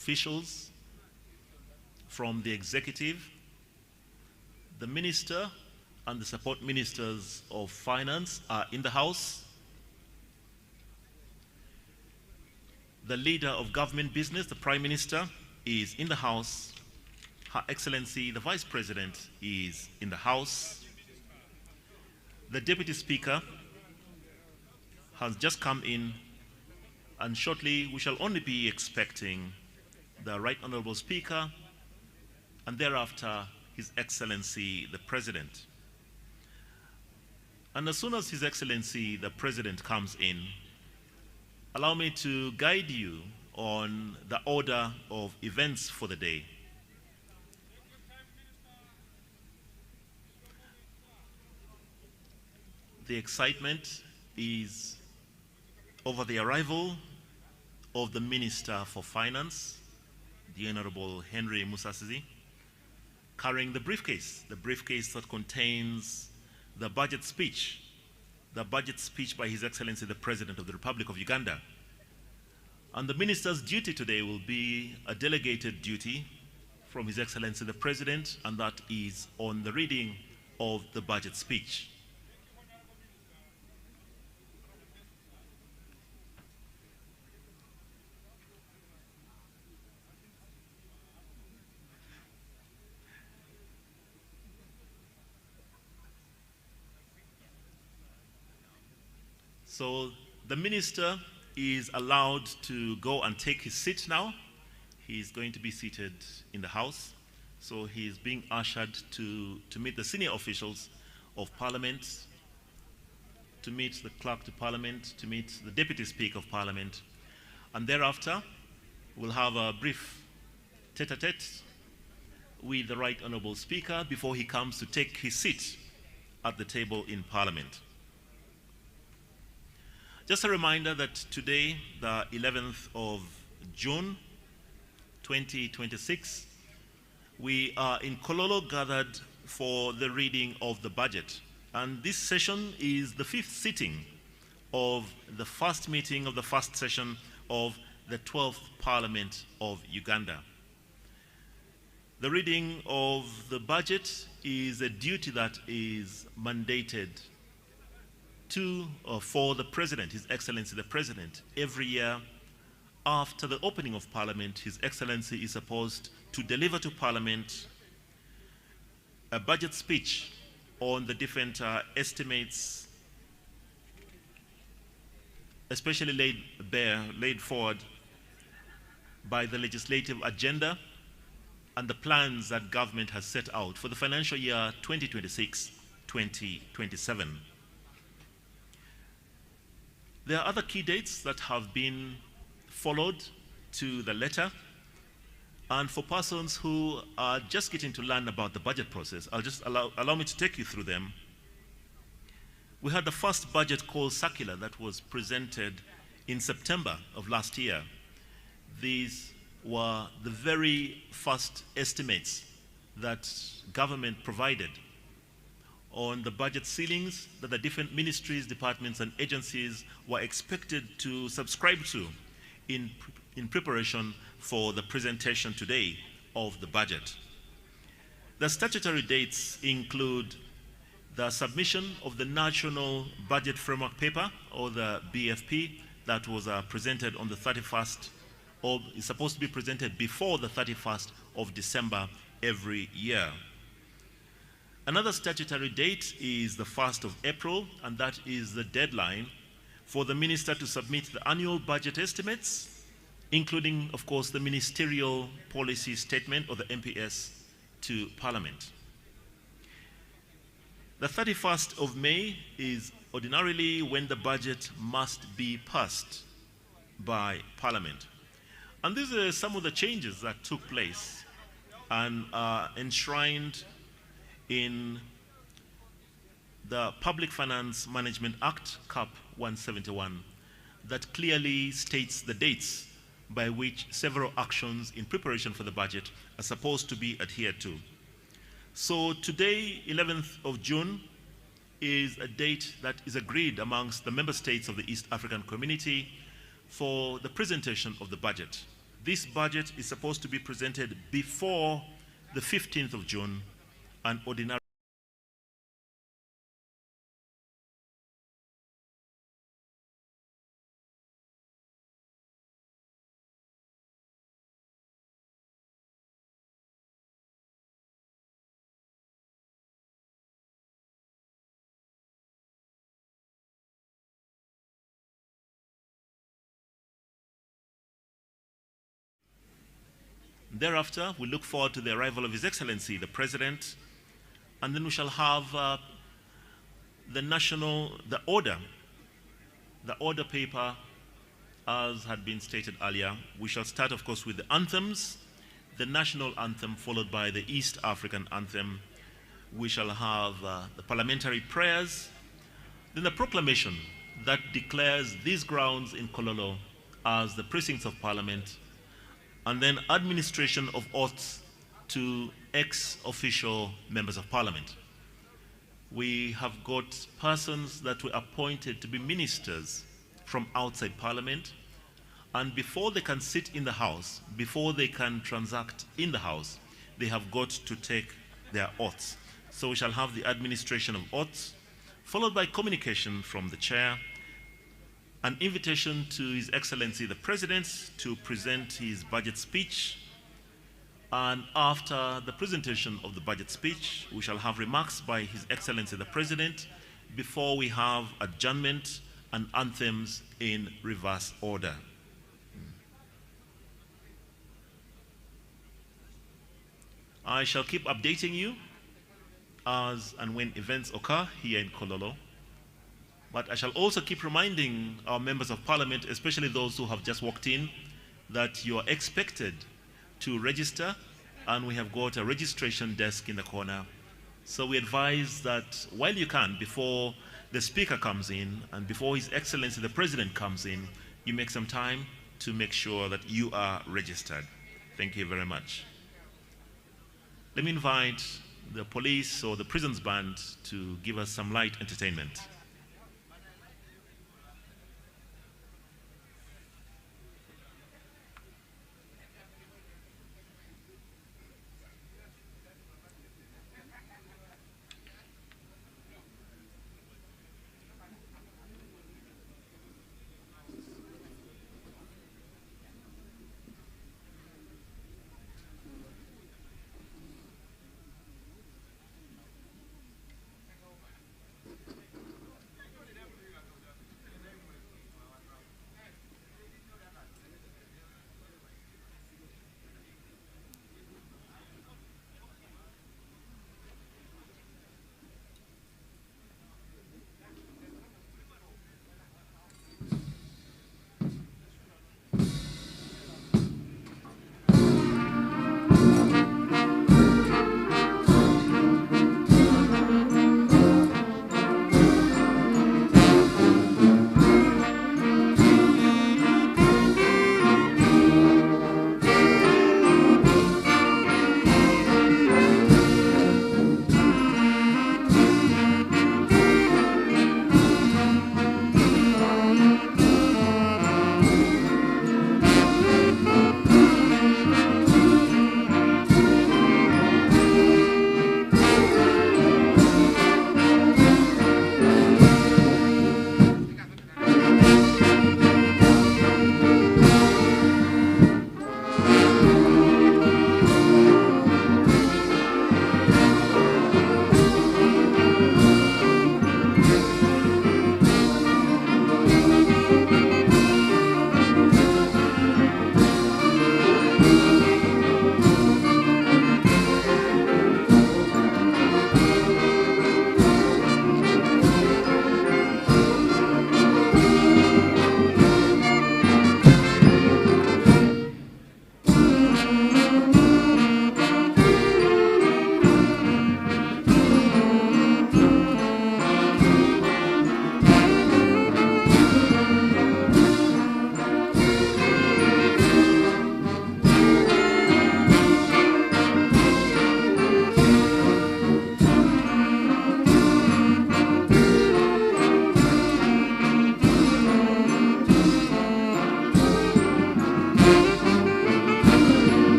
officials from the executive, the minister and the support ministers of finance are in the house. The leader of government business, the Prime Minister, is in the house. Her Excellency, the Vice President, is in the house. The Deputy Speaker has just come in, and shortly we shall only be expecting the Right Honorable Speaker and thereafter His Excellency the President. And as soon as His Excellency the President comes in, allow me to guide you on the order of events for the day. The excitement is over the arrival of the Minister for Finance, the Honorable Henry Musasizi, carrying the briefcase that contains the budget speech by His Excellency the President of the Republic of Uganda. And the Minister's duty today will be a delegated duty from His Excellency the President, and that is on the reading of the budget speech. So the minister is allowed to go and take his seat now. He's going to be seated in the house. So he's being ushered to meet the senior officials of Parliament, to meet the Clerk to Parliament, to meet the Deputy Speaker of Parliament. And thereafter, we'll have a brief tete-a-tete with the Right Honourable Speaker before he comes to take his seat at the table in Parliament. Just a reminder that today, the 11th of June, 2026, we are in Kololo gathered for the reading of the budget. And this session is the 5th sitting of the first meeting of the first session of the 12th Parliament of Uganda. The reading of the budget is a duty that is mandated for the President, His Excellency the President. Every year after the opening of Parliament, His Excellency is supposed to deliver to Parliament a budget speech on the different estimates, especially laid forward by the legislative agenda and the plans that government has set out for the financial year 2026-2027. There are other key dates that have been followed to the letter. And for persons who are just getting to learn about the budget process, I'll just allow me to take you through them. We had the first budget call circular that was presented in September of last year. These were the very first estimates that government provided on the budget ceilings that the different ministries, departments, and agencies were expected to subscribe to in preparation for the presentation today of the budget. The statutory dates include the submission of the National Budget Framework Paper, or the BFP, that was presented on the 31st, or is supposed to be presented before the 31st of December every year. Another statutory date is the 1st of April, and that is the deadline for the minister to submit the annual budget estimates, including, of course, the ministerial policy statement, or the MPS, to Parliament. The 31st of May is ordinarily when the budget must be passed by Parliament. And these are some of the changes that took place and are enshrined in the Public Finance Management Act, CAP 171, that clearly states the dates by which several actions in preparation for the budget are supposed to be adhered to. So today, 11th of June, is a date that is agreed amongst the member states of the East African Community for the presentation of the budget. This budget is supposed to be presented before the 15th of June, and ordinary. Thereafter, we look forward to the arrival of His Excellency, the President, and then we shall have the order paper, as had been stated earlier. We shall start, of course, with the anthems, the national anthem, followed by the East African anthem. We shall have the parliamentary prayers, then the proclamation that declares these grounds in Kololo as the precincts of Parliament, and then administration of oaths to ex-official members of Parliament. We have got persons that were appointed to be ministers from outside Parliament, and before they can sit in the House, before they can transact in the House, they have got to take their oaths. So we shall have the administration of oaths, followed by communication from the chair, an invitation to His Excellency the President to present his budget speech, and after the presentation of the budget speech, we shall have remarks by His Excellency the President before we have adjournment and anthems in reverse order. I shall keep updating you as and when events occur here in Kololo. But I shall also keep reminding our members of Parliament, especially those who have just walked in, that you are expected to register, and we have got a registration desk in the corner. So we advise that while you can, before the Speaker comes in and before His Excellency the President comes in, you make some time to make sure that you are registered. Thank you very much. Let me invite the police or the prisons band to give us some light entertainment.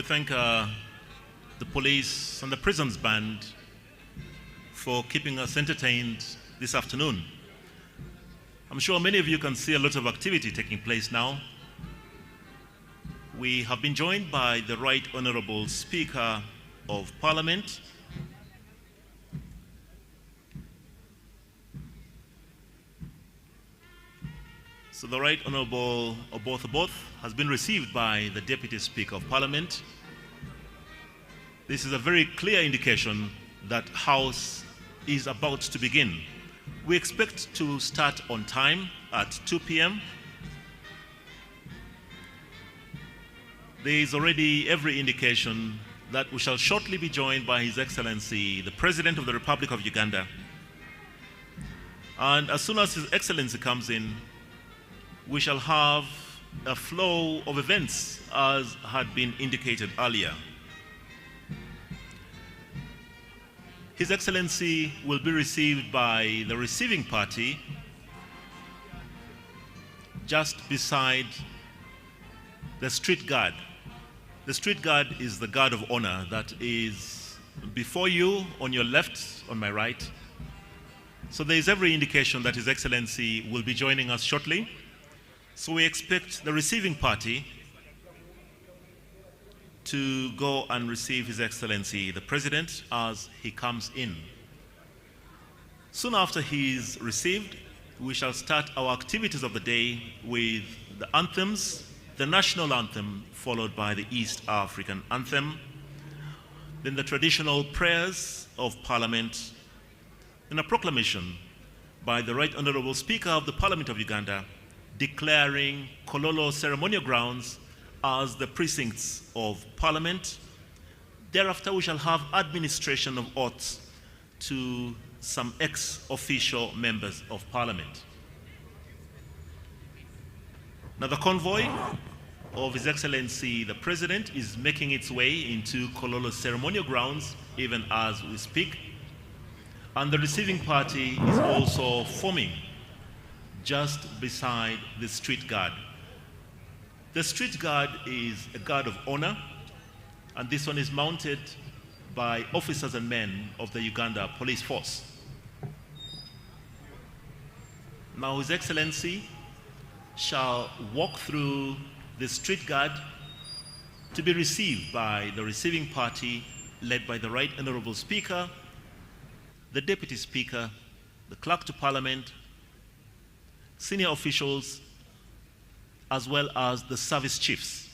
thank the police and the prisons band for keeping us entertained this afternoon. I'm sure many of you can see a lot of activity taking place now. We have been joined by the Right Honorable Speaker of Parliament, so the Right Honorable Oboth has been received by the Deputy Speaker of Parliament. This is a very clear indication that House is about to begin. We expect to start on time at 2 p.m. There is already every indication that we shall shortly be joined by His Excellency, the President of the Republic of Uganda. And as soon as His Excellency comes in, we shall have a flow of events as had been indicated earlier. His Excellency will be received by the receiving party just beside the street guard. The street guard is the guard of honor that is before you, on your left, on my right. So there is every indication that His Excellency will be joining us shortly. So we expect the receiving party to go and receive His Excellency, the President, as he comes in. Soon after he is received, we shall start our activities of the day with the anthems, the national anthem, followed by the East African anthem, then the traditional prayers of Parliament, then a proclamation by the Right Honorable Speaker of the Parliament of Uganda declaring Kololo Ceremonial grounds as the precincts of Parliament. Thereafter, we shall have administration of oaths to some ex-official members of Parliament. Now, the convoy of His Excellency the President is making its way into Kololo Ceremonial grounds even as we speak, and the receiving party is also forming just beside the street guard. The street guard is a guard of honor, and this one is mounted by officers and men of the Uganda Police Force. Now, His Excellency shall walk through the street guard to be received by the receiving party led by the Right Honorable Speaker, the Deputy Speaker, the Clerk to Parliament, senior officials, as well as the service chiefs.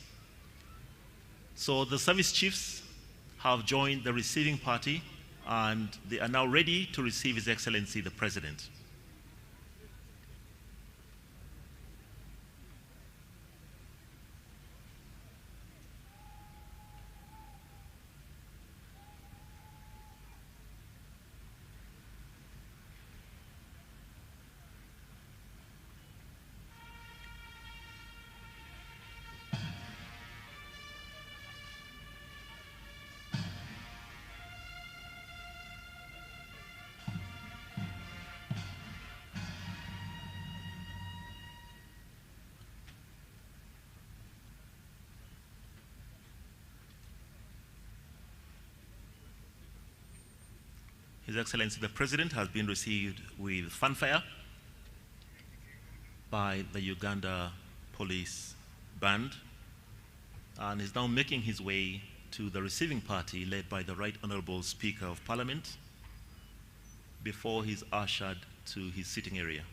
So the service chiefs have joined the receiving party and they are now ready to receive His Excellency the President. His Excellency the President has been received with fanfare by the Uganda Police Band and is now making his way to the receiving party led by the Right Honorable Speaker of Parliament before he's ushered to his sitting area.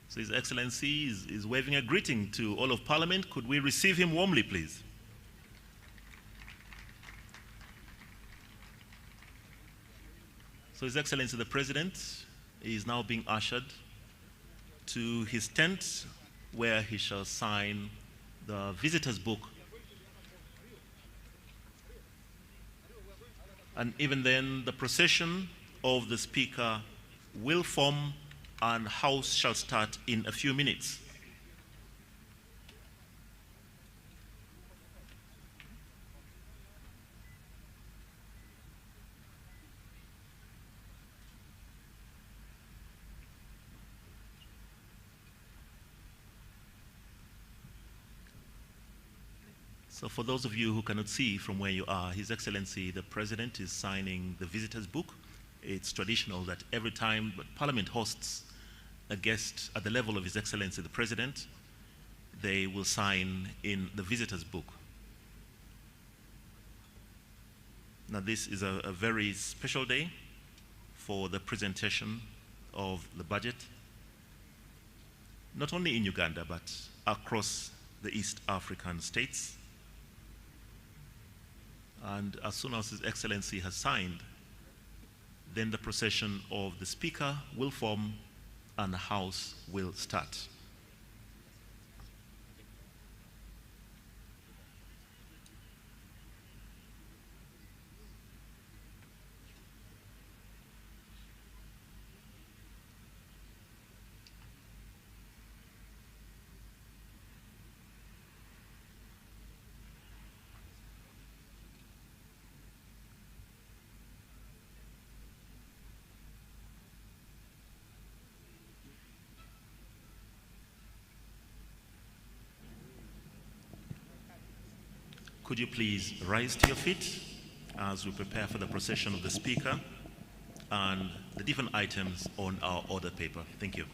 So His Excellency is waving a greeting to all of Parliament. Could we receive him warmly, please? So His Excellency the President is now being ushered to his tent where he shall sign the visitor's book. And even then, the procession of the Speaker will form and House shall start in a few minutes. So for those of you who cannot see from where you are, His Excellency the President is signing the visitor's book. It's traditional that every time Parliament hosts a guest at the level of His Excellency the President, they will sign in the visitor's book. Now this is a very special day for the presentation of the budget, not only in Uganda, but across the East African states. And as soon as His Excellency has signed, then the procession of the Speaker will form and the House will start. Could you please rise to your feet as we prepare for the procession of the Speaker and the different items on our order paper. Thank you.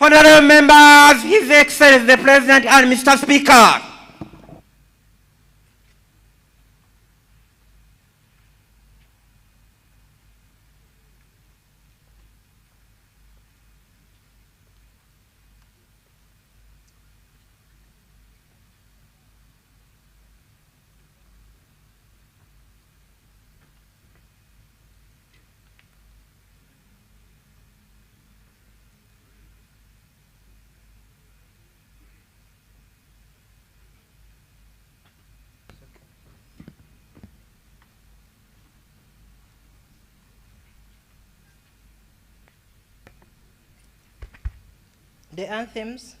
Honorable members, His Excellency the President and Mr. Speaker. The anthems.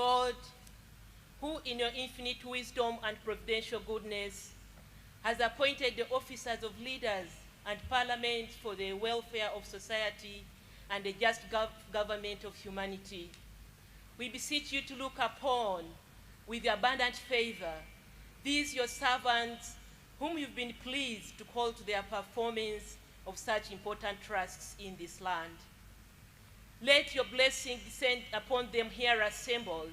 God, who in your infinite wisdom and providential goodness has appointed the officers of leaders and parliament for the welfare of society and the just government of humanity. We beseech you to look upon with abundant favor these your servants whom you've been pleased to call to their performance of such important trusts in this land. Let your blessing descend upon them here assembled,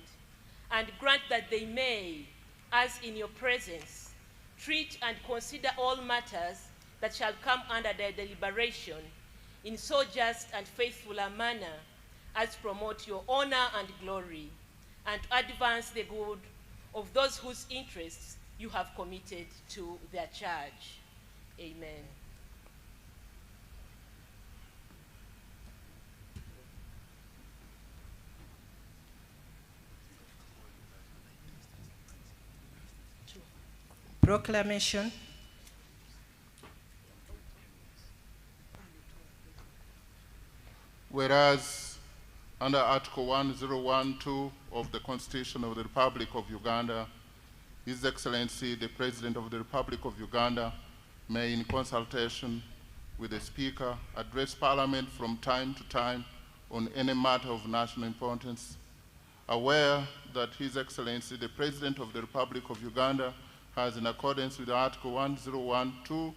and grant that they may, as in your presence, treat and consider all matters that shall come under their deliberation in so just and faithful a manner as promote your honor and glory, and to advance the good of those whose interests you have committed to their charge. Amen. Proclamation. Whereas under Article 1012 of the Constitution of the Republic of Uganda, His Excellency, the President of the Republic of Uganda, may, in consultation with the Speaker, address Parliament from time to time on any matter of national importance. Aware that His Excellency, the President of the Republic of Uganda, has, in accordance with Article 1012,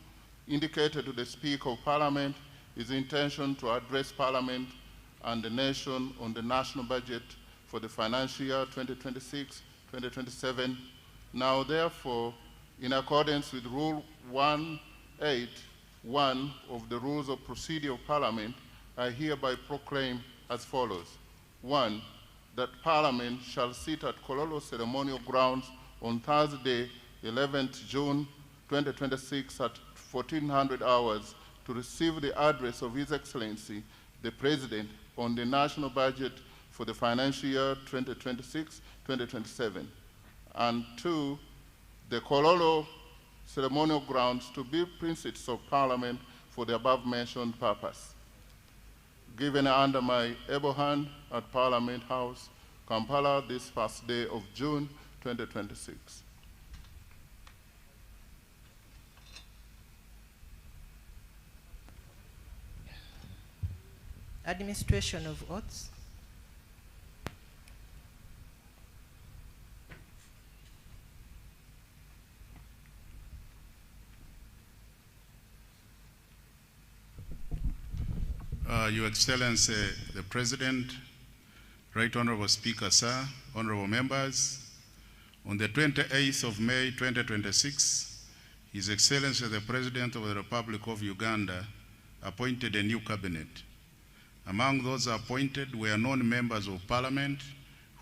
indicated to the Speaker of Parliament his intention to address Parliament and the nation on the national budget for the financial year 2026-2027. Now, therefore, in accordance with Rule 181 of the Rules of Procedure of Parliament, I hereby proclaim as follows. 1. That Parliament shall sit at Kololo Ceremonial Grounds on Thursday, 11th June 2026 at 1400 hours to receive the address of His Excellency, the President, on the national budget for the financial year 2026-2027. And 2, the Kololo Ceremonial Grounds to be precincts of Parliament for the above-mentioned purpose. Given under my able hand at Parliament House, Kampala, this first day of June 2026. Administration of oaths. Your Excellency, the President, Right Honorable Speaker, sir, honorable members, on the 28th of May 2026, His Excellency, the President of the Republic of Uganda, appointed a new cabinet. Among those appointed were non-members of Parliament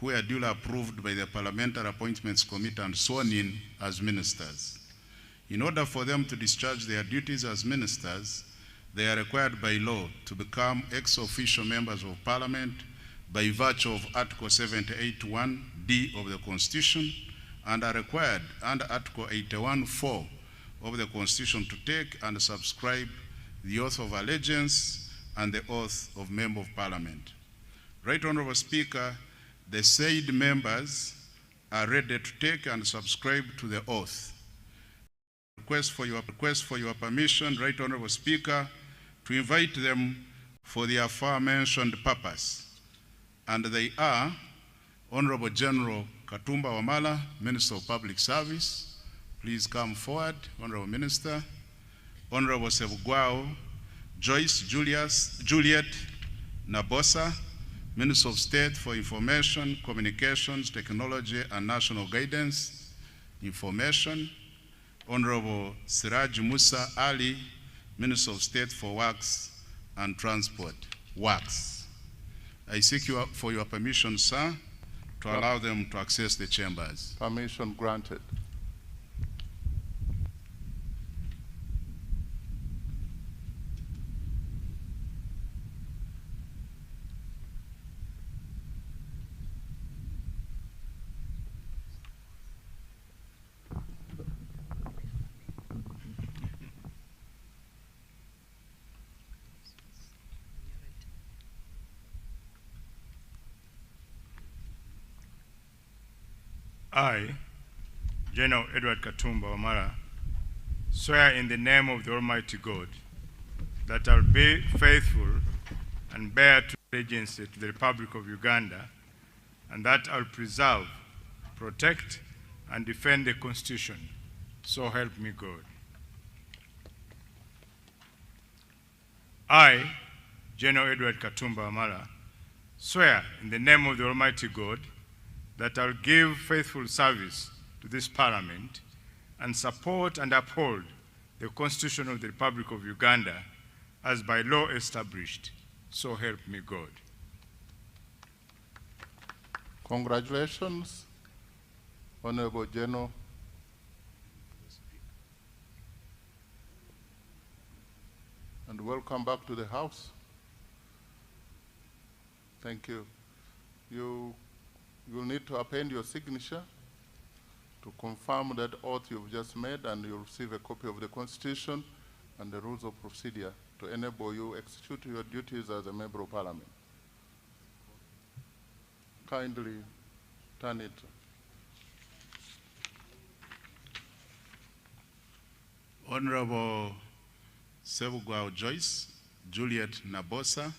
who were duly approved by the Parliamentary Appointments Committee and sworn in as ministers. In order for them to discharge their duties as ministers, they are required by law to become ex-officio members of Parliament by virtue of Article 78(1)(d) of the Constitution, and are required under Article 81(4) of the Constitution to take and subscribe the oath of allegiance and the oath of Member of Parliament. Right Honorable Speaker, the said members are ready to take and subscribe to the oath. Request for your permission, Right Honorable Speaker, to invite them for the aforementioned purpose. And they are Honorable General Katumba Wamala, Minister of Public Service. Please come forward, Honorable Minister. Honorable Sebugwao Joyce Juliet Nabosa, Minister of State for Information, Communications, Technology, and National Guidance, Information. Honorable Siraj Musa Ali, Minister of State for Works and Transport, Works. I seek for your permission, sir, to allow them to access the chambers. Permission granted. I, General Edward Katumba Wamala, swear in the name of the Almighty God that I will be faithful and bear true allegiance to the Republic of Uganda, and that I will preserve, protect, and defend the Constitution. So help me God. I, General Edward Katumba Wamala, swear in the name of the Almighty God that I will give faithful service to this Parliament and support and uphold the Constitution of the Republic of Uganda as by law established. So help me God. Congratulations, Honorable General. And welcome back to the House. Thank you. You'll need to append your signature to confirm that oath you've just made, and you'll receive a copy of the Constitution and the rules of procedure to enable you execute your duties as a member of Parliament. Kindly turn it. Honorable Sebugwao Joyce, Juliet Nabosa,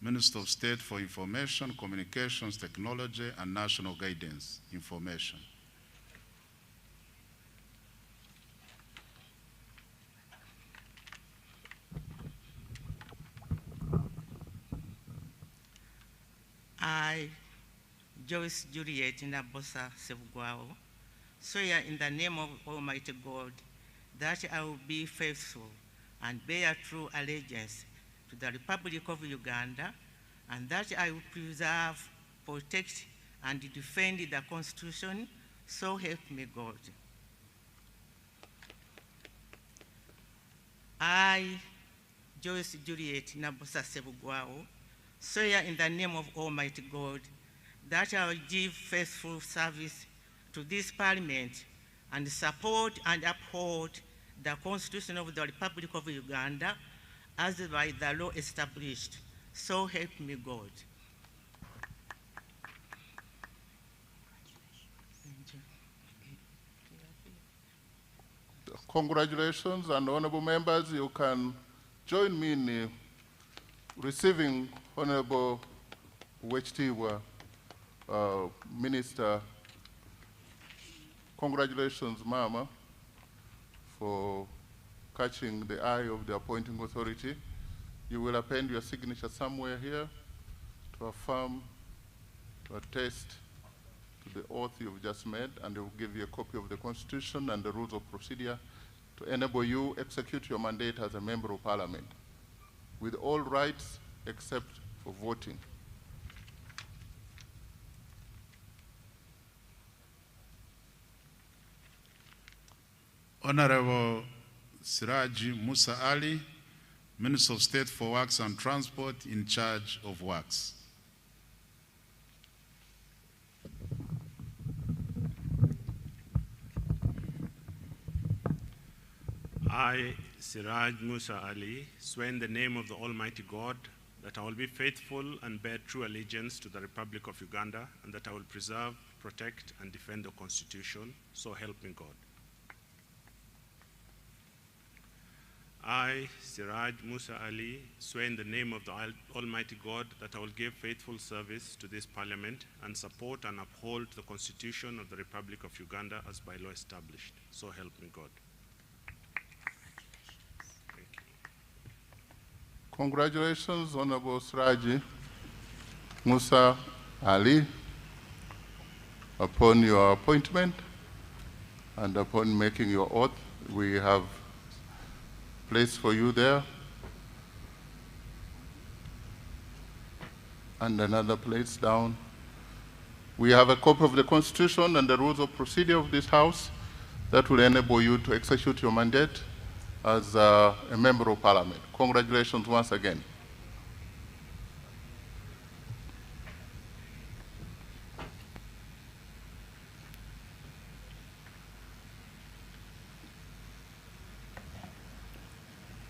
Minister of State for Information, Communications, Technology, and National Guidance Information. I, Joyce Juliet Nabosa Sebugwao, swear in the name of Almighty God that I will be faithful and bear true allegiance to the Republic of Uganda, and that I will preserve, protect, and defend the Constitution. So help me God. I, Joyce Juliet Nabosa Sebugwao, swear in the name of Almighty God that I will give faithful service to this Parliament and support and uphold the Constitution of the Republic of Uganda as by the law established. So help me God. Congratulations, and honorable members, you can join me in receiving Honorable Wechitiwa, Minister. Congratulations, Mama, for catching the eye of the appointing authority. You will append your signature somewhere here to affirm, to attest to the oath you've just made, and they will give you a copy of the Constitution and the rules of procedure to enable you execute your mandate as a member of Parliament, with all rights except for voting. Honorable Siraji Musa Ali, Minister of State for Works and Transport, in charge of works. I, Siraj Musa Ali, swear in the name of the Almighty God that I will be faithful and bear true allegiance to the Republic of Uganda, and that I will preserve, protect, and defend the Constitution. So help me God. I, Siraj Musa Ali, swear in the name of the Almighty God that I will give faithful service to this Parliament and support and uphold the Constitution of the Republic of Uganda as by law established. So help me God. Thank you. Congratulations, Honorable Siraji Musa Ali, upon your appointment and upon making your oath. We have place for you there, and another place down. We have a copy of the Constitution and the rules of procedure of this House that will enable you to execute your mandate as a member of Parliament. Congratulations once again.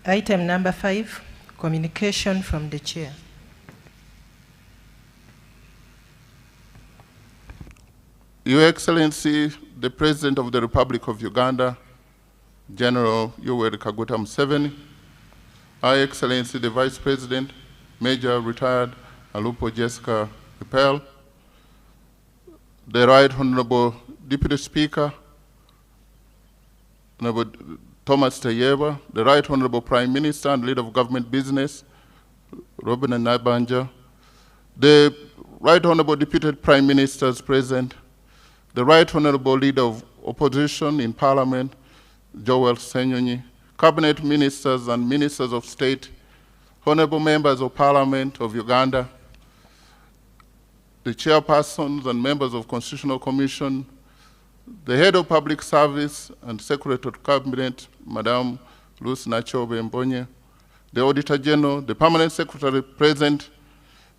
Item number 5, communication from the chair. Your Excellency, the President of the Republic of Uganda, General Yoweri Kaguta Museveni, Her Excellency, the Vice President, Major Retired Alupo Jessica Appel, the Right Honorable Deputy Speaker, Honorable Thomas Tayeba, the Right Honorable Prime Minister and Leader of Government Business, Robin Nabanja, the Right Honorable Deputy Prime Ministers present, the Right Honorable Leader of Opposition in Parliament, Joel Senyonyi, Cabinet Ministers and Ministers of State, Honorable Members of Parliament of Uganda, the chairpersons and members of Constitutional Commission, the Head of Public Service and Secretary of Cabinet, Madame Lucy Nachobe Mbonye, the Auditor General, the Permanent Secretary present,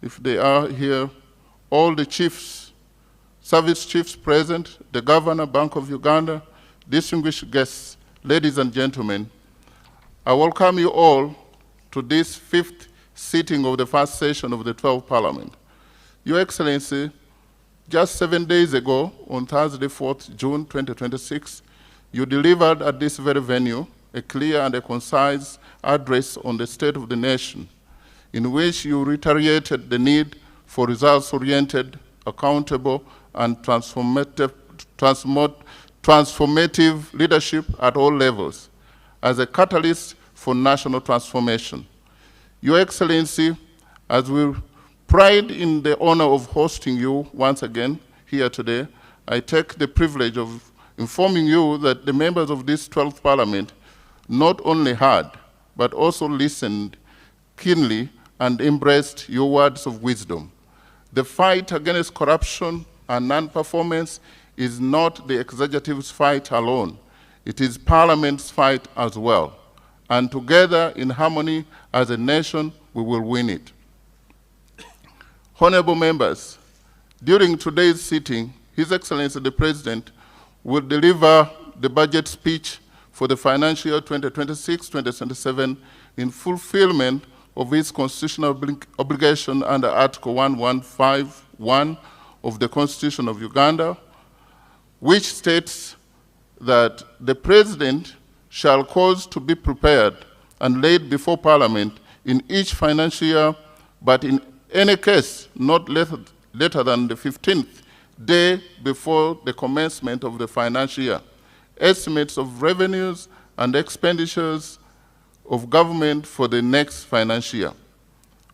if they are here, all the chiefs, service chiefs present, the Governor, Bank of Uganda, distinguished guests, ladies and gentlemen, I welcome you all to this 5th sitting of the first session of the 12th Parliament. Your Excellency, just 7 days ago, on Thursday, 4th June 2026, you delivered at this very venue a clear and a concise address on the state of the nation, in which you reiterated the need for results-oriented, accountable, and transformative leadership at all levels as a catalyst for national transformation. Your Excellency, as we pride in the honor of hosting you once again here today, I take the privilege of informing you that the members of this 12th Parliament not only heard, but also listened keenly and embraced your words of wisdom. The fight against corruption and non-performance is not the executive's fight alone. It is Parliament's fight as well. And together, in harmony, as a nation, we will win it. Honorable members, during today's sitting, His Excellency the President will deliver the budget speech for the financial year 2026-2027 in fulfillment of his constitutional obligation under Article 1151 of the Constitution of Uganda, which states that the President shall cause to be prepared and laid before Parliament in each financial year, but in any case not later than the 15th day before the commencement of the financial year, estimates of revenues and expenditures of government for the next financial year.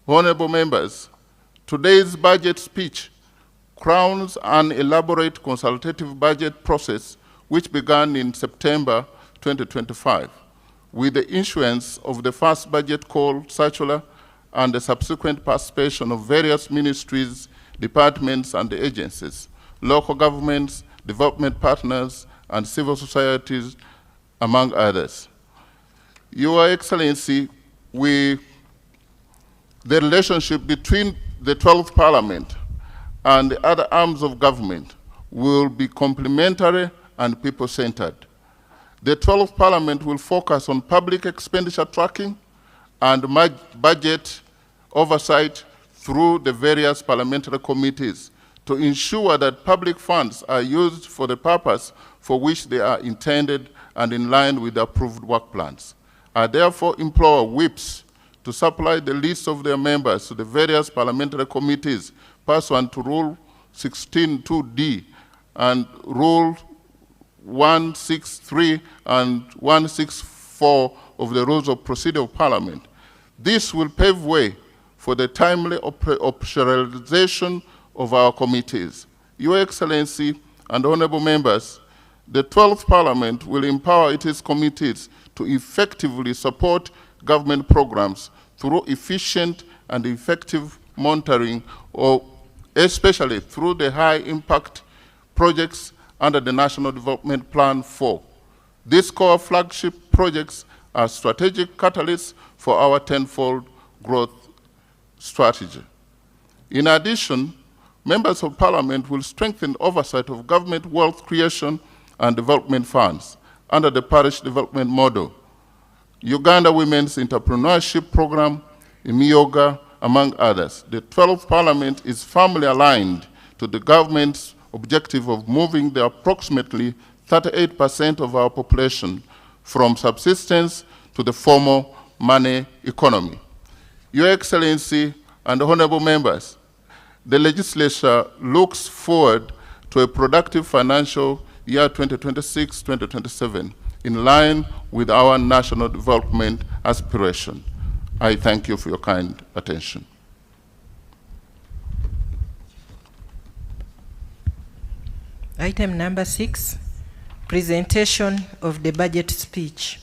Honorable members, today's budget speech crowns an elaborate consultative budget process which began in September 2025 with the issuance of the first budget call circular and the subsequent participation of various ministries, departments, and agencies, local governments, development partners, and civil societies, among others. Your Excellency, the relationship between the 12th Parliament and the other arms of government will be complementary and people-centered. The 12th Parliament will focus on public expenditure tracking and budget oversight through the various parliamentary committees to ensure that public funds are used for the purpose for which they are intended and in line with the approved work plans. I therefore implore whips to supply the list of their members to the various parliamentary committees pursuant to Rule 16.2d and Rule 163 and 164 of the Rules of Procedure of Parliament. This will pave way for the timely operationalization of our committees. Your Excellency and honorable members, the 12th Parliament will empower its committees to effectively support government programs through efficient and effective monitoring, or especially through the high-impact projects under the National Development Plan 4. These core flagship projects are strategic catalysts for our tenfold growth strategy. In addition, members of Parliament will strengthen oversight of government wealth creation and development funds under the parish development model, Uganda Women's Entrepreneurship Program, IMIOGA, among others. The 12th Parliament is firmly aligned to the government's objective of moving the approximately 38% of our population from subsistence to the formal money economy. Your Excellency and honorable members, the legislature looks forward to a productive financial year 2026-2027 in line with our national development aspiration. I thank you for your kind attention. Item number 6, presentation of the budget speech.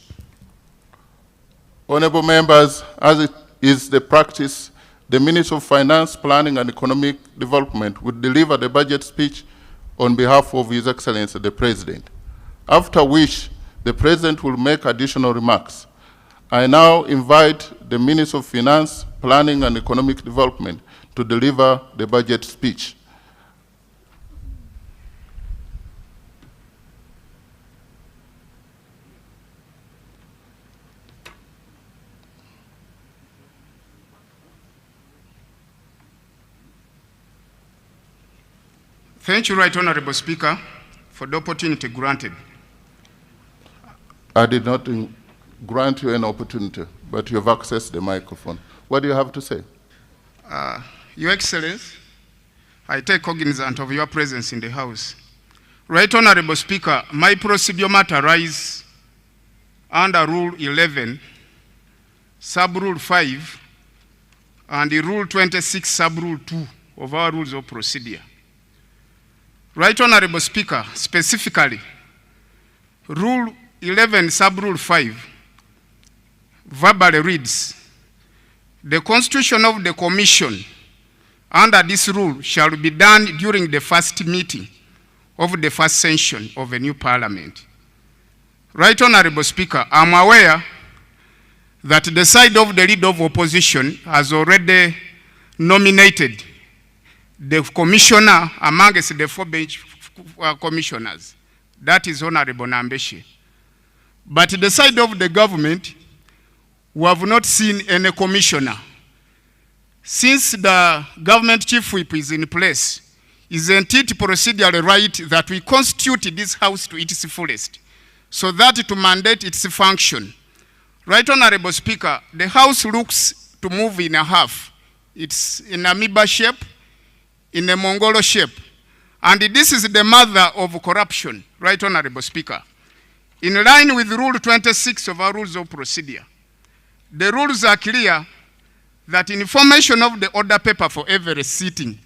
Honorable members, as it is the practice, the Minister of Finance, Planning and Economic Development will deliver the budget speech on behalf of His Excellency the President, after which the President will make additional remarks. I now invite the Minister of Finance, Planning and Economic Development to deliver the budget speech. Thank you, Right Honorable Speaker, for the opportunity granted. I did not grant you an opportunity, but you have accessed the microphone. What do you have to say? Your Excellency, I take cognizance of your presence in the House. Right Honorable Speaker, my procedure matter arises under Rule 11, Sub-Rule 5, and the Rule 26, Sub-Rule 2 of our Rules of Procedure. Right Honorable Speaker, specifically, Rule 11, Sub-Rule 5, verbally reads, the constitution of the Commission under this rule shall be done during the first meeting of the first session of a new Parliament. Right Honorable Speaker, I'm aware that the side of the leader of opposition has already nominated the commissioner amongst the 4 bench commissioners. That is Honorable Nambeshi. But the side of the government, we have not seen any commissioner. Since the government chief whip is in place, isn't it procedurally right that we constitute this House to its fullest, so that to mandate its function? Right Honorable Speaker, the House looks to move in a half. It's in amoeba shape, in a Mongolo shape. And this is the mother of corruption, Right Honorable Speaker. In line with Rule 26 of our Rules of Procedure, the rules are clear that in formation of the order paper for every sitting,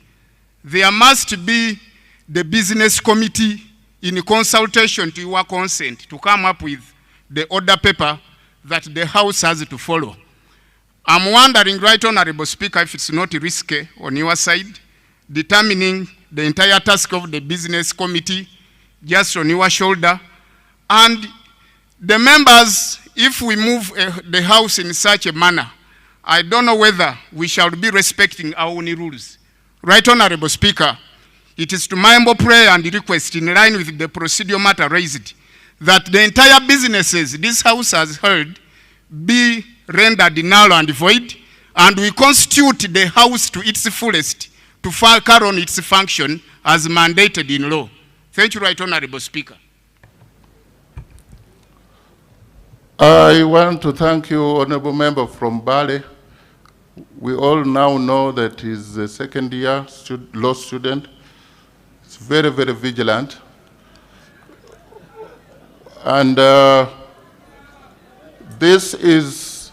there must be the business committee in consultation to your consent to come up with the order paper that the House has to follow. I'm wondering, Right Honorable Speaker, if it's not risky on your side, determining the entire task of the business committee just on your shoulder. And the members, if we move the House in such a manner, I don't know whether we shall be respecting our own rules. Right Honorable Speaker, it is to my humble prayer and request, in line with the procedural matter raised, that the entire businesses this House has heard be rendered null and void, and we constitute the House to its fullest to carry on its function as mandated in law. Thank you, Right Honorable Speaker. I want to thank you, Honorable Member from Bale. We all now know that he's a second-year law student. He's very, very vigilant. And this is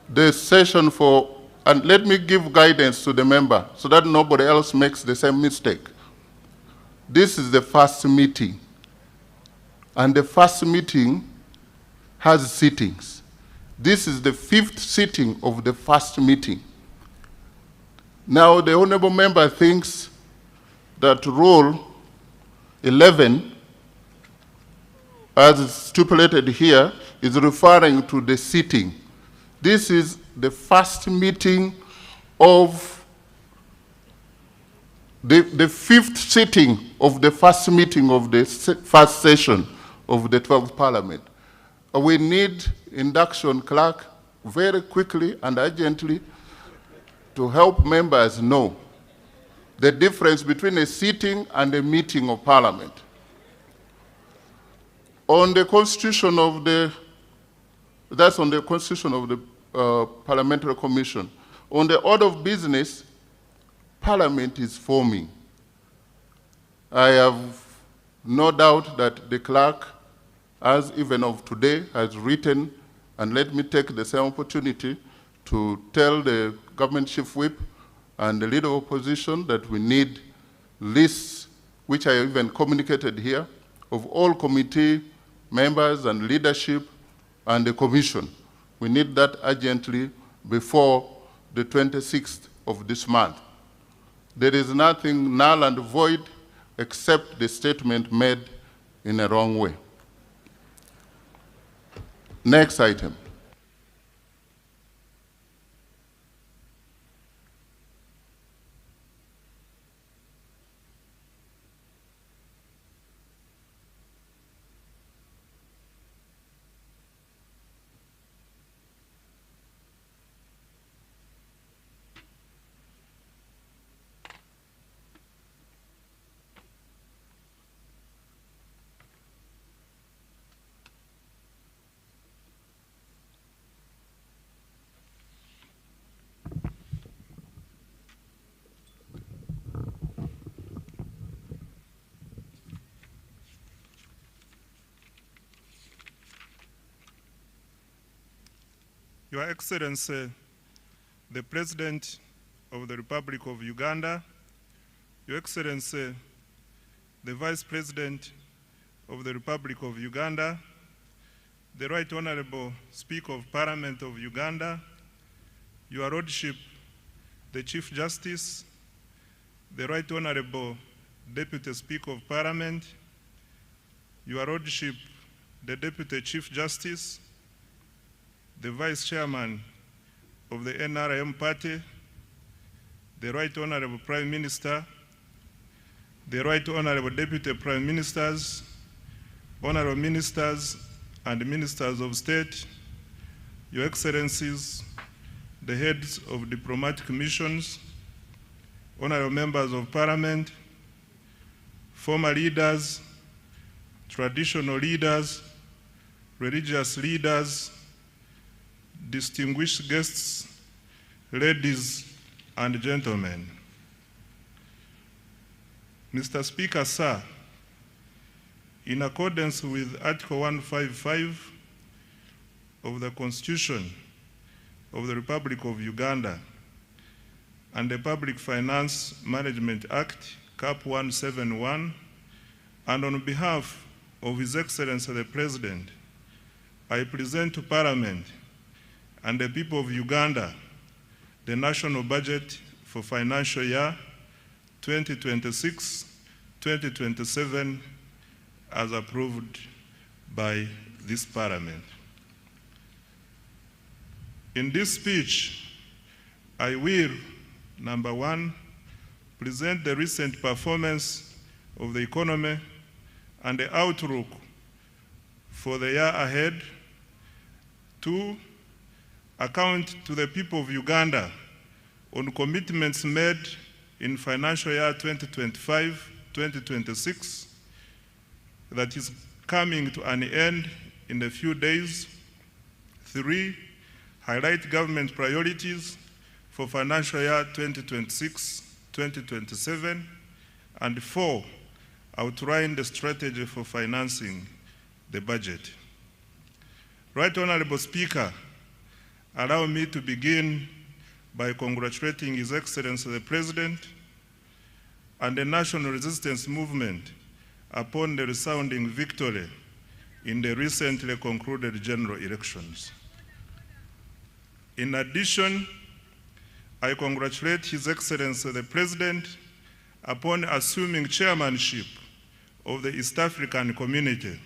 the session for, and let me give guidance to the member so that nobody else makes the same mistake. This is the first meeting. And the first meeting has sittings. This is the 5th sitting of the first meeting. Now the honorable member thinks that Rule 11, as stipulated here, is referring to the sitting. This is the first meeting of the 5th sitting of the first meeting of the first session of the 12th Parliament. We need induction clerk very quickly and urgently to help members know the difference between a sitting and a meeting of Parliament. On the constitution of the, that's on the constitution of the Parliamentary Commission. On the order of business, Parliament is forming. I have no doubt that the clerk, as even of today, has written, and let me take the same opportunity to tell the government chief whip and the leader of opposition that we need lists, which I even communicated here, of all committee members and leadership and the commission. We need that urgently before the 26th of this month. There is nothing null and void except the statement made in a wrong way. Next item. Your Excellency, the President of the Republic of Uganda, Your Excellency, the Vice President of the Republic of Uganda, the Right Honorable Speaker of Parliament of Uganda, Your Lordship, the Chief Justice, the Right Honorable Deputy Speaker of Parliament, Your Lordship, the Deputy Chief Justice, the Vice Chairman of the NRM Party, the Right Honorable Prime Minister, the Right Honorable Deputy Prime Ministers, Honorable Ministers and Ministers of State, Your Excellencies, the heads of diplomatic missions, Honorable Members of Parliament, former leaders, traditional leaders, religious leaders, distinguished guests, ladies and gentlemen. Mr. Speaker, sir, in accordance with Article 155 of the Constitution of the Republic of Uganda and the Public Finance Management Act, Cap 171, and on behalf of His Excellency the President, I present to Parliament and the people of Uganda the national budget for financial year 2026-2027 as approved by this Parliament. In this speech, I will, number one, present the recent performance of the economy and the outlook for the year ahead. Two, account to the people of Uganda on commitments made in financial year 2025-2026 that is coming to an end in a few days. Three, highlight government priorities for financial year 2026-2027. And four, outline the strategy for financing the budget. Right Honorable Speaker, allow me to begin by congratulating His Excellency the President and the National Resistance Movement upon the resounding victory in the recently concluded general elections. In addition, I congratulate His Excellency the President upon assuming chairmanship of the East African Community.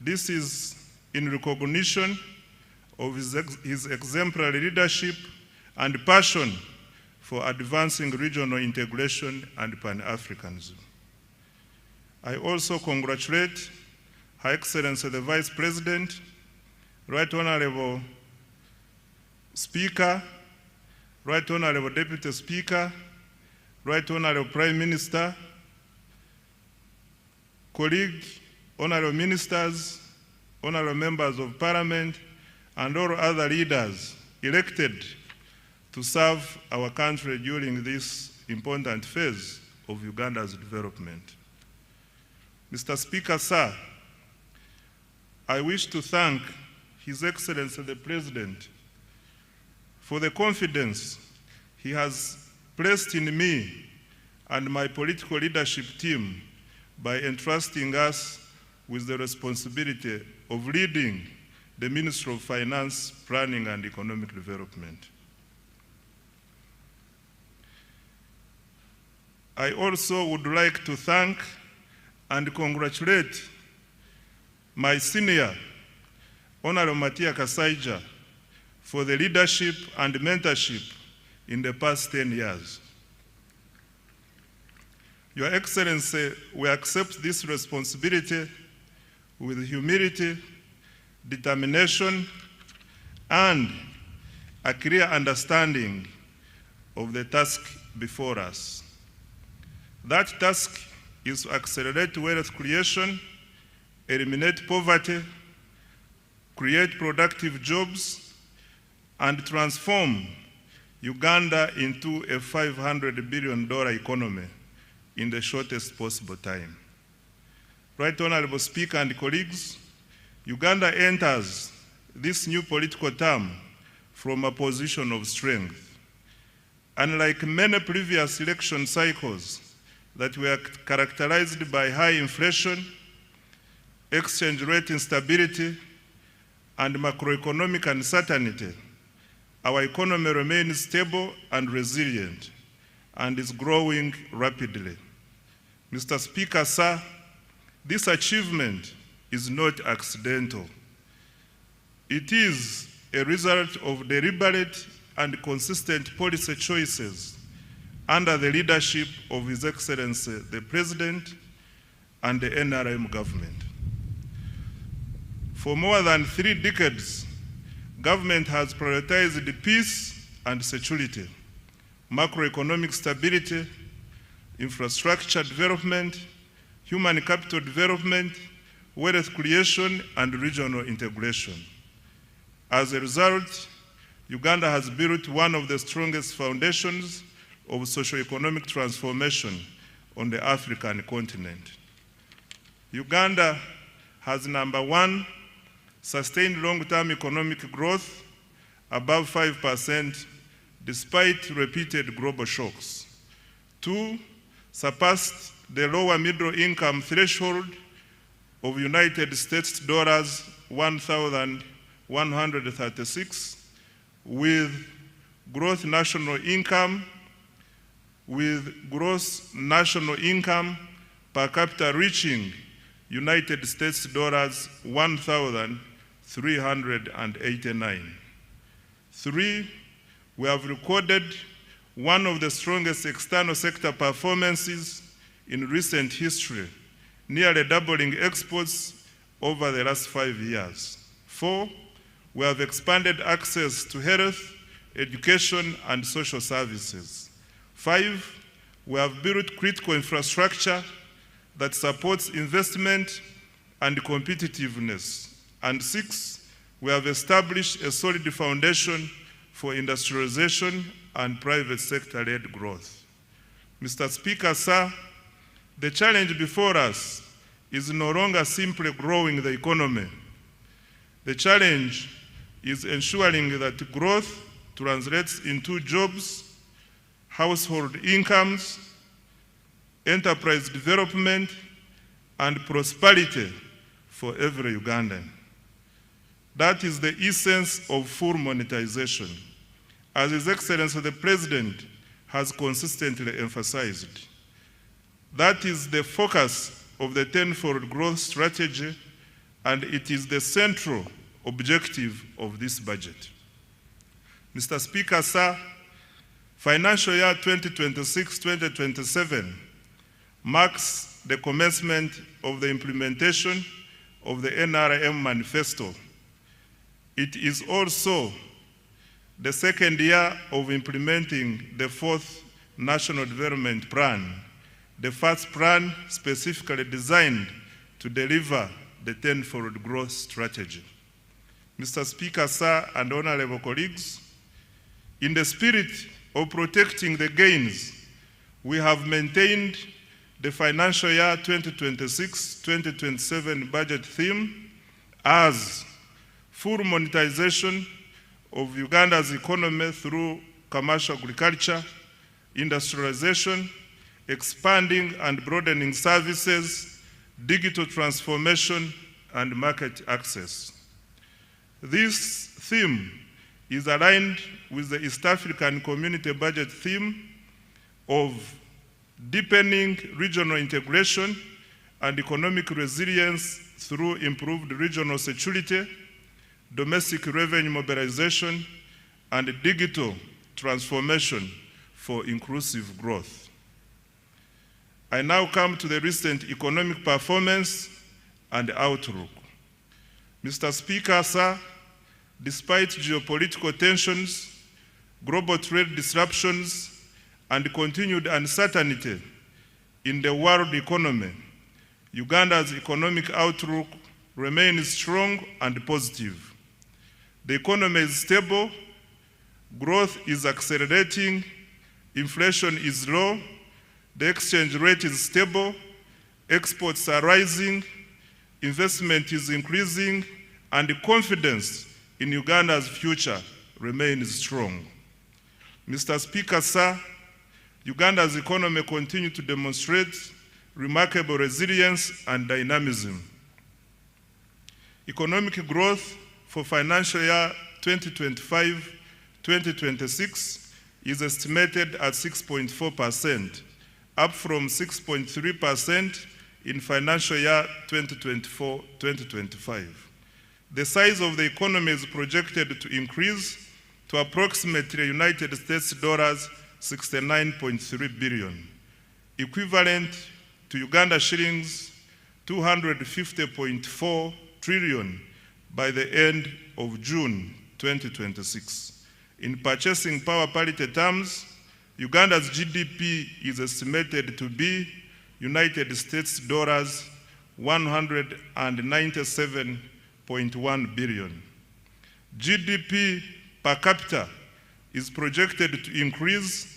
This is in recognition of his exemplary leadership and passion for advancing regional integration and Pan-Africanism. I also congratulate Her Excellency the Vice President, Right Honorable Speaker, Right Honorable Deputy Speaker, Right Honorable Prime Minister, colleagues, honorable ministers, honorable members of parliament, and all other leaders elected to serve our country during this important phase of Uganda's development. Mr. Speaker, sir, I wish to thank His Excellency the President for the confidence he has placed in me and my political leadership team by entrusting us with the responsibility of leading the Ministry of Finance, Planning and Economic Development. I also would like to thank and congratulate my senior, Honorable Matia Kasaija, for the leadership and mentorship in the past 10 years. Your Excellency, we accept this responsibility with humility, determination, and a clear understanding of the task before us. That task is to accelerate wealth creation, eliminate poverty, create productive jobs, and transform Uganda into a $500 billion economy in the shortest possible time. Right Honorable Speaker and colleagues, Uganda enters this new political term from a position of strength. Unlike many previous election cycles that were characterized by high inflation, exchange rate instability, and macroeconomic uncertainty, our economy remains stable and resilient and is growing rapidly. Mr. Speaker, sir, this achievement is not accidental. It is a result of deliberate and consistent policy choices under the leadership of His Excellency the President and the NRM government. For more than 3 decades, government has prioritized peace and security, macroeconomic stability, infrastructure development, human capital development, wealth creation, and regional integration. As a result, Uganda has built one of the strongest foundations of socio-economic transformation on the African continent. Uganda has, number 1, sustained long-term economic growth above 5% despite repeated global shocks. 2, surpassed the lower middle income threshold of United States dollars 1,136 with gross national income per capita reaching United States dollars 1,389. 3, we have recorded one of the strongest external sector performances in recent history, nearly doubling exports over the last 5 years. 4, we have expanded access to health, education, and social services. 5, we have built critical infrastructure that supports investment and competitiveness. And 6, we have established a solid foundation for industrialization and private sector-led growth. Mr. Speaker, sir, the challenge before us is no longer simply growing the economy. The challenge is ensuring that growth translates into jobs, household incomes, enterprise development, and prosperity for every Ugandan. That is the essence of full monetization, as His Excellency the President has consistently emphasized. That is the focus of the tenfold growth strategy, and it is the central objective of this budget. Mr. Speaker, sir, financial year 2026-2027 marks the commencement of the implementation of the NRM manifesto. It is also the second year of implementing the 4th National Development Plan, the first plan specifically designed to deliver the tenfold growth strategy. Mr. Speaker, sir, and honorable colleagues, in the spirit of protecting the gains, we have maintained the financial year 2026-2027 budget theme as full monetization of Uganda's economy through commercial agriculture, industrialization, expanding and broadening services, digital transformation, and market access. This theme is aligned with the East African Community Budget theme of deepening regional integration and economic resilience through improved regional security, domestic revenue mobilization, and digital transformation for inclusive growth. I now come to the recent economic performance and outlook. Mr. Speaker, sir, despite geopolitical tensions, global trade disruptions, and continued uncertainty in the world economy, Uganda's economic outlook remains strong and positive. The economy is stable, growth is accelerating, inflation is low, the exchange rate is stable, exports are rising, investment is increasing, and confidence in Uganda's future remains strong. Mr. Speaker, sir, Uganda's economy continues to demonstrate remarkable resilience and dynamism. Economic growth for financial year 2025-2026 is estimated at 6.4%, up from 6.3% in financial year 2024-2025. The size of the economy is projected to increase to approximately United States dollars 69.3 billion, equivalent to Uganda shillings 250.4 trillion by the end of June 2026. In purchasing power parity terms, Uganda's GDP is estimated to be United States dollars 197.1 billion. GDP per capita is projected to increase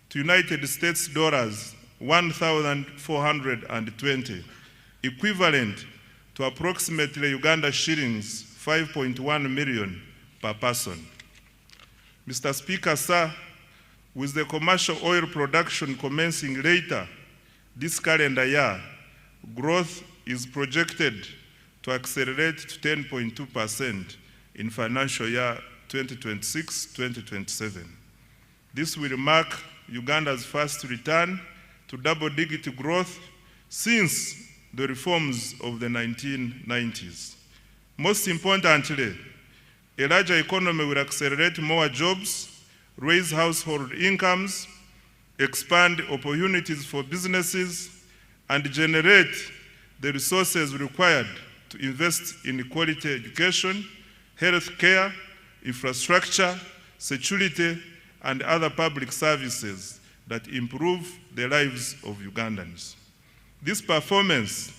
to United States dollars 1,420, equivalent to approximately Uganda shillings 5.1 million per person. Mr. Speaker, sir, with the commercial oil production commencing later this calendar year, growth is projected to accelerate to 10.2% in financial year 2026-2027. This will mark Uganda's first return to double-digit growth since the reforms of the 1990s. Most importantly, a larger economy will accelerate more jobs, raise household incomes, expand opportunities for businesses, and generate the resources required to invest in quality education, health care, infrastructure, security, and other public services that improve the lives of Ugandans. This performance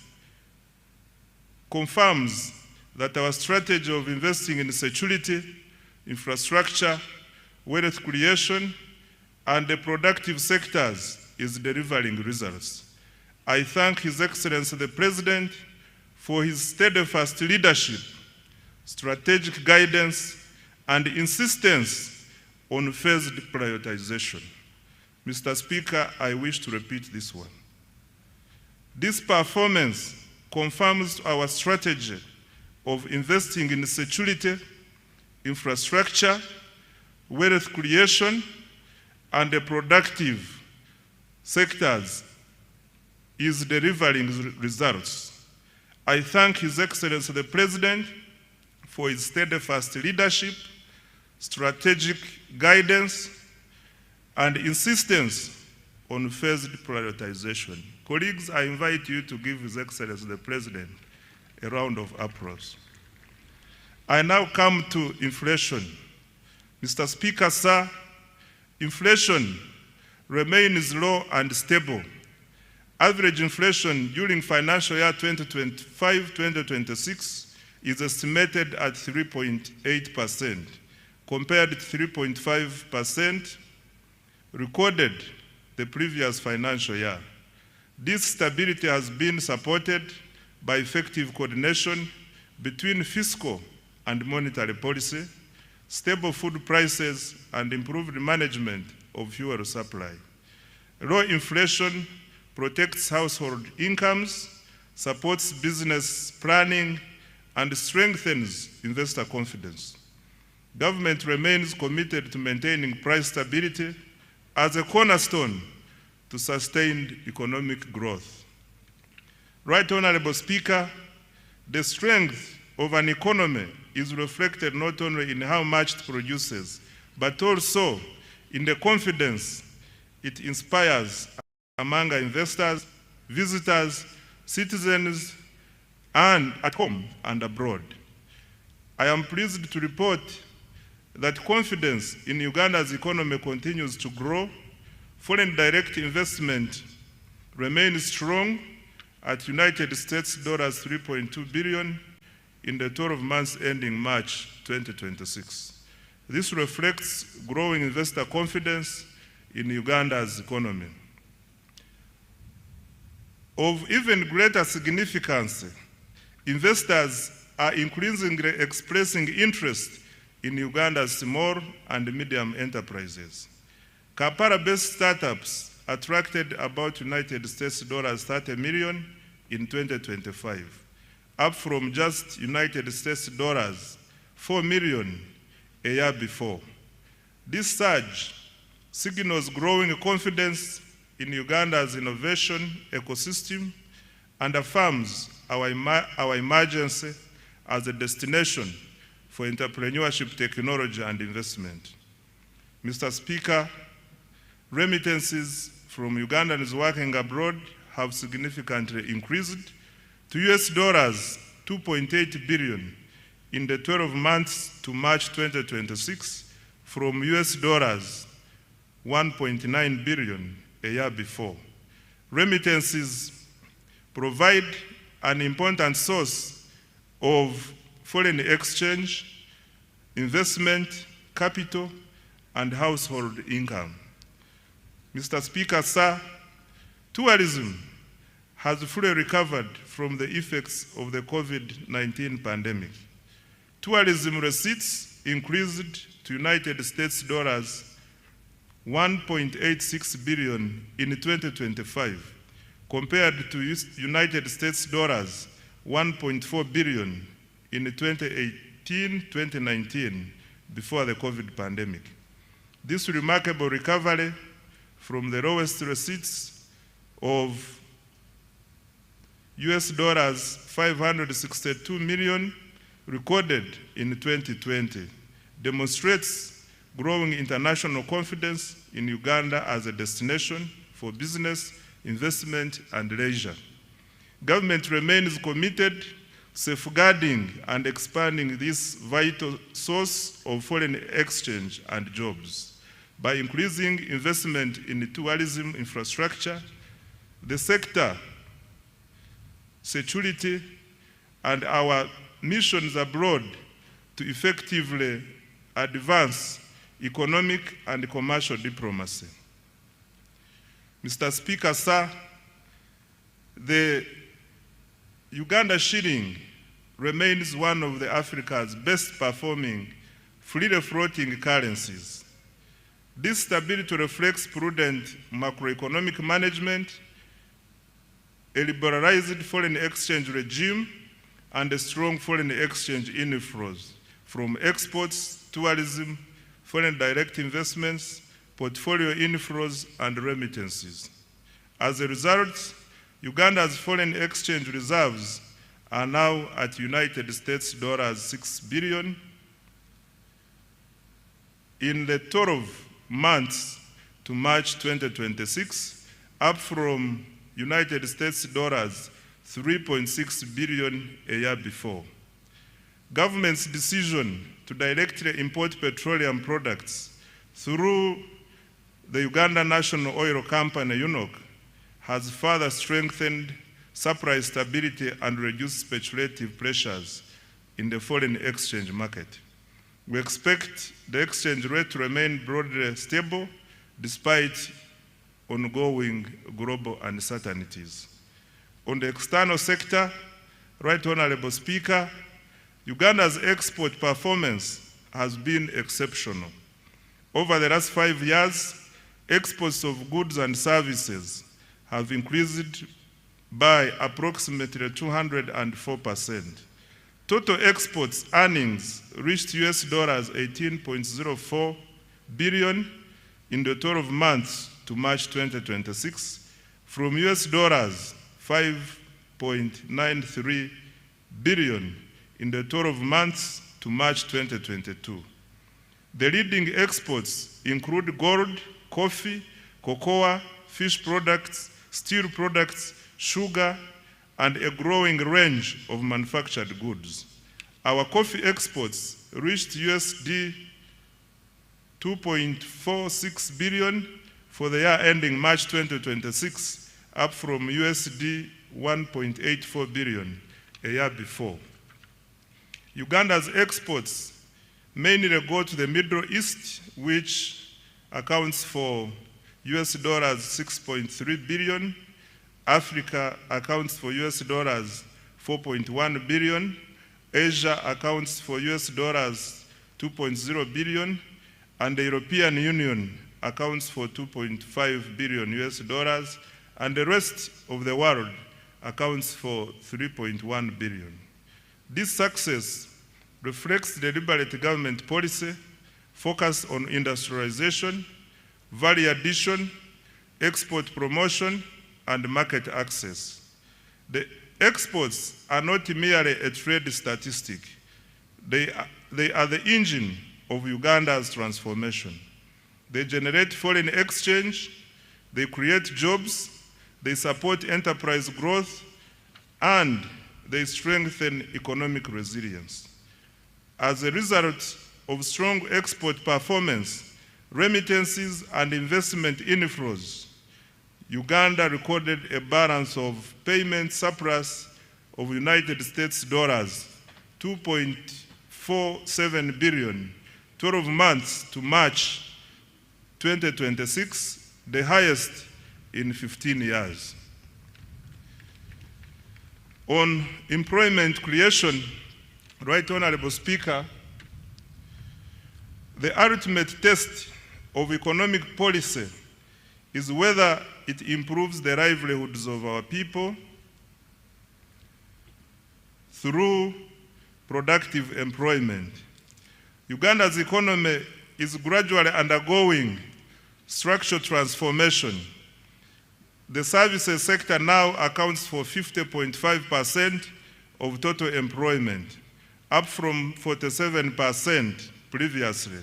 confirms that our strategy of investing in security, infrastructure, wealth creation, and the productive sectors is delivering results. I thank His Excellency the President for his steadfast leadership, strategic guidance, and insistence on phased prioritization. Mr. Speaker, I wish to repeat this one. This performance confirms our strategy of investing in security, infrastructure, wealth creation, and the productive sectors is delivering results. I thank His Excellency the President for his steadfast leadership, strategic guidance, and insistence on phased prioritization. Colleagues, I invite you to give His Excellency the President a round of applause. I now come to inflation. Mr. Speaker, sir, inflation remains low and stable. Average inflation during financial year 2025-2026 is estimated at 3.8%, compared to 3.5% recorded the previous financial year. This stability has been supported by effective coordination between fiscal and monetary policy, stable food prices, and improved management of fuel supply. Low inflation protects household incomes, supports business planning, and strengthens investor confidence. Government remains committed to maintaining price stability as a cornerstone to sustained economic growth. Right Honorable Speaker, the strength of an economy is reflected not only in how much it produces, but also in the confidence it inspires among investors, visitors, citizens, and at home and abroad. I am pleased to report that confidence in Uganda's economy continues to grow. Foreign direct investment remains strong at United States dollars 3.2 billion in the 12 months ending March 2026. This reflects growing investor confidence in Uganda's economy. Of even greater significance, investors are increasingly expressing interest in Uganda's small and medium enterprises. Kampala-based startups attracted about United States dollars 30 million in 2025, up from just United States dollars 4 million a year before. This surge signals growing confidence in Uganda's innovation ecosystem and affirms our emergence as a destination for entrepreneurship, technology, and investment. Mr. Speaker, remittances from Ugandans working abroad have significantly increased to US dollars 2.8 billion in the 12 months to March 2026 from US dollars 1.9 billion a year before. Remittances provide an important source of foreign exchange, investment, capital, and household income. Mr. Speaker, sir, tourism has fully recovered from the effects of the COVID-19 pandemic. Tourism receipts increased to United States dollars 1.86 billion in 2025, compared to United States dollars 1.4 billion in 2018-2019, before the COVID pandemic. This remarkable recovery from the lowest receipts of US dollars 562 million recorded in 2020 demonstrates growing international confidence in Uganda as a destination for business, investment, and leisure. Government remains committed to safeguarding and expanding this vital source of foreign exchange and jobs by increasing investment in tourism infrastructure, the sector, security, and our missions abroad to effectively advance economic and commercial diplomacy. Mr. Speaker, sir, the Uganda shilling remains one of Africa's best performing freely floating currencies. This stability reflects prudent macroeconomic management, a liberalized foreign exchange regime, and a strong foreign exchange inflows from exports, tourism, foreign direct investments, portfolio inflows, and remittances. As a result, Uganda's foreign exchange reserves are now at United States dollars 6 billion. In the 12 months to March 2026, up from United States dollars 3.6 billion a year before. Government's decision to directly import petroleum products through the Uganda National Oil Company, UNOC, has further strengthened supply stability and reduced speculative pressures in the foreign exchange market. We expect the exchange rate to remain broadly stable despite ongoing global uncertainties. On the external sector, Right Honorable Speaker, Uganda's export performance has been exceptional. Over the last 5 years, exports of goods and services have increased by approximately 204%. Total exports earnings reached US dollars 18.04 billion in the 12 months to March 2026 from US dollars 5.93 billion in the 12 months to March 2022. The leading exports include gold, coffee, cocoa, fish products, steel products, sugar, and a growing range of manufactured goods. Our coffee exports reached USD 2.46 billion for the year ending March 2026, up from USD 1.84 billion a year before. Uganda's exports mainly go to the Middle East, which accounts for US dollars 6.3 billion. Africa accounts for US dollars 4.1 billion. Asia accounts for US dollars 2.0 billion. And the European Union accounts for 2.5 billion US dollars. And the rest of the world accounts for 3.1 billion. This success reflects the deliberate government policy focused on industrialization, value addition, export promotion, and market access. The exports are not merely a trade statistic. They are the engine of Uganda's transformation. They generate foreign exchange, they create jobs, they support enterprise growth, and they strengthen economic resilience. As a result of strong export performance, remittances, and investment inflows, Uganda recorded a balance of payment surplus of United States dollars 2.47 billion, 12 months to March 2026, the highest in 15 years. On employment creation, Right Honorable Speaker, the ultimate test of economic policy is whether it improves the livelihoods of our people through productive employment. Uganda's economy is gradually undergoing structural transformation. The services sector now accounts for 50.5% of total employment, up from 47% previously,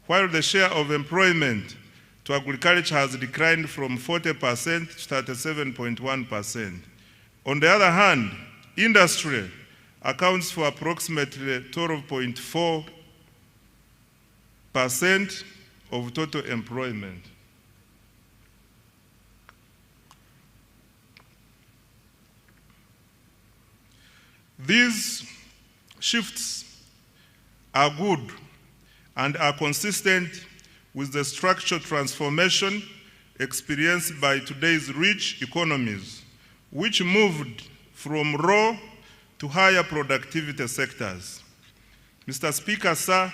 while the share of employment to agriculture has declined from 40% to 37.1%. On the other hand, industry accounts for approximately 12.4% of total employment. These shifts are good and are consistent with the structural transformation experienced by today's rich economies, which moved from raw to higher productivity sectors. Mr. Speaker, sir,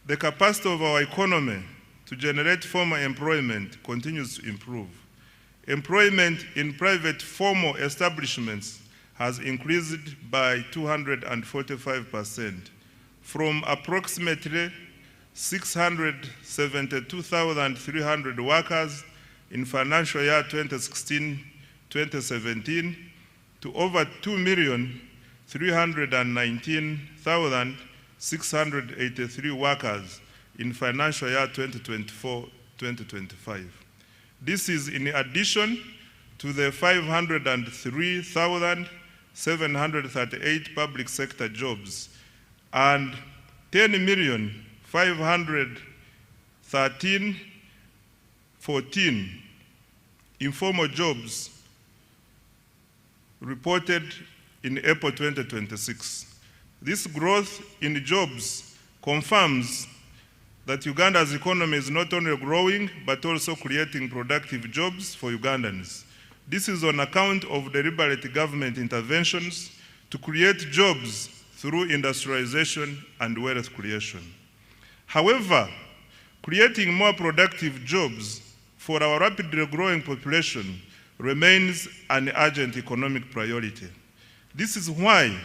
the capacity of our economy to generate formal employment continues to improve. Employment in private formal establishments has increased by 245%, from approximately 672,300 workers in financial year 2016-2017 to over 2,319,683 workers in financial year 2024-2025. This is in addition to the 503,738 public sector jobs and 10,513,486 14 informal jobs reported in April 2026. This growth in jobs confirms that Uganda's economy is not only growing, but also creating productive jobs for Ugandans. This is on account of deliberate government interventions to create jobs through industrialization and wealth creation. However, creating more productive jobs for our rapidly growing population remains an urgent economic priority. This is why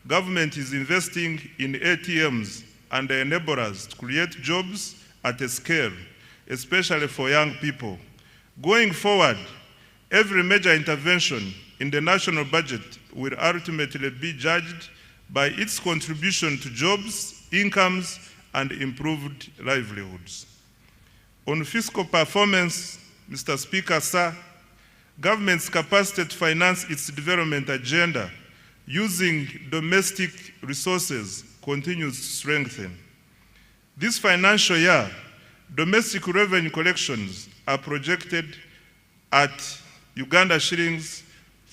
government is investing in ATMs and enablers to create jobs at a scale, especially for young people. Going forward, every major intervention in the national budget will ultimately be judged by its contribution to jobs, incomes, and improved livelihoods. On fiscal performance, Mr. Speaker, sir, government's capacity to finance its development agenda using domestic resources continues to strengthen. This financial year, domestic revenue collections are projected at Uganda shillings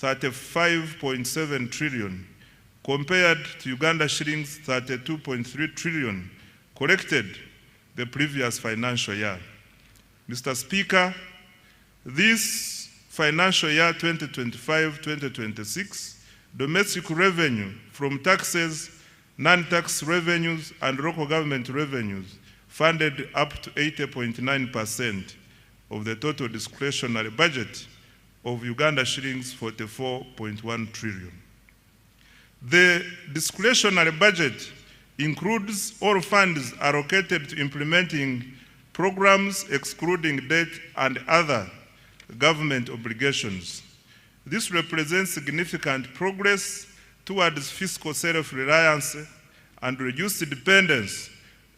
35.7 trillion, compared to Uganda shillings 32.3 trillion collected the previous financial year. Mr. Speaker, this financial year 2025-2026, domestic revenue from taxes, non-tax revenues, and local government revenues funded up to 80.9% of the total discretionary budget of Uganda shillings 44.1 trillion. The discretionary budget includes all funds allocated to implementing programs excluding debt and other government obligations. This represents significant progress towards fiscal self-reliance and reduced dependence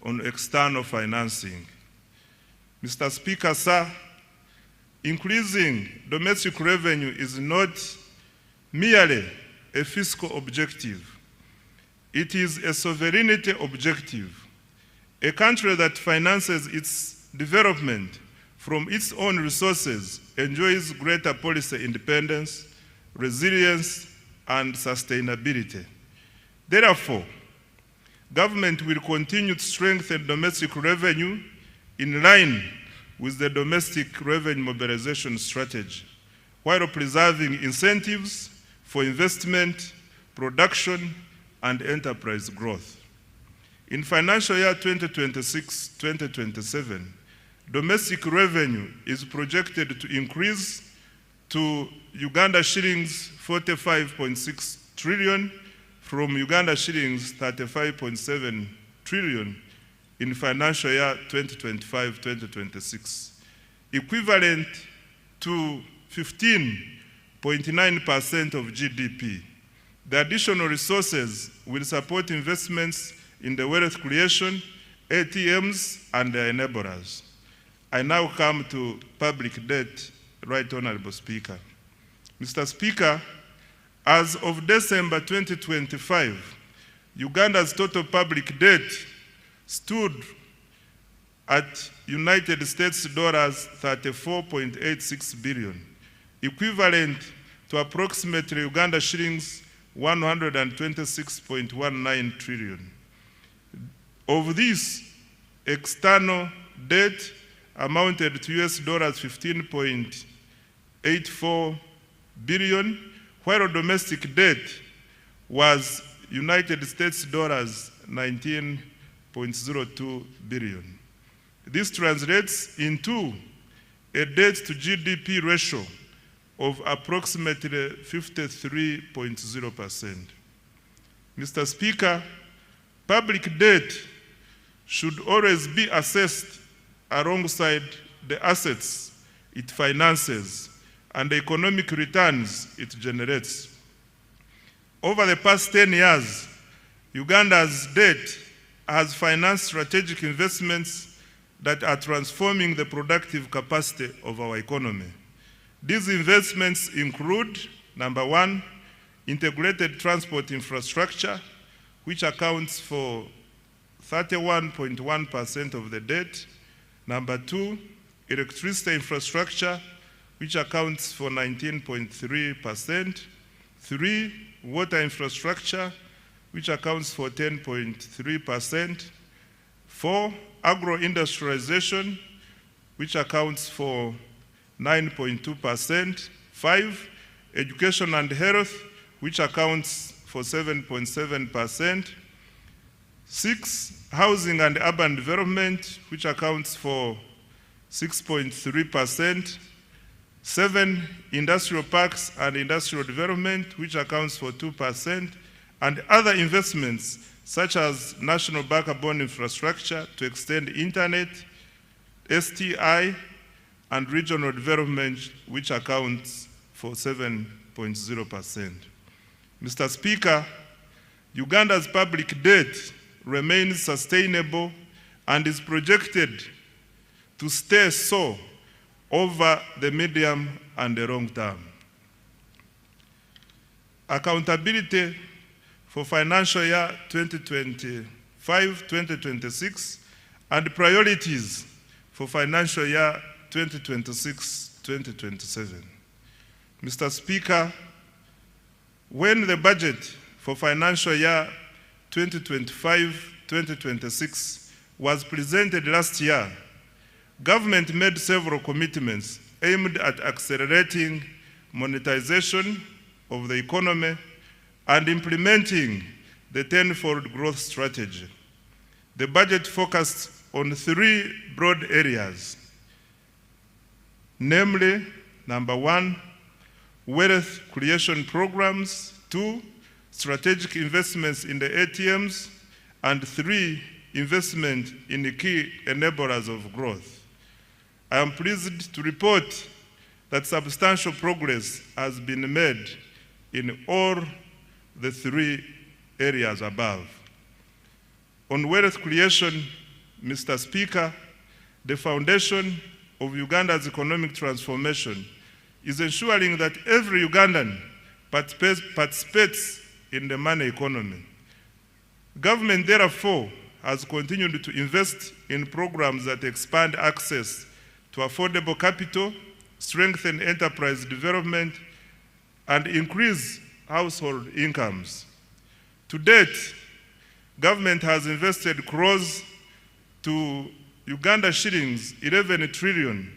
on external financing. Mr. Speaker, sir, increasing domestic revenue is not merely a fiscal objective. It is a sovereignty objective. A country that finances its development from its own resources enjoys greater policy independence, resilience, and sustainability. Therefore, government will continue to strengthen domestic revenue in line with the domestic revenue mobilization strategy, while preserving incentives for investment, production, and enterprise growth. In financial year 2026-2027, domestic revenue is projected to increase to Uganda shillings 45.6 trillion from Uganda shillings 35.7 trillion in financial year 2025-2026, equivalent to 15.9% of GDP. The additional resources will support investments in the wealth creation, ATMs, and their enablers. I now come to public debt, Right Honorable Speaker. Mr. Speaker, as of December 2025, Uganda's total public debt stood at United States dollars 34.86 billion, equivalent to approximately Uganda shillings 126.19 trillion. Of this, external debt amounted to US dollars 15.84 billion, while domestic debt was United States dollars 19.02 billion. This translates into a debt to GDP ratio of approximately 53.0%. Mr. Speaker, public debt should always be assessed alongside the assets it finances and the economic returns it generates. Over the past 10 years, Uganda's debt has financed strategic investments that are transforming the productive capacity of our economy. These investments include, number one, integrated transport infrastructure, which accounts for 31.1% of the debt. Number two, electricity infrastructure, which accounts for 19.3%. 3, water infrastructure, which accounts for 10.3%. 4, agro-industrialization, which accounts for 9.2%. 5, education and health, which accounts for 7.7%. 6, housing and urban development, which accounts for 6.3%. 7, industrial parks and industrial development, which accounts for 2%, and other investments such as national backbone infrastructure to extend internet, STI, and regional development, which accounts for 7.0%. Mr. Speaker, Uganda's public debt remains sustainable and is projected to stay so over the medium and the long term. Accountability for financial year 2025-2026 and priorities for financial year 2026-2027. Mr. Speaker, when the budget for financial year 2025-2026 was presented last year, government made several commitments aimed at accelerating monetization of the economy and implementing the tenfold growth strategy. The budget focused on 3 broad areas, namely, number 1, wealth creation programs, 2, strategic investments in the ATMs, and 3, investment in the key enablers of growth. I am pleased to report that substantial progress has been made in all the 3 areas above. On wealth creation, Mr. Speaker, the foundation of Uganda's economic transformation is ensuring that every Ugandan participates in the money economy. Government, therefore, has continued to invest in programs that expand access to affordable capital, strengthen enterprise development, and increase household incomes. To date, government has invested close to Uganda shillings 11 trillion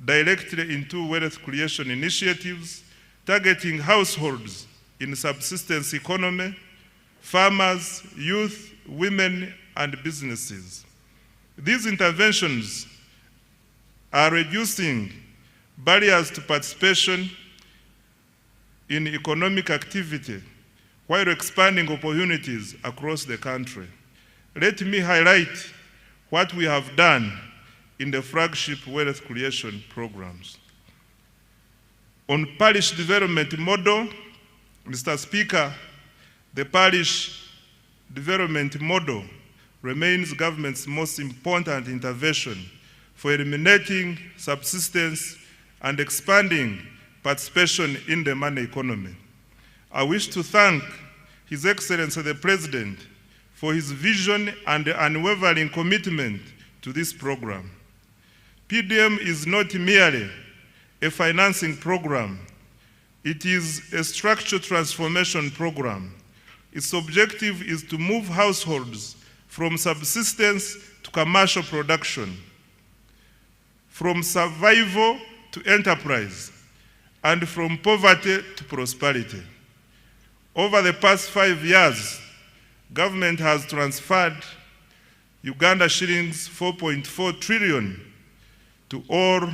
directly into wealth creation initiatives, targeting households in subsistence economy, farmers, youth, women, and businesses. These interventions are reducing barriers to participation in economic activity while expanding opportunities across the country. Let me highlight what we have done in the flagship wealth creation programs. On parish development model, Mr. Speaker, the parish development model remains government's most important intervention for eliminating subsistence and expanding participation in the money economy. I wish to thank His Excellency the President for his vision and unwavering commitment to this program. PDM is not merely a financing program, it is a structural transformation program. Its objective is to move households from subsistence to commercial production, from survival to enterprise, and from poverty to prosperity. Over the past 5 years, government has transferred Uganda shillings 4.4 trillion to all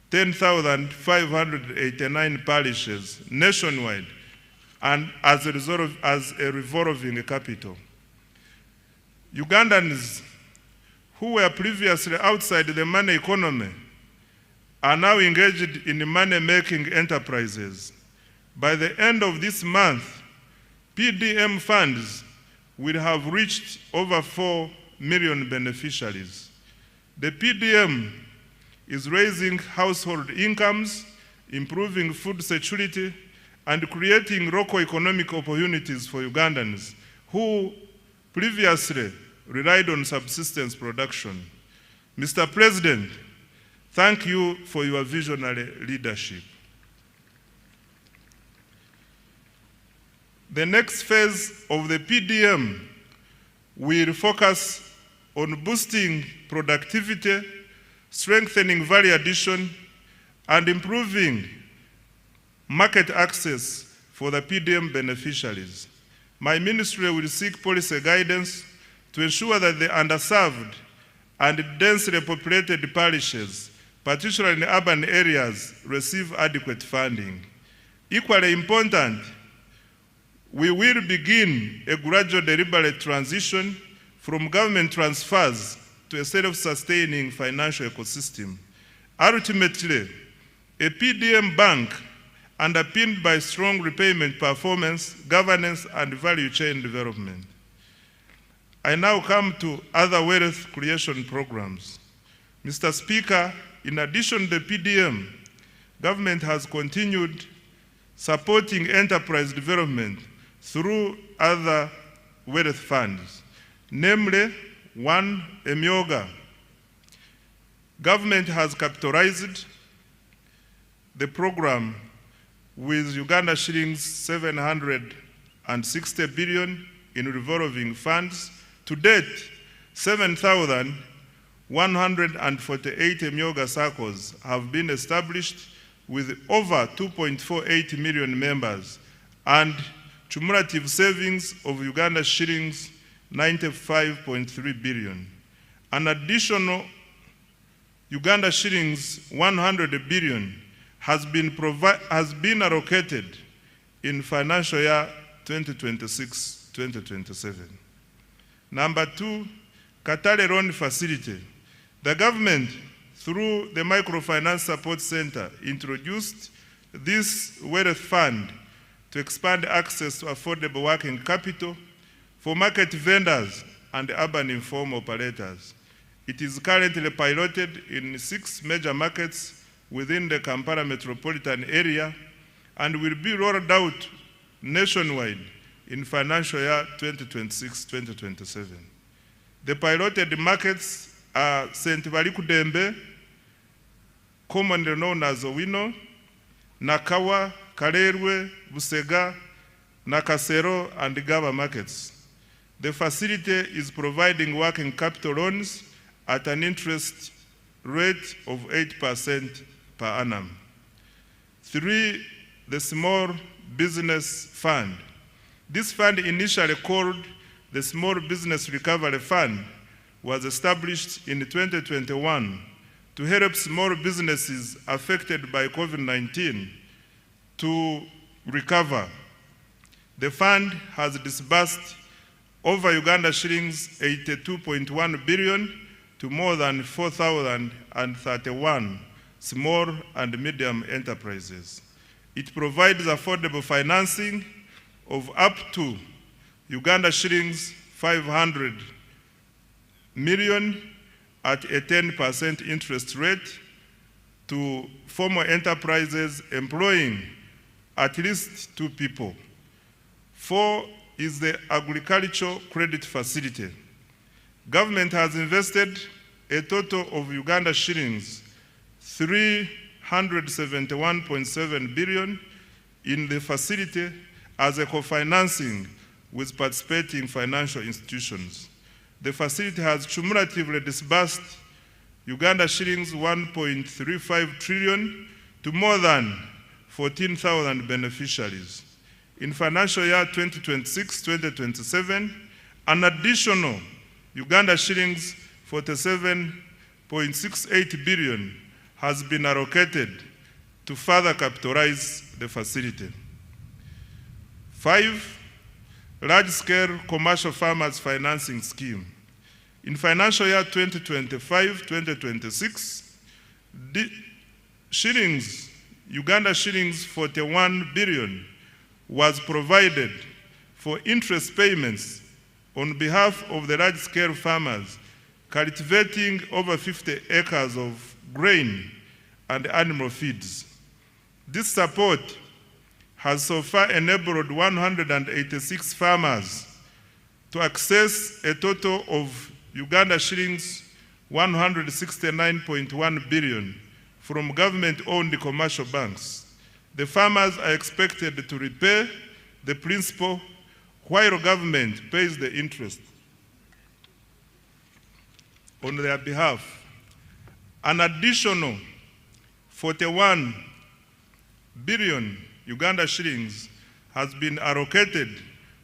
10,589 parishes nationwide, and as a revolving capital. Ugandans who were previously outside the money economy are now engaged in money-making enterprises. By the end of this month, PDM funds will have reached over 4 million beneficiaries. The PDM is raising household incomes, improving food security, and creating local economic opportunities for Ugandans who previously relied on subsistence production. Mr. President, Thank you for your visionary leadership. The next phase of the PDM will focus on boosting productivity, strengthening value addition, and improving market access for the PDM beneficiaries. My ministry will seek policy guidance to ensure that the underserved and densely populated parishes, particularly in urban areas, receive adequate funding. Equally important, we will begin a gradual deliberate transition from government transfers to a self-sustaining financial ecosystem. Ultimately, a PDM bank underpinned by strong repayment performance, governance, and value chain development. I now come to other wealth creation programs. Mr. Speaker, in addition to the PDM, government has continued supporting enterprise development through other wealth funds, namely, one, Emyoga. Government has capitalized the program with Uganda shillings 760 billion in revolving funds. To date, 7,148 Emyoga circles have been established with over 2.48 million members and cumulative savings of Uganda shillings 95.3 billion. An additional Uganda shillings 100 billion has been allocated in financial year 2026-2027. Number two, Katale Loan Facility. The government, through the Microfinance Support Center, introduced this wealth fund to expand access to affordable working capital for market vendors and urban informal operators. It is currently piloted in 6 major markets within the Kampala metropolitan area and will be rolled out nationwide in financial year 2026-2027. The piloted markets are St. Balikudembe, commonly known as Owino, Nakawa, Kalerwe, Busega, Nakasero, and Gaba markets. The facility is providing working capital loans at an interest rate of 8% per annum. 3, the Small Business Fund. This fund, initially called the Small Business Recovery Fund, was established in 2021 to help small businesses affected by COVID-19 to recover. The fund has disbursed over Uganda shillings 82.1 billion to more than 4,031 small and medium enterprises. It provides affordable financing of up to Uganda shillings 500 million at a 10% interest rate to formal enterprises employing at least 2 people. 4 is the Agricultural Credit Facility. Government has invested a total of Uganda shillings 371.7 billion in the facility as a co-financing with participating financial institutions. The facility has cumulatively disbursed Uganda shillings 1.35 trillion to more than 14,000 beneficiaries. In financial year 2026-2027, an additional Uganda shillings 47.68 billion has been allocated to further capitalize the facility. 5, large-scale commercial farmers financing scheme. In financial year 2025-2026, Uganda shillings 41 billion was provided for interest payments on behalf of the large-scale farmers cultivating over 50 acres of grain and animal feeds. This support has so far enabled 186 farmers to access a total of Uganda shillings 169.1 billion from government-owned commercial banks. The farmers are expected to repay the principal while government pays the interest on their behalf. An additional 41 billion Uganda shillings has been allocated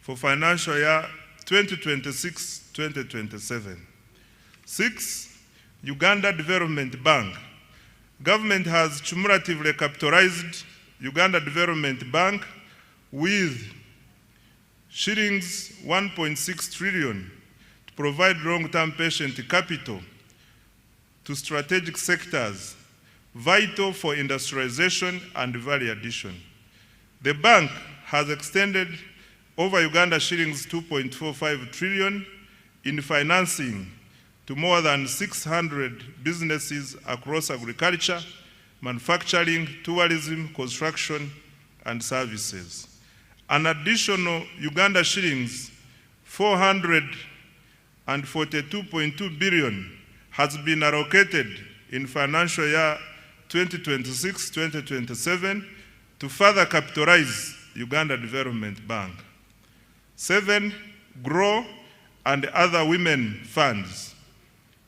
for financial year 2026-2027. 6. Uganda Development Bank. Government has cumulatively capitalized Uganda Development Bank with shillings 1.6 trillion to provide long-term patient capital to strategic sectors vital for industrialization and value addition. The bank has extended over Uganda shillings 2.45 trillion in financing to more than 600 businesses across agriculture, manufacturing, tourism, construction, and services. An additional Uganda shillings 442.2 billion has been allocated in financial year 2026-2027 to further capitalize Uganda Development Bank. 7. Grow and other women funds.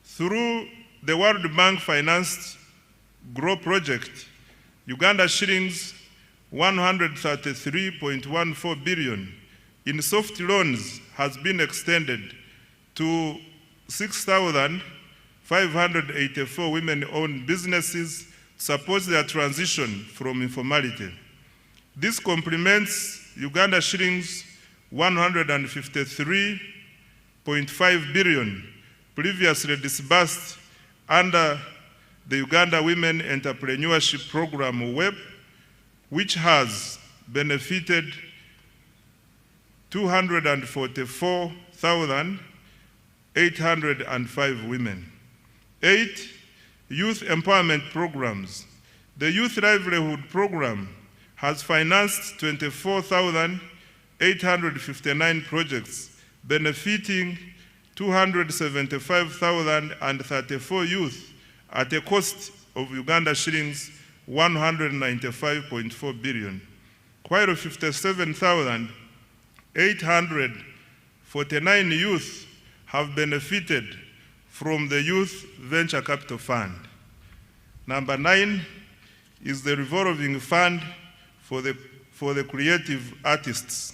Through the World Bank financed Grow project, Uganda shillings 133.14 billion in soft loans has been extended to 6,584 women-owned businesses to support their transition from informality. This complements Uganda shillings 153.5 billion previously disbursed under the Uganda Women Entrepreneurship Program WEP, which has benefited 244,805 women. 8. Youth empowerment programs. The Youth Livelihood Program has financed 24,859 projects, benefiting 275,034 youth at a cost of Uganda shillings 195.4 billion, while 57,849 youth have benefited from the Youth Venture Capital Fund. Number 9 is the revolving fund for the creative artists.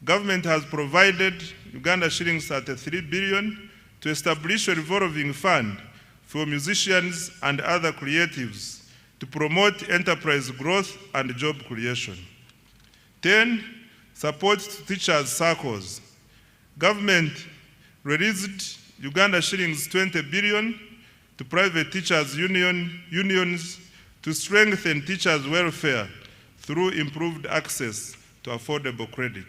Government has provided Uganda shillings 33 billion to establish a revolving fund for musicians and other creatives to promote enterprise growth and job creation. 10. Support to teachers' circles. Government released Uganda shillings 20 billion to private teachers' unions to strengthen teachers' welfare through improved access to affordable credit.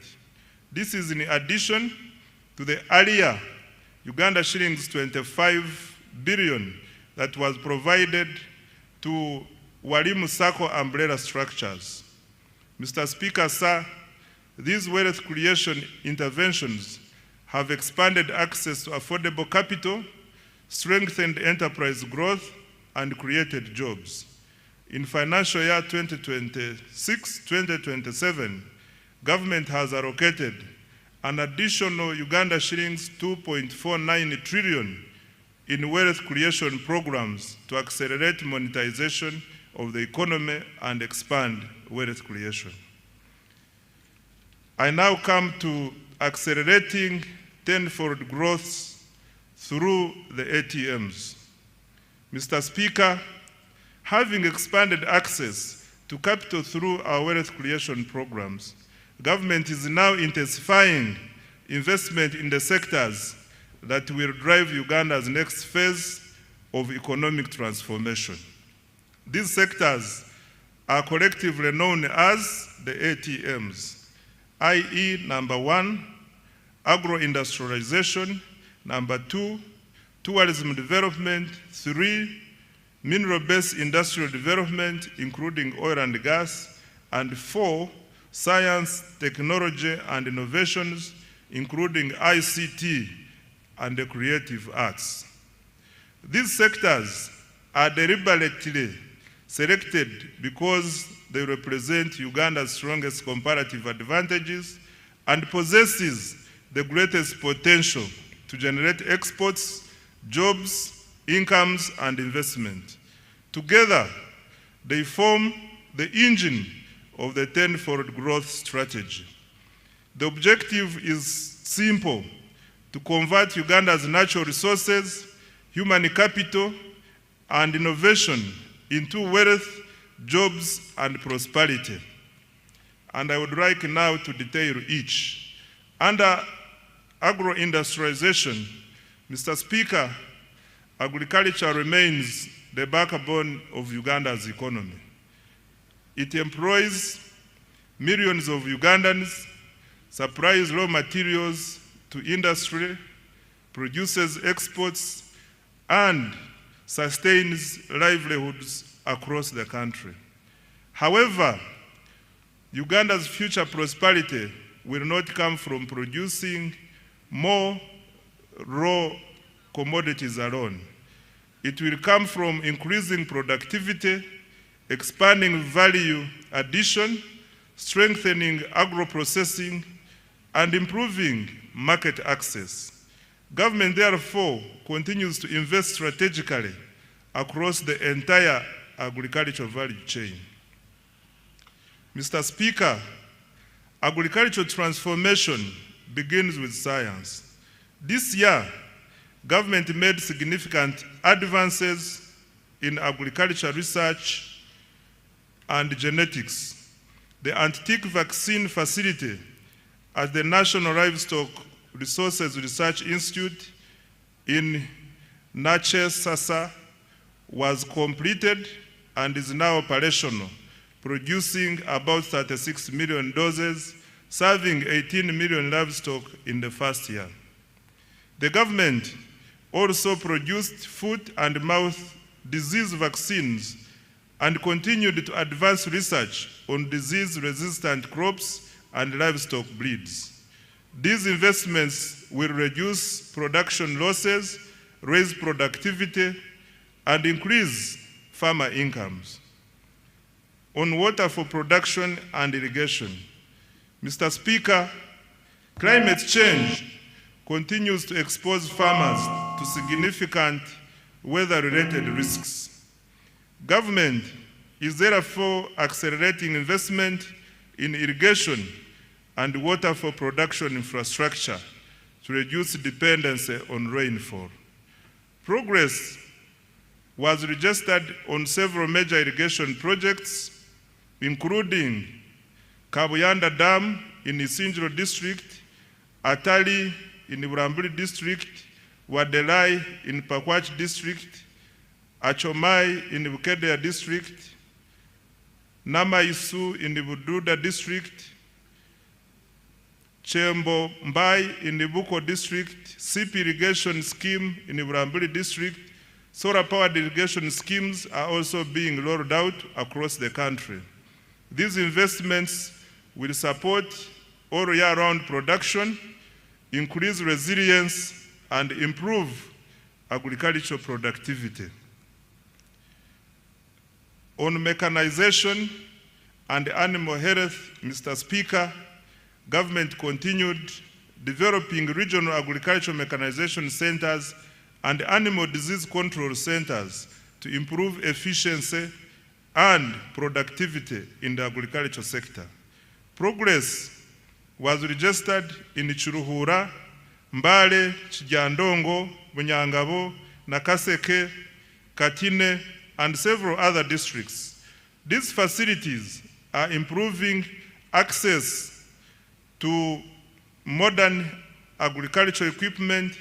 This is in addition to the earlier Uganda shillings 25 billion that was provided to Walimu Sacco umbrella structures. Mr. Speaker, sir, these wealth creation interventions have expanded access to affordable capital, strengthened enterprise growth, and created jobs. In financial year 2026-2027, government has allocated an additional Uganda shillings 2.49 trillion in wealth creation programs to accelerate monetization of the economy and expand wealth creation. I now come to accelerating tenfold growth through the ATMs. Mr. Speaker, having expanded access to capital through our wealth creation programs, government is now intensifying investment in the sectors that will drive Uganda's next phase of economic transformation. These sectors are collectively known as the ATMs, i.e. number 1, agro-industrialization, number 2, tourism development, 3, mineral-based industrial development, including oil and gas, and 4, science, technology, and innovations, including ICT and the creative arts. These sectors are deliberately selected because they represent Uganda's strongest comparative advantages and possesses the greatest potential to generate exports, jobs, incomes, and investment. Together, they form the engine of the tenfold growth strategy. The objective is simple: to convert Uganda's natural resources, human capital, and innovation into wealth, jobs, and prosperity. And I would like now to detail each. Under agro-industrialization, Mr. Speaker, agriculture remains the backbone of Uganda's economy. It employs millions of Ugandans, supplies raw materials to industry, produces exports, and sustains livelihoods across the country. However, Uganda's future prosperity will not come from producing more raw commodities alone. It will come from increasing productivity, expanding value addition, strengthening agro-processing, and improving market access. Government, therefore, continues to invest strategically across the entire agricultural value chain. Mr. Speaker, agricultural transformation begins with science. This year, government made significant advances in agricultural research and genetics. The anti-tick vaccine facility at the National Livestock Resources Research Institute in Nachesasa was completed and is now operational, producing about 36 million doses, serving 18 million livestock in the first year. The government also produced foot and mouth disease vaccines and continued to advance research on disease-resistant crops and livestock breeds. These investments will reduce production losses, raise productivity, and increase farmer incomes. On water for production and irrigation, Mr. Speaker, climate change continues to expose farmers to significant weather-related risks. Government is therefore accelerating investment in irrigation and water for production infrastructure to reduce dependency on rainfall. Progress was registered on several major irrigation projects, including Kabuyanda Dam in Isinjiro District, Atali in Burambuli District, Wadelai in Pakwach District, Achomai in Bukedea District, Namaisu in the Bududa District, Chembo Mbai in the Buko District, SIP irrigation scheme in the Burambuli District. Solar-powered irrigation schemes are also being rolled out across the country. These investments will support all year-round production, increase resilience, and improve agricultural productivity. On mechanization and animal health, Mr. Speaker, government continued developing regional agricultural mechanization centers and animal disease control centers to improve efficiency and productivity in the agricultural sector. Progress was registered in Chiruhura, Mbale, Chijandongo, Bunyangabo, Nakaseke, Katine, and several other districts. These facilities are improving access to modern agricultural equipment,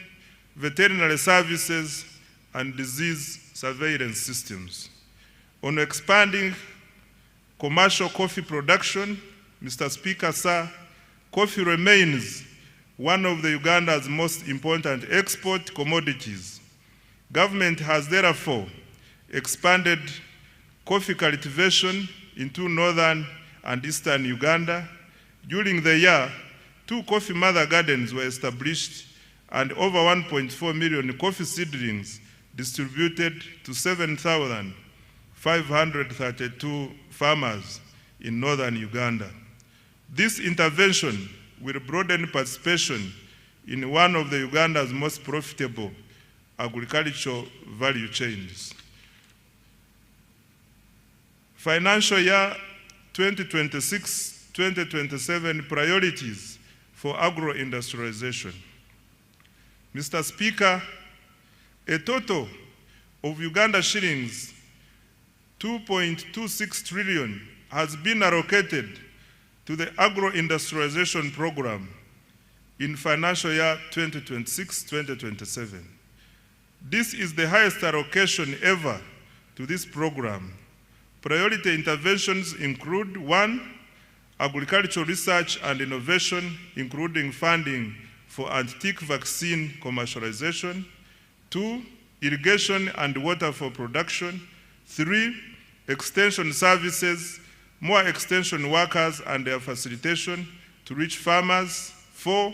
veterinary services, and disease surveillance systems. On expanding commercial coffee production, Mr. Speaker, sir, coffee remains one of the Uganda's most important export commodities. Government has therefore expanded coffee cultivation into northern and eastern Uganda. During the year, 2 coffee mother gardens were established and over 1.4 million coffee seedlings distributed to 7,532 farmers in northern Uganda. This intervention will broaden participation in one of the Uganda's most profitable agricultural value chains. Financial year 2026-2027 priorities for agro-industrialization. Mr. Speaker, a total of Uganda shillings 2.26 trillion has been allocated to the agro-industrialization program in financial year 2026-2027. This is the highest allocation ever to this program. Priority interventions include: 1, agricultural research and innovation, including funding for anti-tick vaccine commercialization; 2, irrigation and water for production; 3, extension services, more extension workers and their facilitation to reach farmers; 4,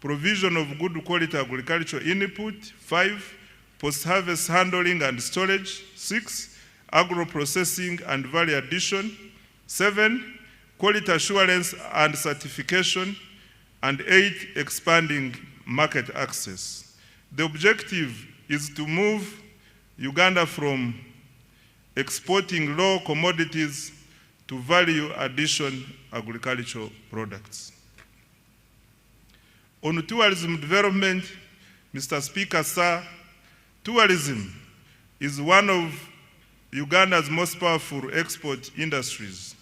provision of good quality agricultural input; 5, post-harvest handling and storage; 6, agro-processing and value addition; 7, quality assurance and certification; and 8, expanding market access. The objective is to move Uganda from exporting raw commodities to value addition agricultural products. On tourism development, Mr. Speaker, sir, tourism is one of Uganda's most powerful export industries.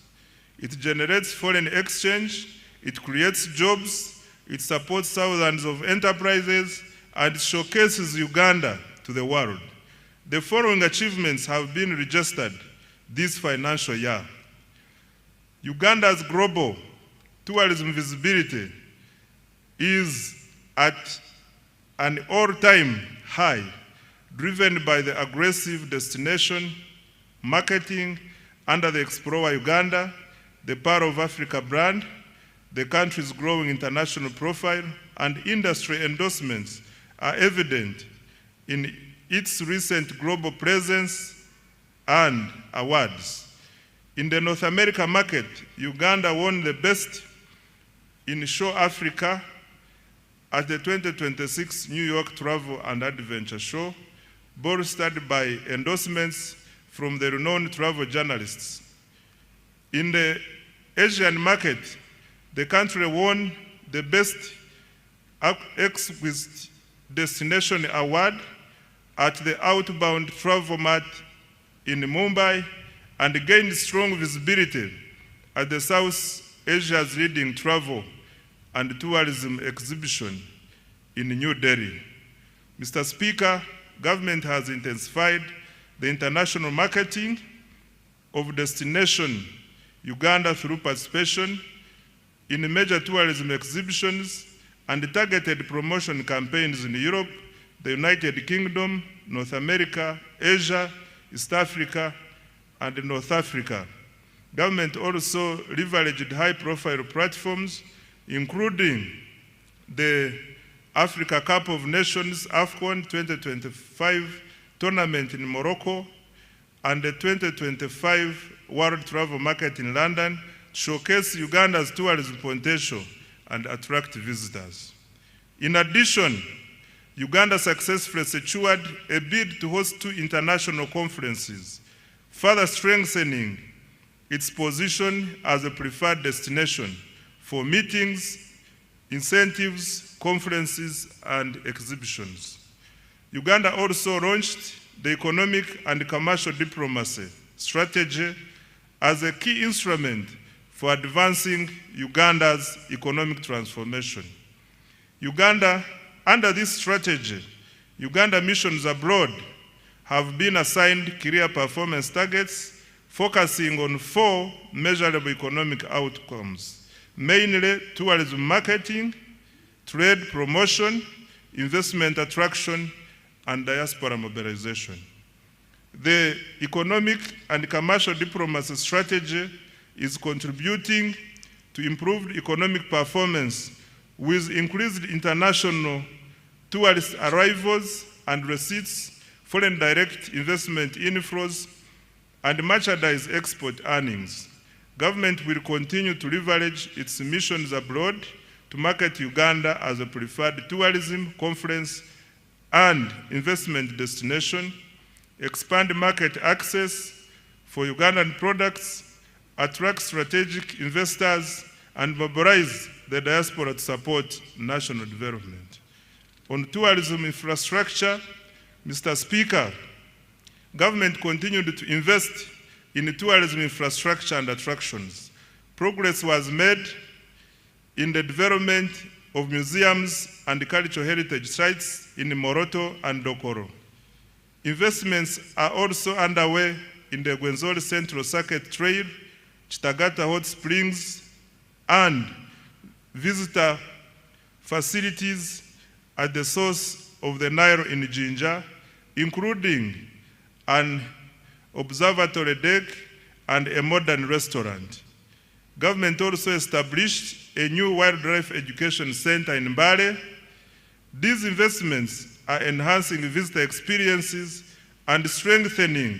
It generates foreign exchange, it creates jobs, it supports thousands of enterprises, and showcases Uganda to the world. The following achievements have been registered this financial year. Uganda's global tourism visibility is at an all-time high, driven by the aggressive destination marketing under the Explore Uganda, the Pearl of Africa brand, the country's growing international profile, and industry endorsements are evident in its recent global presence and awards. In the North America market, Uganda won the Best in Show Africa at the 2026 New York Travel and Adventure Show, bolstered by endorsements from the renowned travel journalists. In the Asian market, the country won the Best Exquisite Destination Award at the Outbound Travel Mart in Mumbai and gained strong visibility at the South Asia's leading travel and tourism exhibition in New Delhi. Mr. Speaker, government has intensified the international marketing of destination Uganda through participation in major tourism exhibitions and targeted promotion campaigns in Europe, the United Kingdom, North America, Asia, East Africa, and North Africa. Government also leveraged high-profile platforms, including the Africa Cup of Nations AFCON 2025 tournament in Morocco and the 2025 World Travel Market in London to showcase Uganda's tourism potential and attract visitors. In addition, Uganda successfully secured a bid to host 2 international conferences, further strengthening its position as a preferred destination for meetings, incentives, conferences, and exhibitions. Uganda also launched the economic and commercial diplomacy strategy as a key instrument for advancing Uganda's economic transformation. Under this strategy, Uganda missions abroad have been assigned clear performance targets focusing on 4 measurable economic outcomes, mainly tourism marketing, trade promotion, investment attraction, and diaspora mobilization. The economic and commercial diplomacy strategy is contributing to improved economic performance with increased international tourist arrivals and receipts foreign direct investment inflows, and merchandise export earnings. Government will continue to leverage its missions abroad to market Uganda as a preferred tourism, conference, and investment destination, expand market access for Ugandan products, attract strategic investors, and mobilize the diaspora to support national development. On tourism infrastructure, Mr. Speaker, government continued to invest in tourism infrastructure and attractions. Progress was made in the development of museums and cultural heritage sites in Moroto and Dokoro. Investments are also underway in the Gwenzori Central Circuit Trail, Chitagata Hot Springs, and visitor facilities at the source of the Nile in Jinja, including an observatory deck and a modern restaurant. Government also established a new wildlife education center in Mbale. These investments are enhancing visitor experiences and strengthening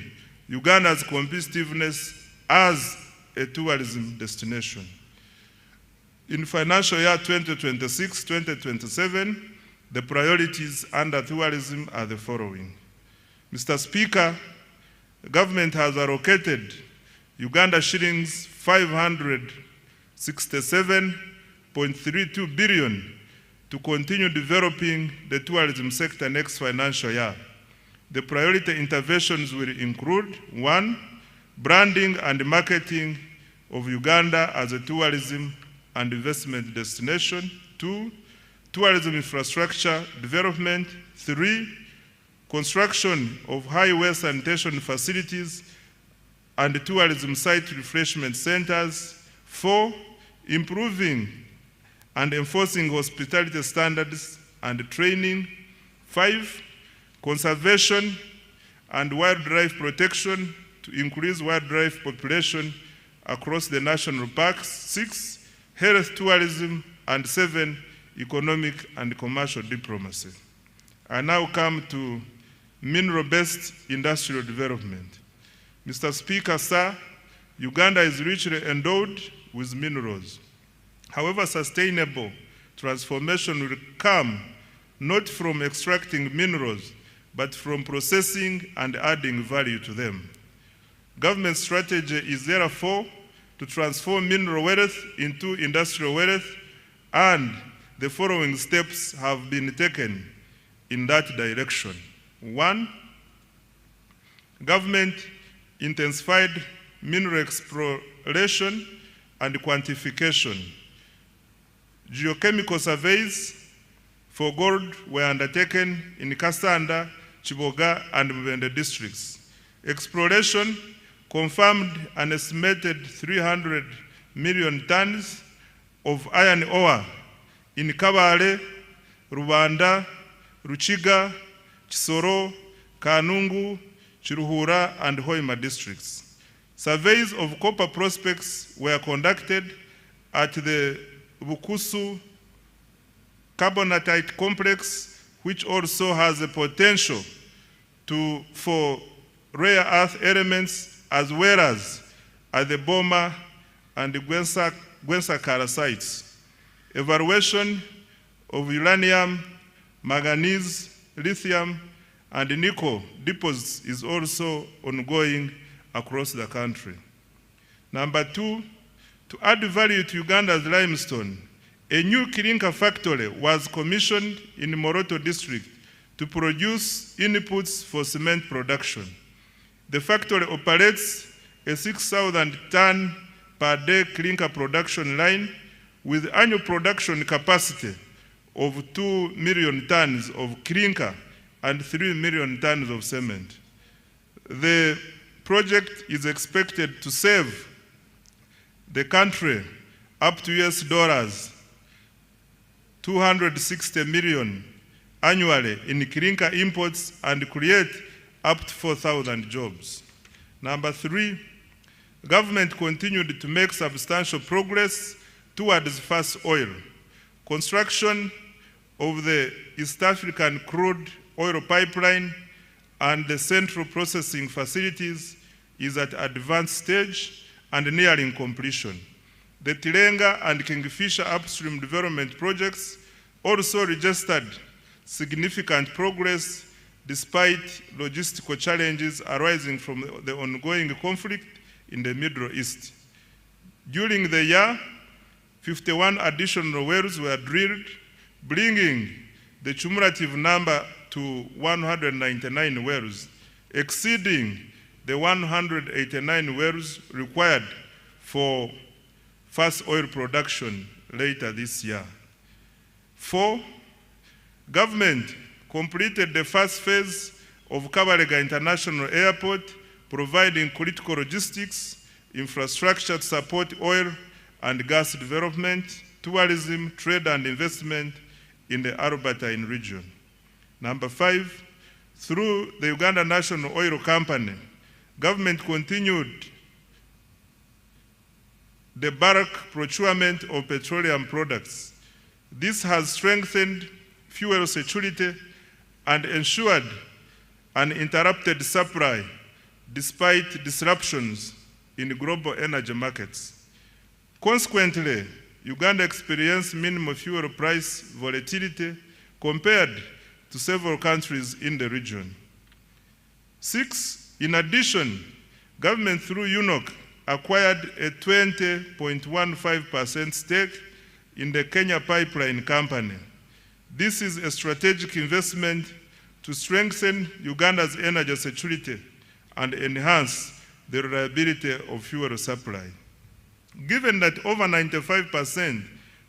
Uganda's competitiveness as a tourism destination. In financial year 2026-2027, the priorities under tourism are the following. Mr. Speaker, the government has allocated Uganda shillings 567.32 billion to continue developing the tourism sector next financial year. The priority interventions will include: 1, branding and marketing of Uganda as a tourism and investment destination; 2, tourism infrastructure development; 3, construction of highway sanitation facilities and tourism site refreshment centers; 4, improving and enforcing hospitality standards and training; 5, conservation and wildlife protection to increase wildlife population across the national parks; 6, health tourism; and 7, economic and commercial diplomacy. I now come to mineral-based industrial development. Mr. Speaker, sir, Uganda is richly endowed with minerals. However, sustainable transformation will come not from extracting minerals, but from processing and adding value to them. Government strategy is therefore to transform mineral wealth into industrial wealth, and the following steps have been taken in that direction. 1, government intensified mineral exploration and quantification. Geochemical surveys for gold were undertaken in Kasanda, Chiboga, and Mubende districts. Exploration confirmed an estimated 300 million tons of iron ore in Kabale, Rubanda, Ruchiga, Chisoro, Kanungu, Chiruhura, and Hoima districts. Surveys of copper prospects were conducted at the Bukusu carbonatite complex, which also has the potential for rare earth elements, as well as at the Boma and the Gwensakara sites. Evaluation of uranium, manganese, lithium, and nickel deposits is also ongoing across the country. Number 2, to add value to Uganda's limestone, a new clinker factory was commissioned in Moroto district to produce inputs for cement production. The factory operates a 6,000 ton per day clinker production line with annual production capacity of 2 million tons of clinker and 3 million tons of cement. The project is expected to save the country up to $260 million annually in clinker imports and create up to 4,000 jobs. Number 3, government continued to make substantial progress towards fast oil. Construction of the East African crude oil pipeline and the central processing facilities is at advanced stage and nearing completion. The Tilenga and Kingfisher upstream development projects also registered significant progress despite logistical challenges arising from the ongoing conflict in the Middle East. During the year, 51 additional wells were drilled, bringing the cumulative number to 199 wells, exceeding the 189 wells required for first oil production later this year. 4, government completed the first phase of Kabalega International Airport, providing critical logistics, infrastructure to support oil and gas development, tourism, trade and investment in the Albertine region. Number 5, through the Uganda National Oil Company, government continued the bulk procurement of petroleum products. This has strengthened fuel security and ensured uninterrupted supply despite disruptions in global energy markets. Consequently, Uganda experienced minimal fuel price volatility compared to several countries in the region. 6, in addition, government through UNOC acquired a 20.15% stake in the Kenya Pipeline Company. This is a strategic investment to strengthen Uganda's energy security and enhance the reliability of fuel supply. Given that over 95%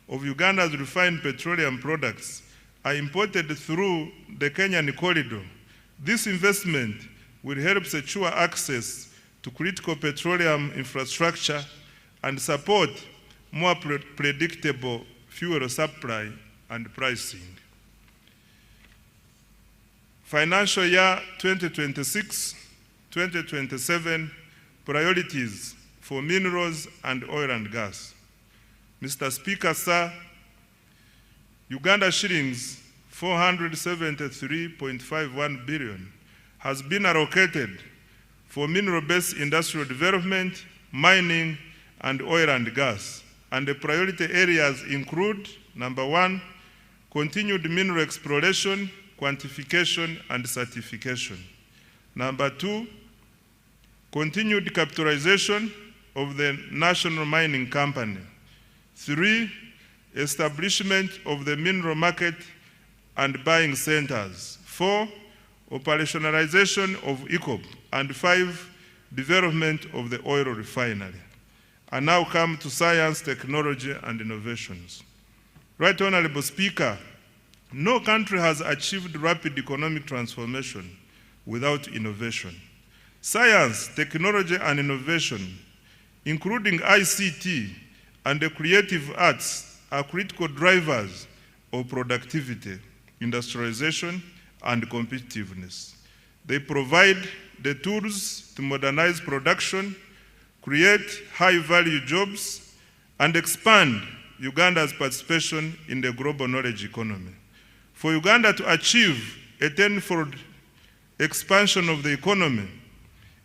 of Uganda's refined petroleum products are imported through the Kenyan corridor, this investment will help secure access to critical petroleum infrastructure and support more predictable fuel supply and pricing. Financial year 2026-2027 priorities for minerals and oil and gas. Mr. Speaker, sir, Uganda shillings 473.51 billion has been allocated for mineral-based industrial development, mining, and oil and gas. And the priority areas include, number 1, continued mineral exploration, quantification, and certification. Number 2, continued capitalization of the National Mining Company. 3, establishment of the mineral market and buying centers. 4, operationalization of ECOP. And 5, development of the oil refinery. I now come to science, technology, and innovations. Right Honorable Speaker, no country has achieved rapid economic transformation without innovation. Science, technology, and innovation, including ICT and the creative arts, are critical drivers of productivity, industrialization, and competitiveness. They provide the tools to modernize production, create high-value jobs, and expand Uganda's participation in the global knowledge economy. For Uganda to achieve a tenfold expansion of the economy,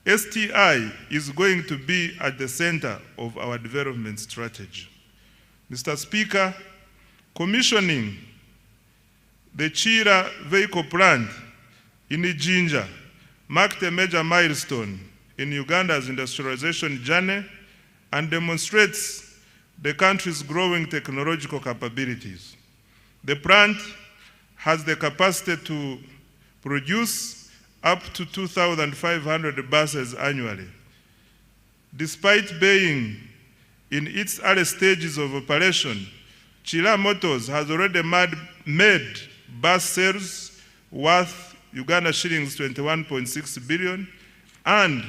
STI is going to be at the center of our development strategy. Mr. Speaker, commissioning the Chira vehicle plant in Jinja marked a major milestone in Uganda's industrialization journey and demonstrates the country's growing technological capabilities. The plant has the capacity to produce up to 2,500 buses annually. Despite being in its early stages of operation, Chira Motors has already made bus sales worth Uganda shillings 21.6 billion and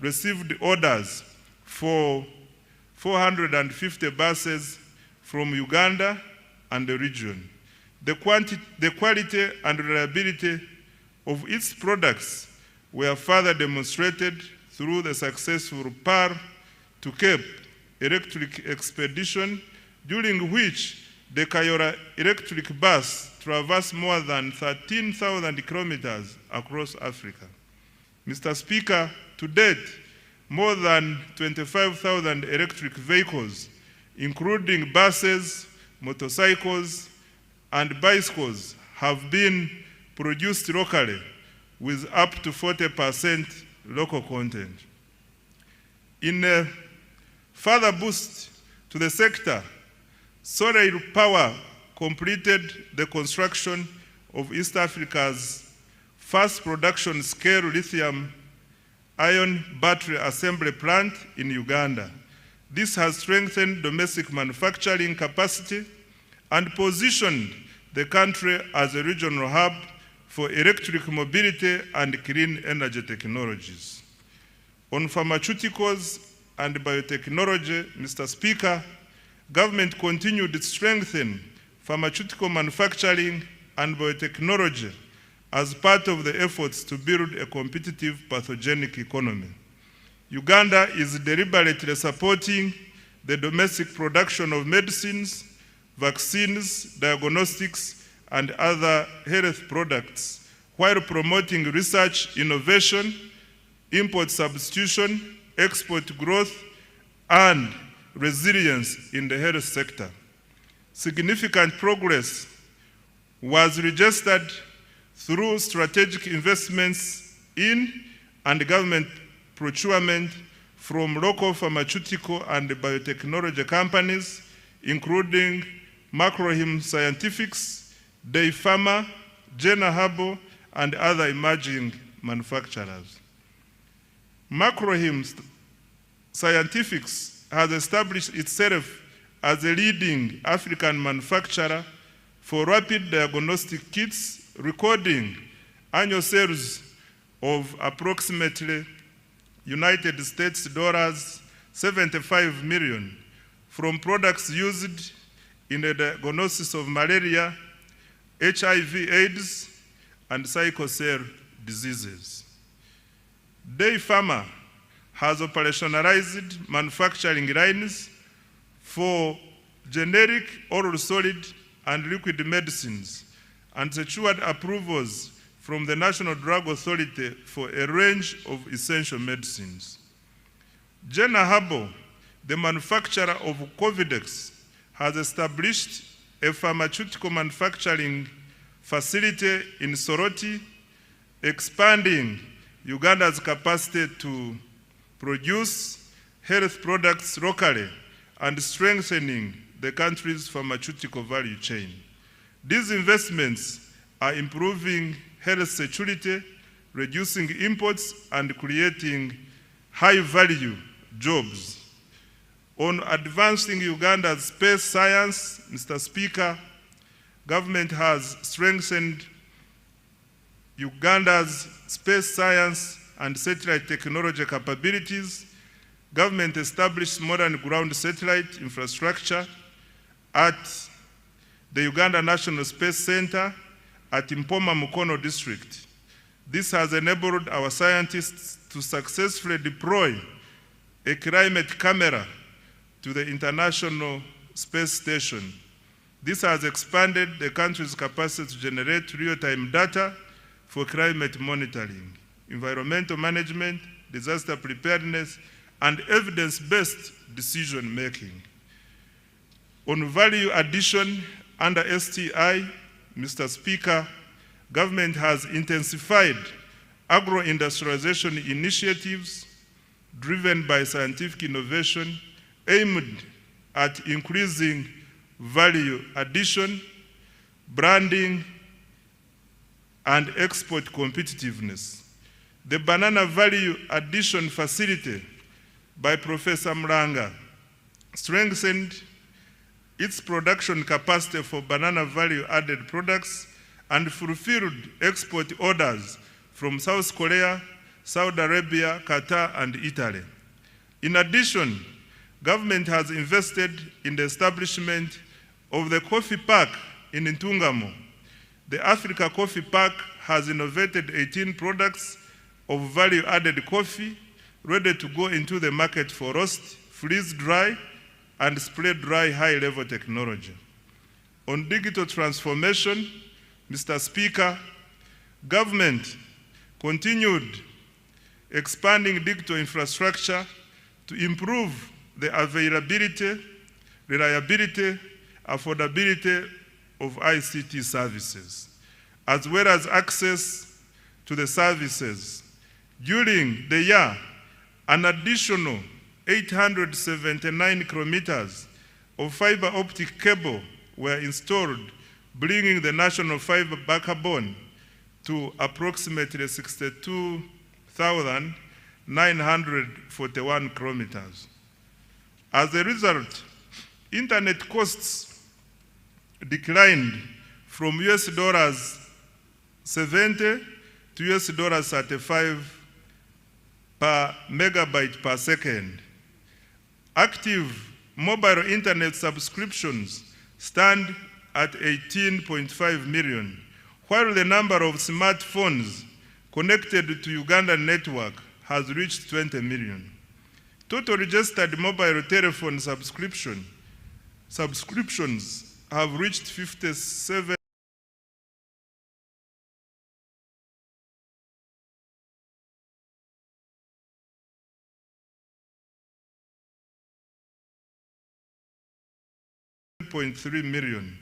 received orders for 450 buses from Uganda and the region. The quality and reliability of its products were further demonstrated through the successful PAR to Cape electric expedition, during which the Kayora electric bus traversed more than 13,000 kilometers across Africa. Mr. Speaker, to date, more than 25,000 electric vehicles, including buses, motorcycles, and bicycles, have been produced locally with up to 40% local content. In a further boost to the sector, solar power completed the construction of East Africa's first production scale lithium-ion battery assembly plant in Uganda. This has strengthened domestic manufacturing capacity and positioned the country as a regional hub for electric mobility and clean energy technologies. On pharmaceuticals and biotechnology, Mr. Speaker, government continued to strengthen pharmaceutical manufacturing and biotechnology as part of the efforts to build a competitive pathogenic economy. Uganda is deliberately supporting the domestic production of medicines, vaccines, diagnostics, and other health products, while promoting research, innovation, import substitution, export growth, and resilience in the health sector. Significant progress was registered through strategic investments in and government procurement from local pharmaceutical and biotechnology companies, including Macrohim Scientifics, Day Pharma, Jena Herbal, and other emerging manufacturers. Macrohim Scientifics has established itself as a leading African manufacturer for rapid diagnostic kits, recording annual sales of approximately United States dollars 75 million from products used in the diagnosis of malaria, HIV/AIDS, and sickle cell diseases. Day Pharma has operationalized manufacturing lines for generic, oral solid, and liquid medicines and secured approvals from the National Drug Authority for a range of essential medicines. Jena Herbal, the manufacturer of Covidex, has established a pharmaceutical manufacturing facility in Soroti, expanding Uganda's capacity to produce health products locally and strengthening the country's pharmaceutical value chain. These investments are improving health security, reducing imports, and creating high-value jobs. On advancing Uganda's space science, Mr. Speaker, government has strengthened Uganda's space science and satellite technology capabilities. Government established modern ground satellite infrastructure at the Uganda National Space Center at Mpoma Mukono district. This has enabled our scientists to successfully deploy a climate camera to the International Space Station. This has expanded the country's capacity to generate real-time data for climate monitoring, environmental management, disaster preparedness, and evidence-based decision-making. On value addition under STI, Mr. Speaker, government has intensified agro-industrialization initiatives driven by scientific innovation aimed at increasing value addition, branding, and export competitiveness. The Banana Value Addition Facility by Professor Mlanga strengthened its production capacity for banana value-added products and fulfilled export orders from South Korea, Saudi Arabia, Qatar, and Italy. In addition, government has invested in the establishment of the Coffee Park in Ntungamo. The Africa Coffee Park has innovated 18 products of value-added coffee ready to go into the market for roast, freeze-dry, and spray-dry high-level technology. On digital transformation, Mr. Speaker, government continued expanding digital infrastructure to improve the availability, reliability, affordability of ICT services, as well as access to the services. During the year, an additional 879 kilometers of fiber optic cable were installed, bringing the national fiber backbone to approximately 62,941 kilometers. As a result, internet costs declined from $70 to $35 per megabyte per second. Active mobile internet subscriptions stand at 18.5 million, while the number of smartphones connected to Ugandan network has reached 20 million. Total registered mobile telephone subscriptions have reached 57 1.3 million,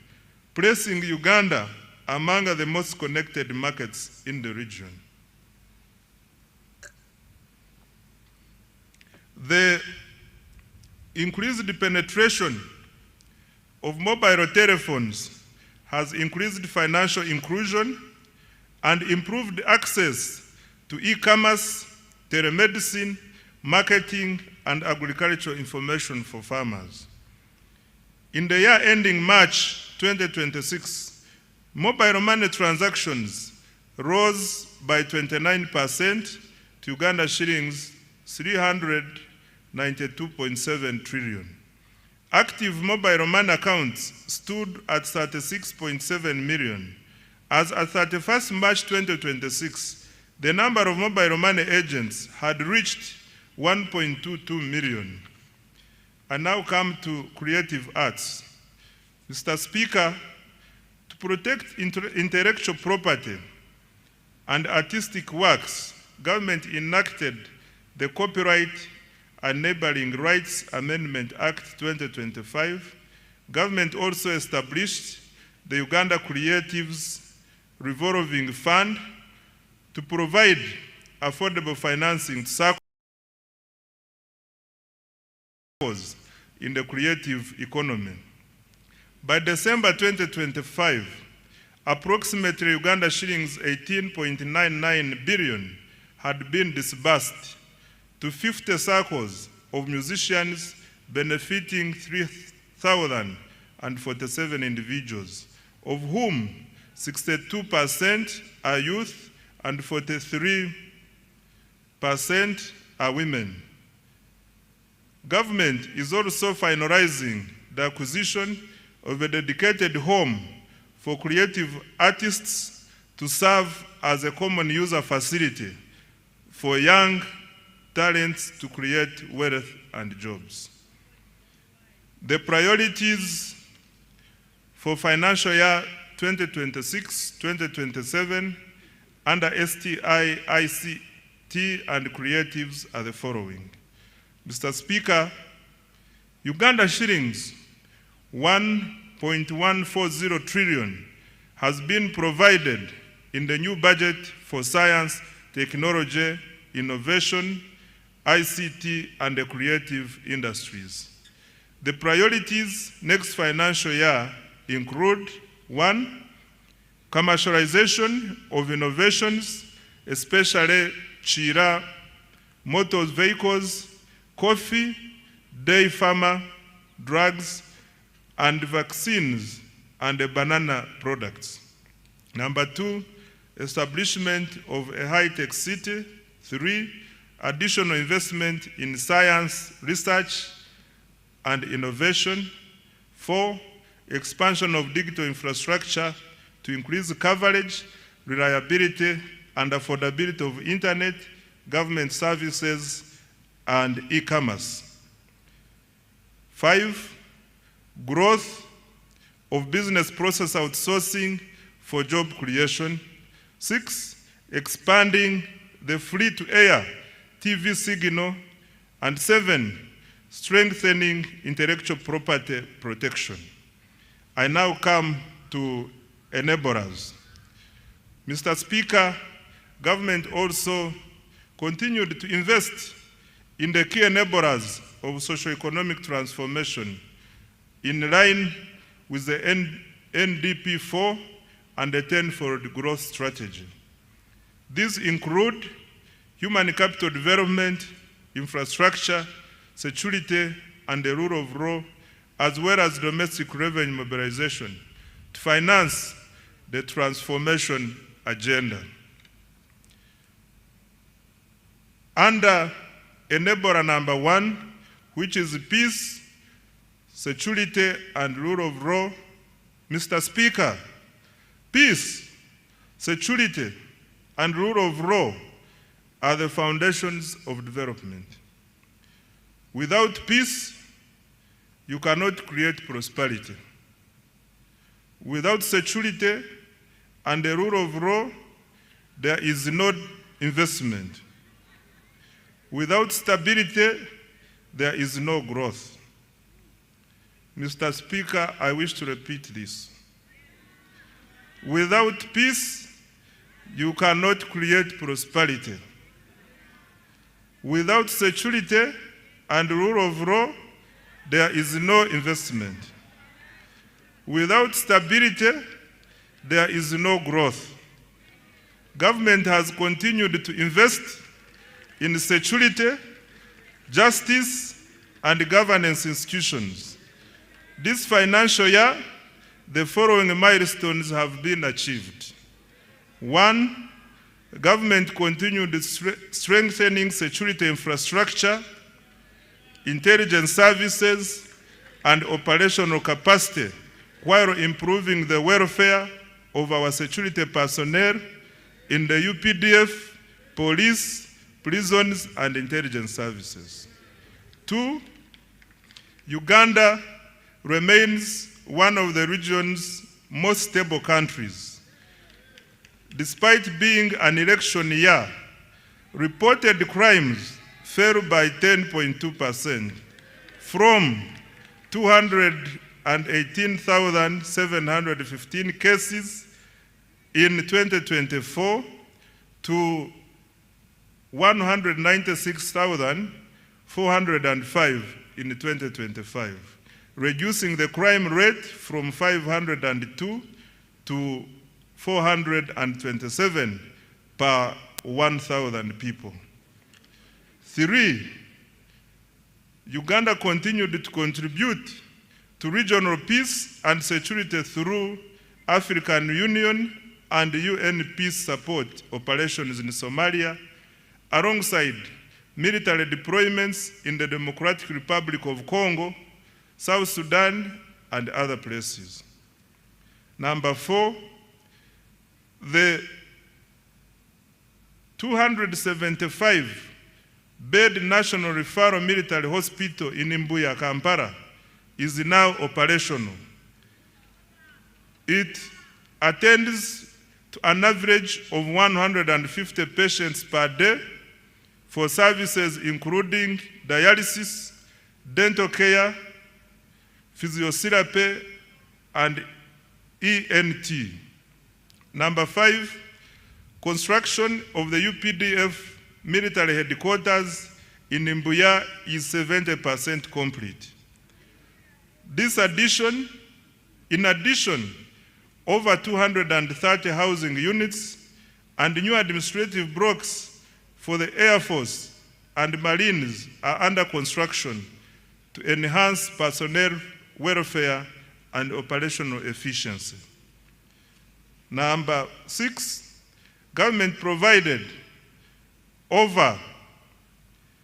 placing Uganda among the most connected markets in the region. The increased penetration of mobile telephones has increased financial inclusion and improved access to e-commerce, telemedicine, marketing, and agricultural information for farmers. In the year ending March 2026, mobile money transactions rose by 29% to Uganda shillings 392.7 trillion. Active mobile money accounts stood at 36.7 million. As at 31st March 2026, the number of mobile money agents had reached 1.22 million. I now come to creative arts. Mr. Speaker, to protect intellectual property and artistic works, government enacted the Copyright Enabling Rights Amendment Act 2025. Government also established the Uganda Creatives Revolving Fund to provide affordable financing to circles in the creative economy. By December 2025, approximately Uganda shillings 18.99 billion had been disbursed to 50 circles of musicians, benefiting 3,047 individuals, of whom 62% are youth and 43% are women. Government is also finalizing the acquisition of a dedicated home for creative artists to serve as a common user facility for young talents to create wealth and jobs. The priorities for financial year 2026-2027 under STI, ICT, and creatives are the following. Mr. Speaker, Uganda shillings 1.140 trillion has been provided in the new budget for science, technology, innovation, ICT, and the creative industries. The priorities next financial year include: 1, commercialization of innovations, especially Chira, motor vehicles, coffee, dairy farmer, drugs, and vaccines, and banana products. Number 2, establishment of a high-tech city. 3, additional investment in science, research, and innovation. 4, expansion of digital infrastructure to increase coverage, reliability, and affordability of internet, government services, and e-commerce. 5, growth of business process outsourcing for job creation. 6, expanding the free-to-air TV signal, and 7, strengthening intellectual property protection. I now come to enablers. Mr. Speaker, government also continued to invest in the key enablers of socio-economic transformation in line with the NDP 4 and the 10-fold growth strategy. These include human capital development, infrastructure, security, and the rule of law, as well as domestic revenue mobilization to finance the transformation agenda. Under enabler number 1, which is peace, security, and rule of law, Mr. Speaker, peace, security, and rule of law are the foundations of development. Without peace, you cannot create prosperity. Without security and the rule of law, there is no investment. Without stability, there is no growth. Mr. Speaker, I wish to repeat this. Without peace, you cannot create prosperity. Without security and rule of law, there is no investment. Without stability, there is no growth. Government has continued to invest in security, justice, and governance institutions. This financial year, the following milestones have been achieved. 1, the government continued strengthening security infrastructure, intelligence services, and operational capacity while improving the welfare of our security personnel in the UPDF, police, prisons, and intelligence services. 2, Uganda remains one of the region's most stable countries. Despite being an election year, reported crimes fell by 10.2% from 218,715 cases in 2024 to 196,405 in 2025, reducing the crime rate from 502 to 427 per 1,000 people. 3, Uganda continued to contribute to regional peace and security through African Union and UN peace support operations in Somalia, alongside military deployments in the Democratic Republic of Congo, South Sudan, and other places. Number 4, the 275-bed National Referral Military Hospital in Mbuya, Kampala, is now operational. It attends to an average of 150 patients per day for services including dialysis, dental care, physiotherapy, and ENT. Number 5, construction of the UPDF military headquarters in Mbuya is 70% complete. In addition, over 230 housing units and new administrative blocks for the Air Force and Marines are under construction to enhance personnel welfare and operational efficiency. Number 6, government provided over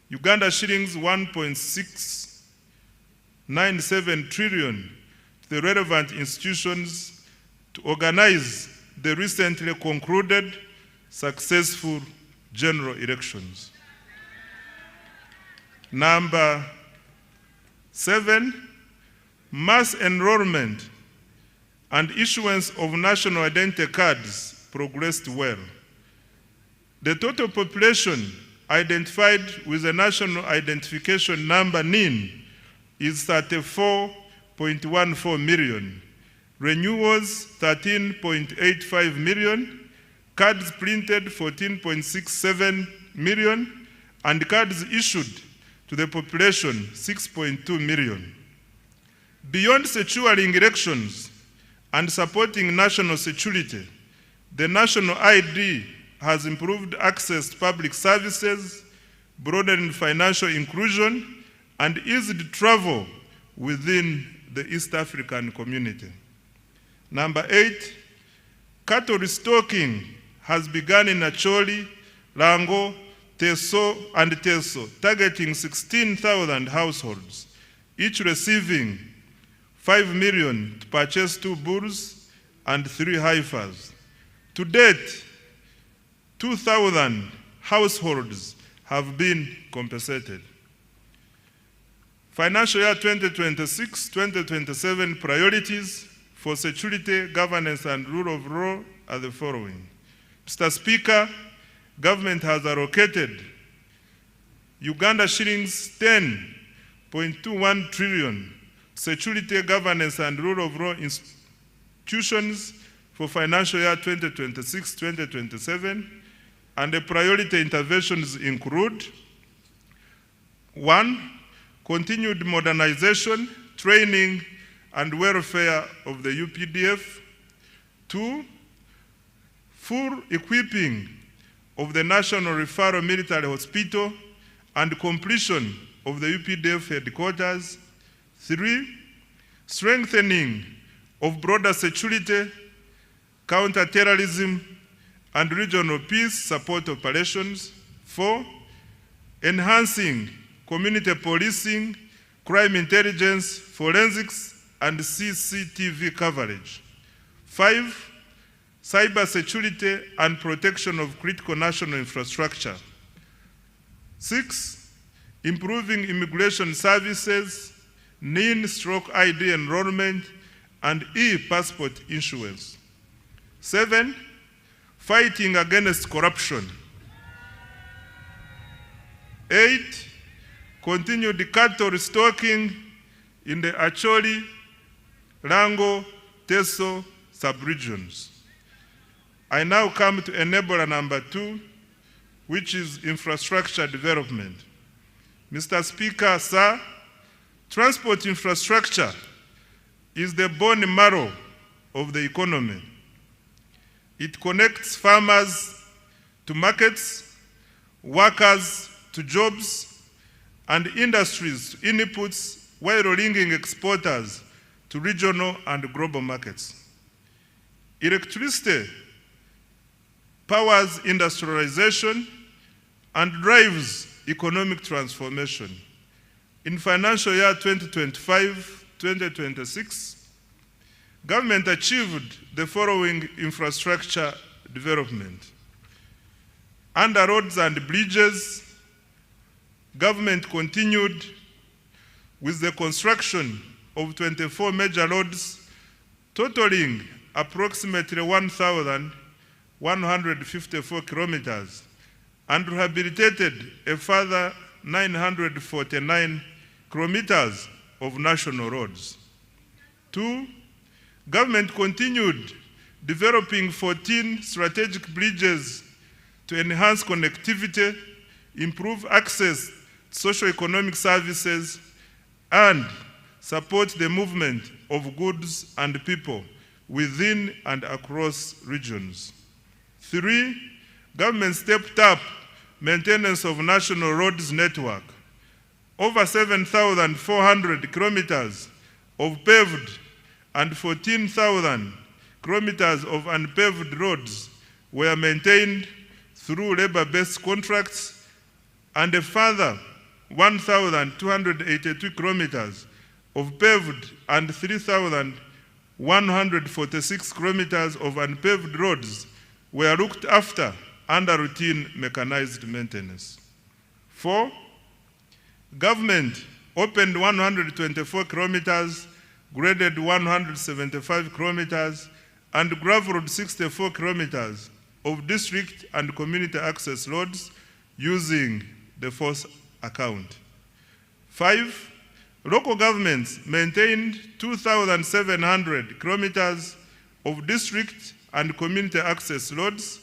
Uganda shillings 1.697 trillion to the relevant institutions to organize the recently concluded successful general elections. Number 7, mass enrollment and issuance of national identity cards progressed well. The total population identified with the National Identification Number NIN is 34.14 million, renewals 13.85 million, cards printed 14.67 million, and cards issued to the population 6.2 million. Beyond securing elections and supporting national security, the national ID has improved access to public services, broadened financial inclusion, and eased travel within the East African community. Number 8, cattle restocking has begun in Acholi, Lango, Teso, and Teso, targeting 16,000 households, each receiving 5 million to purchase 2 bulls and 3 heifers. To date, 2,000 households have been compensated. Financial year 2026-2027 priorities for security, governance, and rule of law are the following. Mr. Speaker, government has allocated Uganda shillings 10.21 trillion security, governance, and rule of law institutions for financial year 2026-2027, and the priority interventions include: 1, continued modernization, training, and welfare of the UPDF. 2, full equipping of the National Referral Military Hospital and completion of the UPDF headquarters. 3, strengthening of broader security, counter-terrorism, and regional peace support operations. 4, enhancing community policing, crime intelligence, forensics, and CCTV coverage. 5, cyber security and protection of critical national infrastructure. 6, improving immigration services, NIN/ID enrollment, and e-passport issuance. 7, fighting against corruption. 8, continued cattle restocking in the Acholi, Lango, Teso sub-regions. I now come to enabler number 2, which is infrastructure development. Mr. Speaker, sir, transport infrastructure is the bone marrow of the economy. It connects farmers to markets, workers to jobs, and industries to inputs, while linking exporters to regional and global markets. Electricity powers industrialization and drives economic transformation. In financial year 2025-2026, government achieved the following infrastructure development. Under roads and bridges, government continued with the construction of 24 major roads, totaling approximately 1,154 kilometers, and rehabilitated a further 949 kilometers of national roads. 2, government continued developing 14 strategic bridges to enhance connectivity, improve access to socio-economic services, and support the movement of goods and people within and across regions. 3, government stepped up maintenance of national roads network. Over 7,400 kilometers of paved and 14,000 kilometers of unpaved roads were maintained through labor-based contracts, and a further 1,282 kilometers of paved and 3,146 kilometers of unpaved roads were looked after under routine mechanized maintenance. 4, government opened 124 kilometers, graded 175 kilometers, and graveled 64 kilometers of district and community access roads using the force account. 5, local governments maintained 2,700 kilometers of district and community access roads,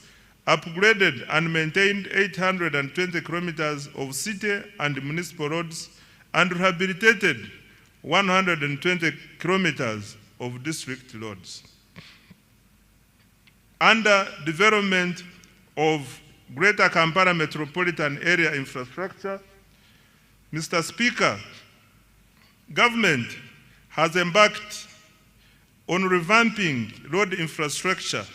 upgraded and maintained 820 kilometers of city and municipal roads, and rehabilitated 120 kilometers of district roads. Under development of Greater Kampala Metropolitan Area infrastructure, Mr. Speaker, government has embarked on revamping road infrastructure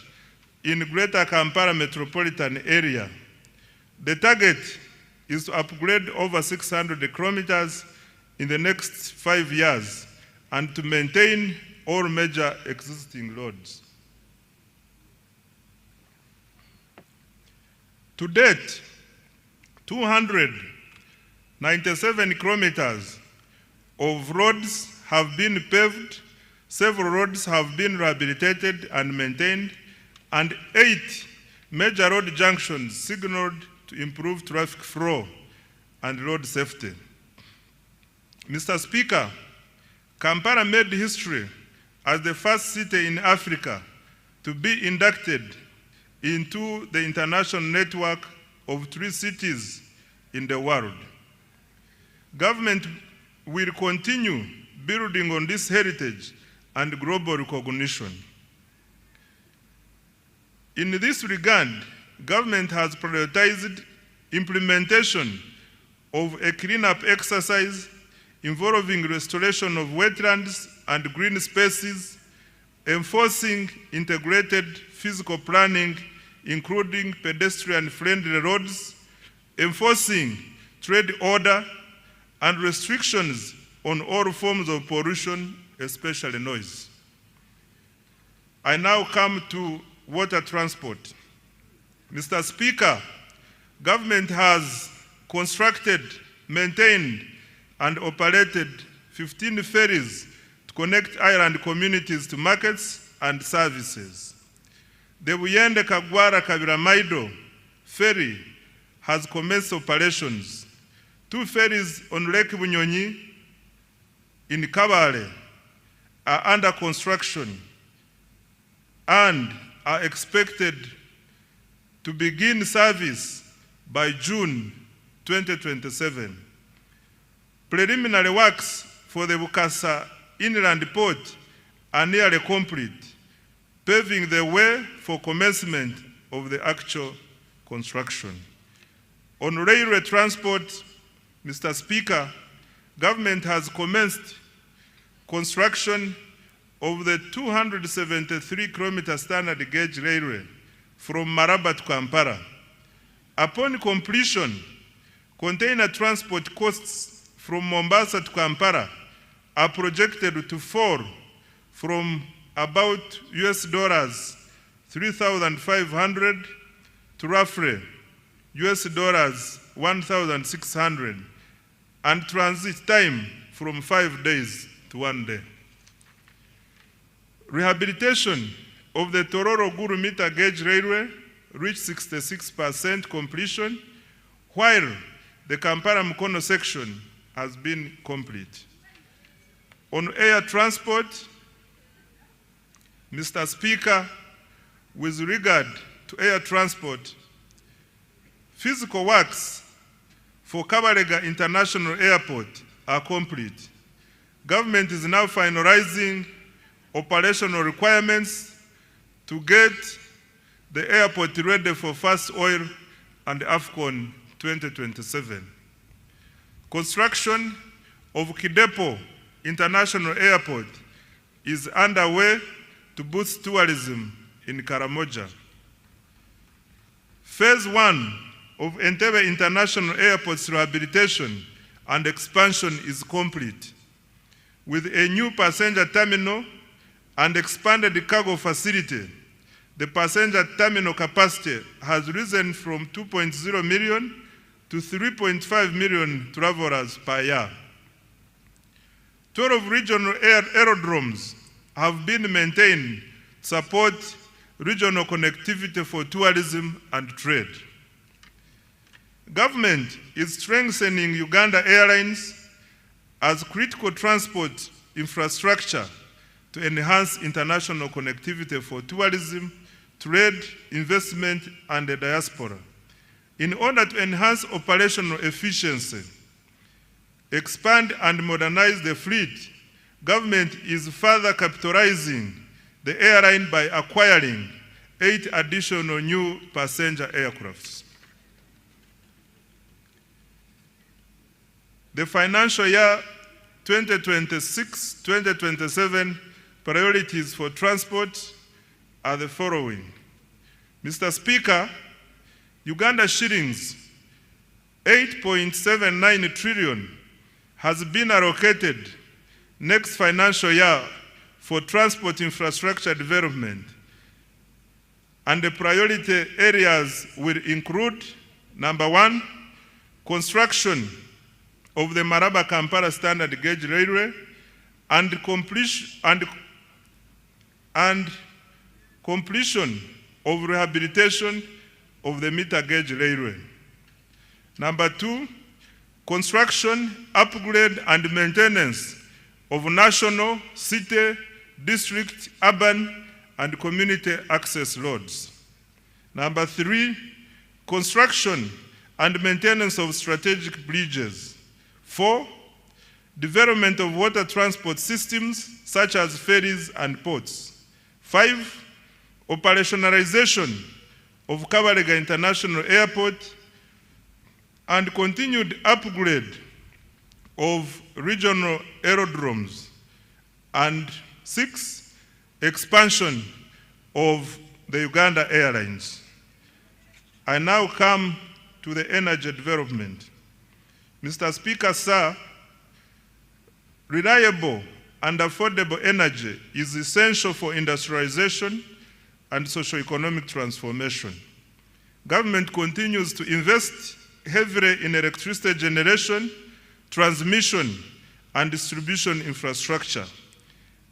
in Greater Kampala Metropolitan Area. The target is to upgrade over 600 kilometers in the next 5 years and to maintain all major existing roads. To date, 297 kilometers of roads have been paved, several roads have been rehabilitated and maintained, and 8 major road junctions signaled to improve traffic flow and road safety. Mr. Speaker, Kampala made history as the first city in Africa to be inducted into the international network of 3 cities in the world. Government will continue building on this heritage and global recognition. In this regard, government has prioritized implementation of a cleanup exercise involving restoration of wetlands and green spaces, enforcing integrated physical planning, including pedestrian-friendly roads, enforcing trade order, and restrictions on all forms of pollution, especially noise. I now come to water transport. Mr. Speaker, government has constructed, maintained, and operated 15 ferries to connect island communities to markets and services. The Buyende Kagwara Kabiramaido ferry has commenced operations. 2 ferries on Lake Bunyonyi in Kabale are under construction and are expected to begin service by June 2027. Preliminary works for the Bukasa Inland Port are nearly complete, paving the way for commencement of the actual construction. On railway transport, Mr. Speaker, government has commenced construction of the 273-kilometer standard gauge railway from Maraba to Kampala. Upon completion, container transport costs from Mombasa to Kampala are projected to fall from about $3,500 to roughly $1,600, and transit time from 5 days to 1 day. Rehabilitation of the Tororo-Gulu meter gauge railway reached 66% completion, while the Kampala-Mukono section has been complete. On air transport, Mr. Speaker, with regard to air transport, physical works for Kabalega International Airport are complete. Government is now finalizing operational requirements to get the airport ready for first oil and AFCON 2027. Construction of Kidepo International Airport is underway to boost tourism in Karamoja. Phase 1 of Entebbe International Airport's rehabilitation and expansion is complete, with a new passenger terminal and expanded cargo facility. The passenger terminal capacity has risen from 2.0 million to 3.5 million travelers per year. 12 regional aerodromes have been maintained to support regional connectivity for tourism and trade. Government is strengthening Uganda Airlines as critical transport infrastructure to enhance international connectivity for tourism, trade, investment, and the diaspora. In order to enhance operational efficiency, expand and modernize the fleet, government is further capitalizing the airline by acquiring 8 additional new passenger aircrafts. The financial year 2026-2027 priorities for transport are the following. Mr. Speaker, Uganda shillings 8.79 trillion has been allocated next financial year for transport infrastructure development, and the priority areas will include, number 1, construction of the Maraba-Kampala standard gauge railway and completion of rehabilitation of the meter gauge railway. Number 2, construction, upgrade and maintenance of national, city, district, urban and community access roads. Number 3, construction and maintenance of strategic bridges. 4, development of water transport systems such as ferries and ports. 5, operationalization of Kabalega International Airport and continued upgrade of regional aerodromes. And 6, expansion of the Uganda Airlines. I now come to the energy development. Mr. Speaker, sir, reliable and affordable energy is essential for industrialization and socio-economic transformation. Government continues to invest heavily in electricity generation, transmission, and distribution infrastructure.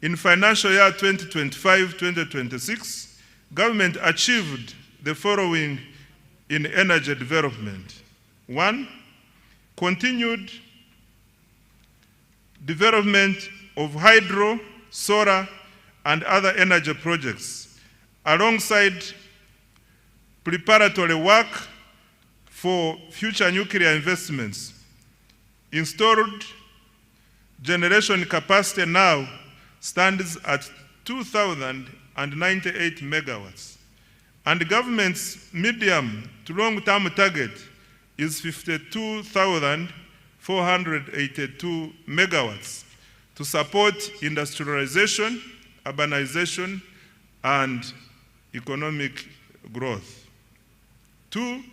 In financial year 2025-2026, government achieved the following in energy development. 1, continued development of hydro, solar, and other energy projects, alongside preparatory work for future nuclear investments. Installed generation capacity now stands at 2,098 megawatts, and the government's medium to long-term target is 52,482 megawatts to support industrialization, urbanization, and economic growth. 2,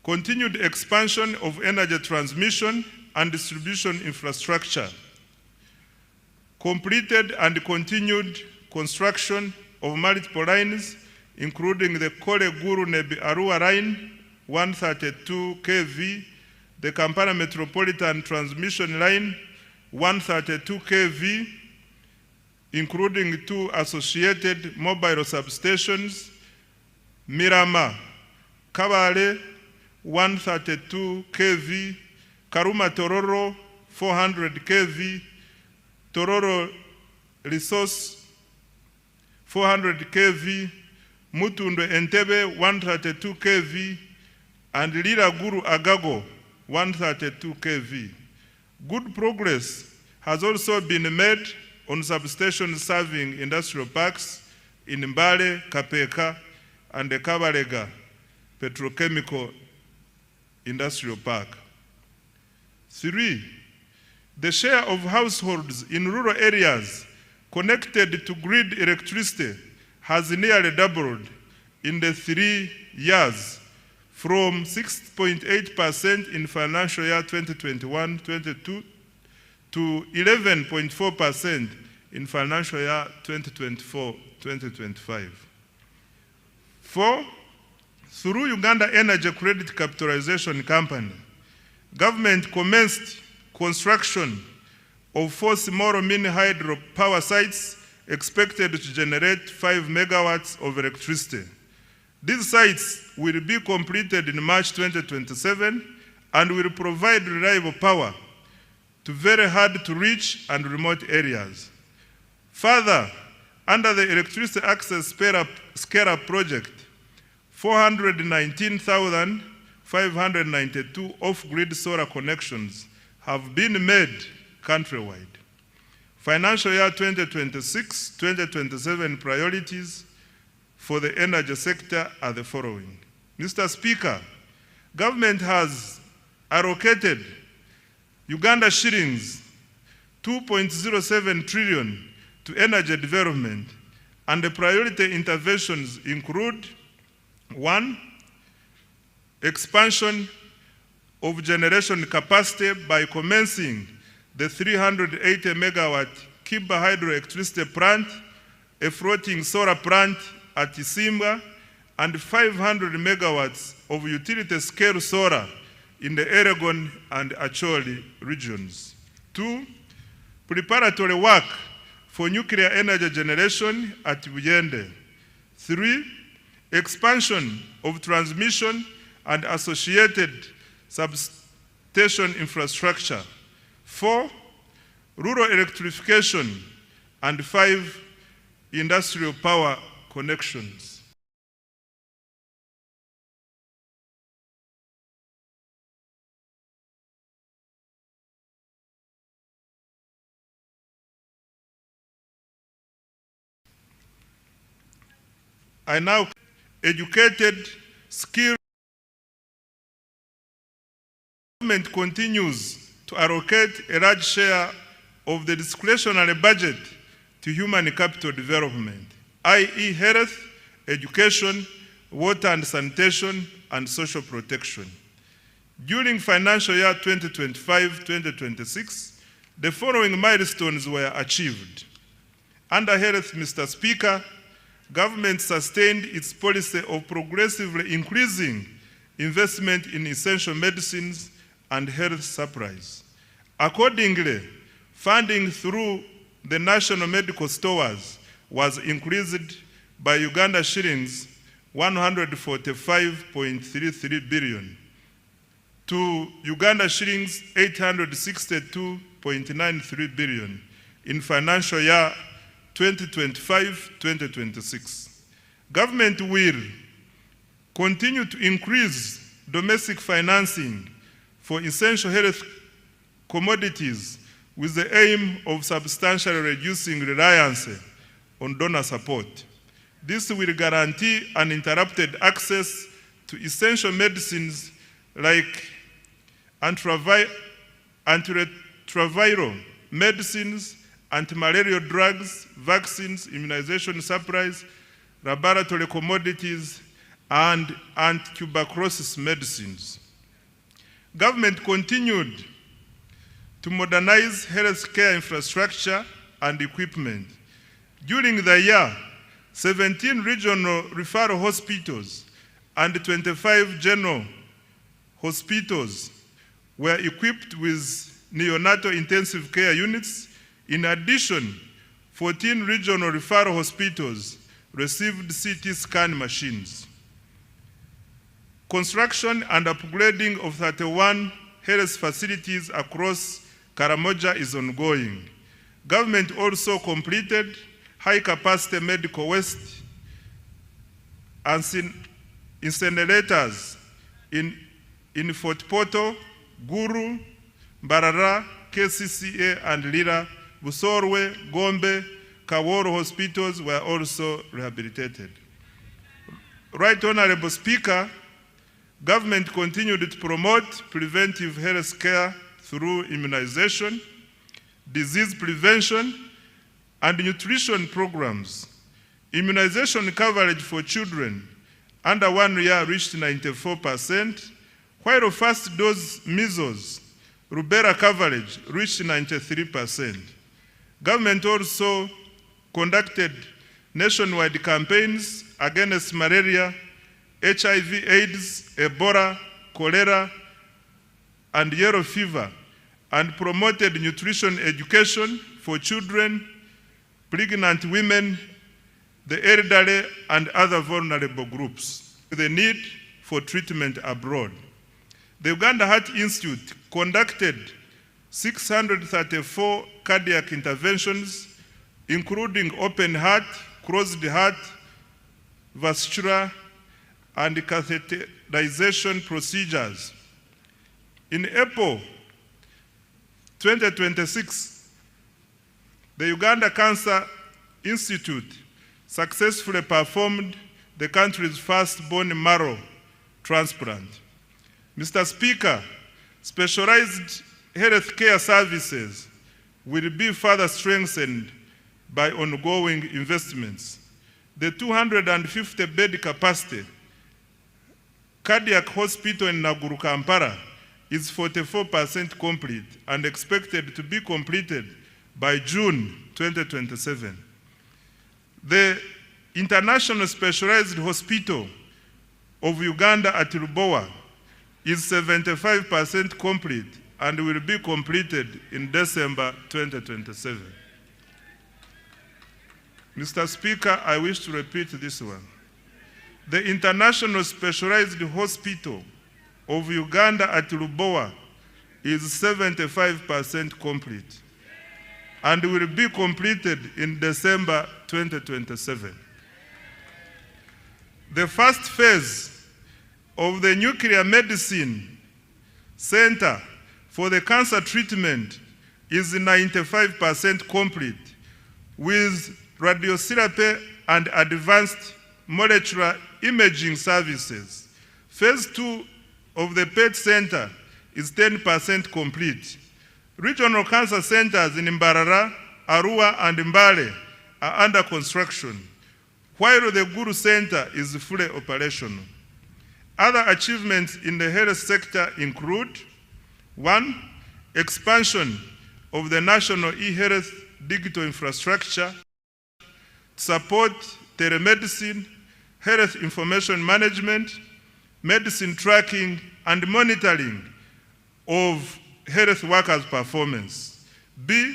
continued expansion of energy transmission and distribution infrastructure. Completed and continued construction of multiple lines, including the Kole-Guru-Nebi-Arua line, 132 kV, the Kampala Metropolitan Transmission Line, 132 kV, including 2 associated mobile substations, Mirama, Kabale, 132 kV, Karuma Tororo, 400 kV, Tororo Resource, 400 kV, Mutundo Entebbe, 132 kV, and Lira Guru Agago, 132 kV. Good progress has also been made on substations serving industrial parks in Mbale, Kapeka, and the Kabalega Petrochemical Industrial Park. 3, the share of households in rural areas connected to grid electricity has nearly doubled in the 3 years, from 6.8% in financial year 2021-22 to 11.4% in financial year 2024-2025. 4, through Uganda Energy Credit Capitalization Company, government commenced construction of 4 small mini hydro power sites expected to generate 5 megawatts of electricity. These sites will be completed in March 2027 and will provide reliable power to very hard to reach and remote areas. Further, under the Electricity Access Scale-Up Project, 419,592 off-grid solar connections have been made countrywide. Financial year 2026-2027 priorities for the energy sector are the following. Mr. Speaker, government has allocated Uganda shillings 2.07 trillion to energy development, and the priority interventions include: 1, expansion of generation capacity by commencing the 380 megawatt Kiba hydroelectricity plant, a floating solar plant at Isimba, and 500 megawatts of utility scale solar in the Elgon and Acholi regions. 2, preparatory work for nuclear energy generation at Buyende. 3, expansion of transmission and associated substation infrastructure. 4, rural electrification. And 5, industrial power connections. I now educated, skilled. Government continues to allocate a large share of the discretionary budget to human capital development, i.e. health, education, water and sanitation, and social protection. During financial year 2025-2026, the following milestones were achieved. Under health, Mr. Speaker, government sustained its policy of progressively increasing investment in essential medicines and health supplies. Accordingly, funding through the national medical stores was increased by Uganda shillings 145.33 billion to Uganda shillings 862.93 billion in financial year 2025-2026. Government will continue to increase domestic financing for essential health commodities with the aim of substantially reducing reliance on donor support. This will guarantee uninterrupted access to essential medicines like antiretroviral medicines, anti-malarial drugs, vaccines, immunization supplies, laboratory commodities, and anti-tuberculosis medicines. Government continued to modernize healthcare infrastructure and equipment. During the year, 17 regional referral hospitals and 25 general hospitals were equipped with neonatal intensive care units. In addition, 14 regional referral hospitals received CT scan machines. Construction and upgrading of 31 health facilities across Karamoja is ongoing. Government also completed high-capacity medical waste incinerators in Fort Portal, Guru, Mbarara, KCCA, and Lira. Busorwe, Gombe, Kaworo hospitals were also rehabilitated. Right Honorable Speaker, government continued to promote preventive health care through immunization, disease prevention, and nutrition programs. Immunization coverage for children under 1 year reached 94%, while first dose measles, rubella coverage reached 93%. Government also conducted nationwide campaigns against malaria, HIV, AIDS, Ebola, cholera, and yellow fever, and promoted nutrition education for children, pregnant women, the elderly, and other vulnerable groups. the need for treatment abroad. The Uganda Heart Institute conducted 634 cardiac interventions, including open heart, closed heart, vascular, and catheterization procedures. In April 2026, the Uganda Cancer Institute successfully performed the country's first bone marrow transplant. Mr. Speaker, specialized healthcare services will be further strengthened by ongoing investments. The 250-bed capacity cardiac hospital in Naguru, Kampala is 44% complete and expected to be completed by June 2027. The International Specialized Hospital of Uganda at Lubowa is 75% complete and will be completed in December 2027. Mr. Speaker, I wish to repeat this one. The International Specialized Hospital of Uganda at Lubowa is 75% complete and will be completed in December 2027. The first phase of the Nuclear Medicine Center for the cancer treatment is 95% complete, with radiotherapy and advanced molecular imaging services. Phase 2 of the PET Center is 10% complete. Regional cancer centers in Mbarara, Arua, and Mbale are under construction, while the Guru Center is fully operational. Other achievements in the health sector include: 1, expansion of the national e-health digital infrastructure to support telemedicine, health information management, medicine tracking, and monitoring of health workers' performance. B,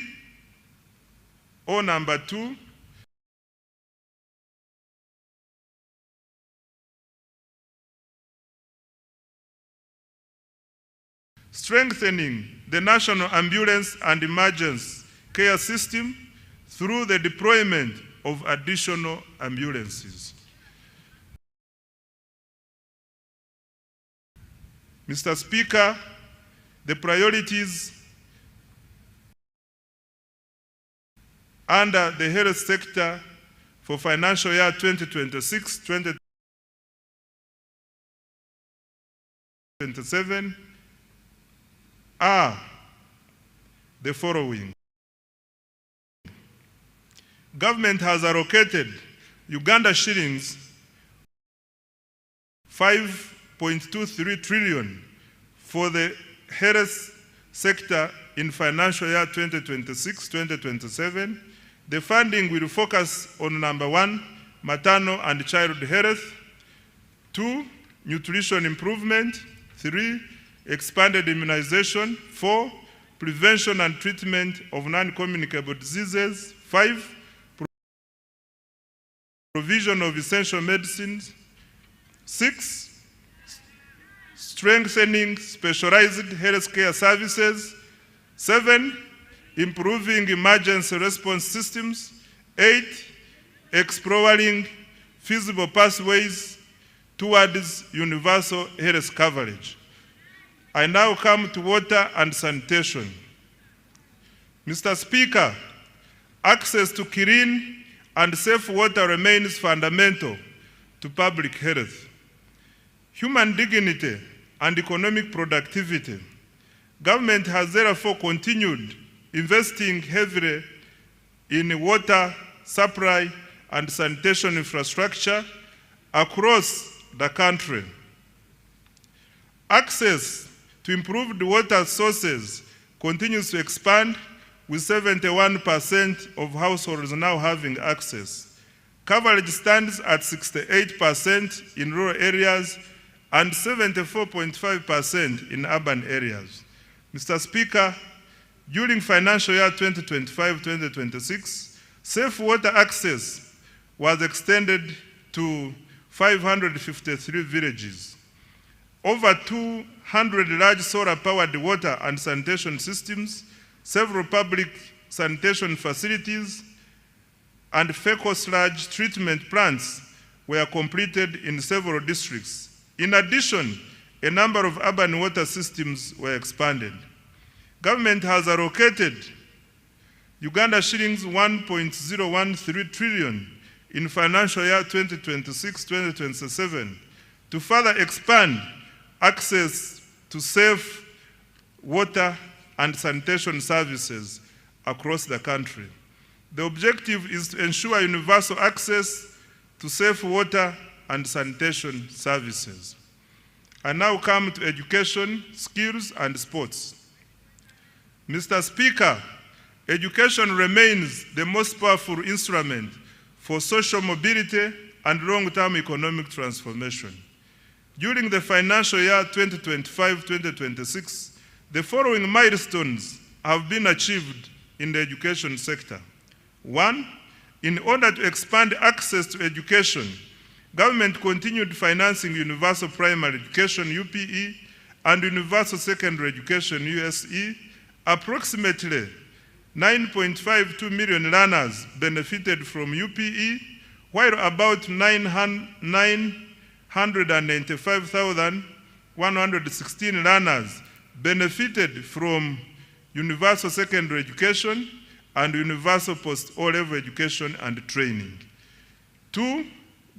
or number 2, strengthening the national ambulance and emergency care system through the deployment of additional ambulances. Mr. Speaker, the priorities under the health sector for financial year 2026-2027 are the following. Government has allocated Uganda shillings 5.23 trillion for the health sector in financial year 2026-2027. The funding will focus on number 1, maternal and child health; 2, nutrition improvement; 3, expanded immunization; 4, prevention and treatment of non-communicable diseases; 5, provision of essential medicines; 6, strengthening specialized healthcare services; 7, improving emergency response systems; 8, exploring feasible pathways towards universal health coverage. I now come to water and sanitation. Mr. Speaker, access to clean and safe water remains fundamental to public health. Human dignity and economic productivity. Government has therefore continued investing heavily in water supply and sanitation infrastructure across the country. Access to improved water sources continues to expand, with 71% of households now having access. Coverage stands at 68% in rural areas and 74.5% in urban areas. Mr. Speaker, during financial year 2025-2026, safe water access was extended to 553 villages. Over 200 large solar-powered water and sanitation systems, several public sanitation facilities, and fecal sludge treatment plants were completed in several districts. In addition, a number of urban water systems were expanded. Government has allocated Uganda shillings 1.013 trillion in financial year 2026-2027 to further expand access to safe water and sanitation services across the country. The objective is to ensure universal access to safe water and sanitation services. I now come to education, skills, and sports. Mr. Speaker, education remains the most powerful instrument for social mobility and long-term economic transformation. During the financial year 2025-2026, the following milestones have been achieved in the education sector. 1, in order to expand access to education, government continued financing universal primary education, UPE, and universal secondary education, USE. Approximately 9.52 million learners benefited from UPE, while about 995,116 learners benefited from universal secondary education and universal post-O-level education and training. 2,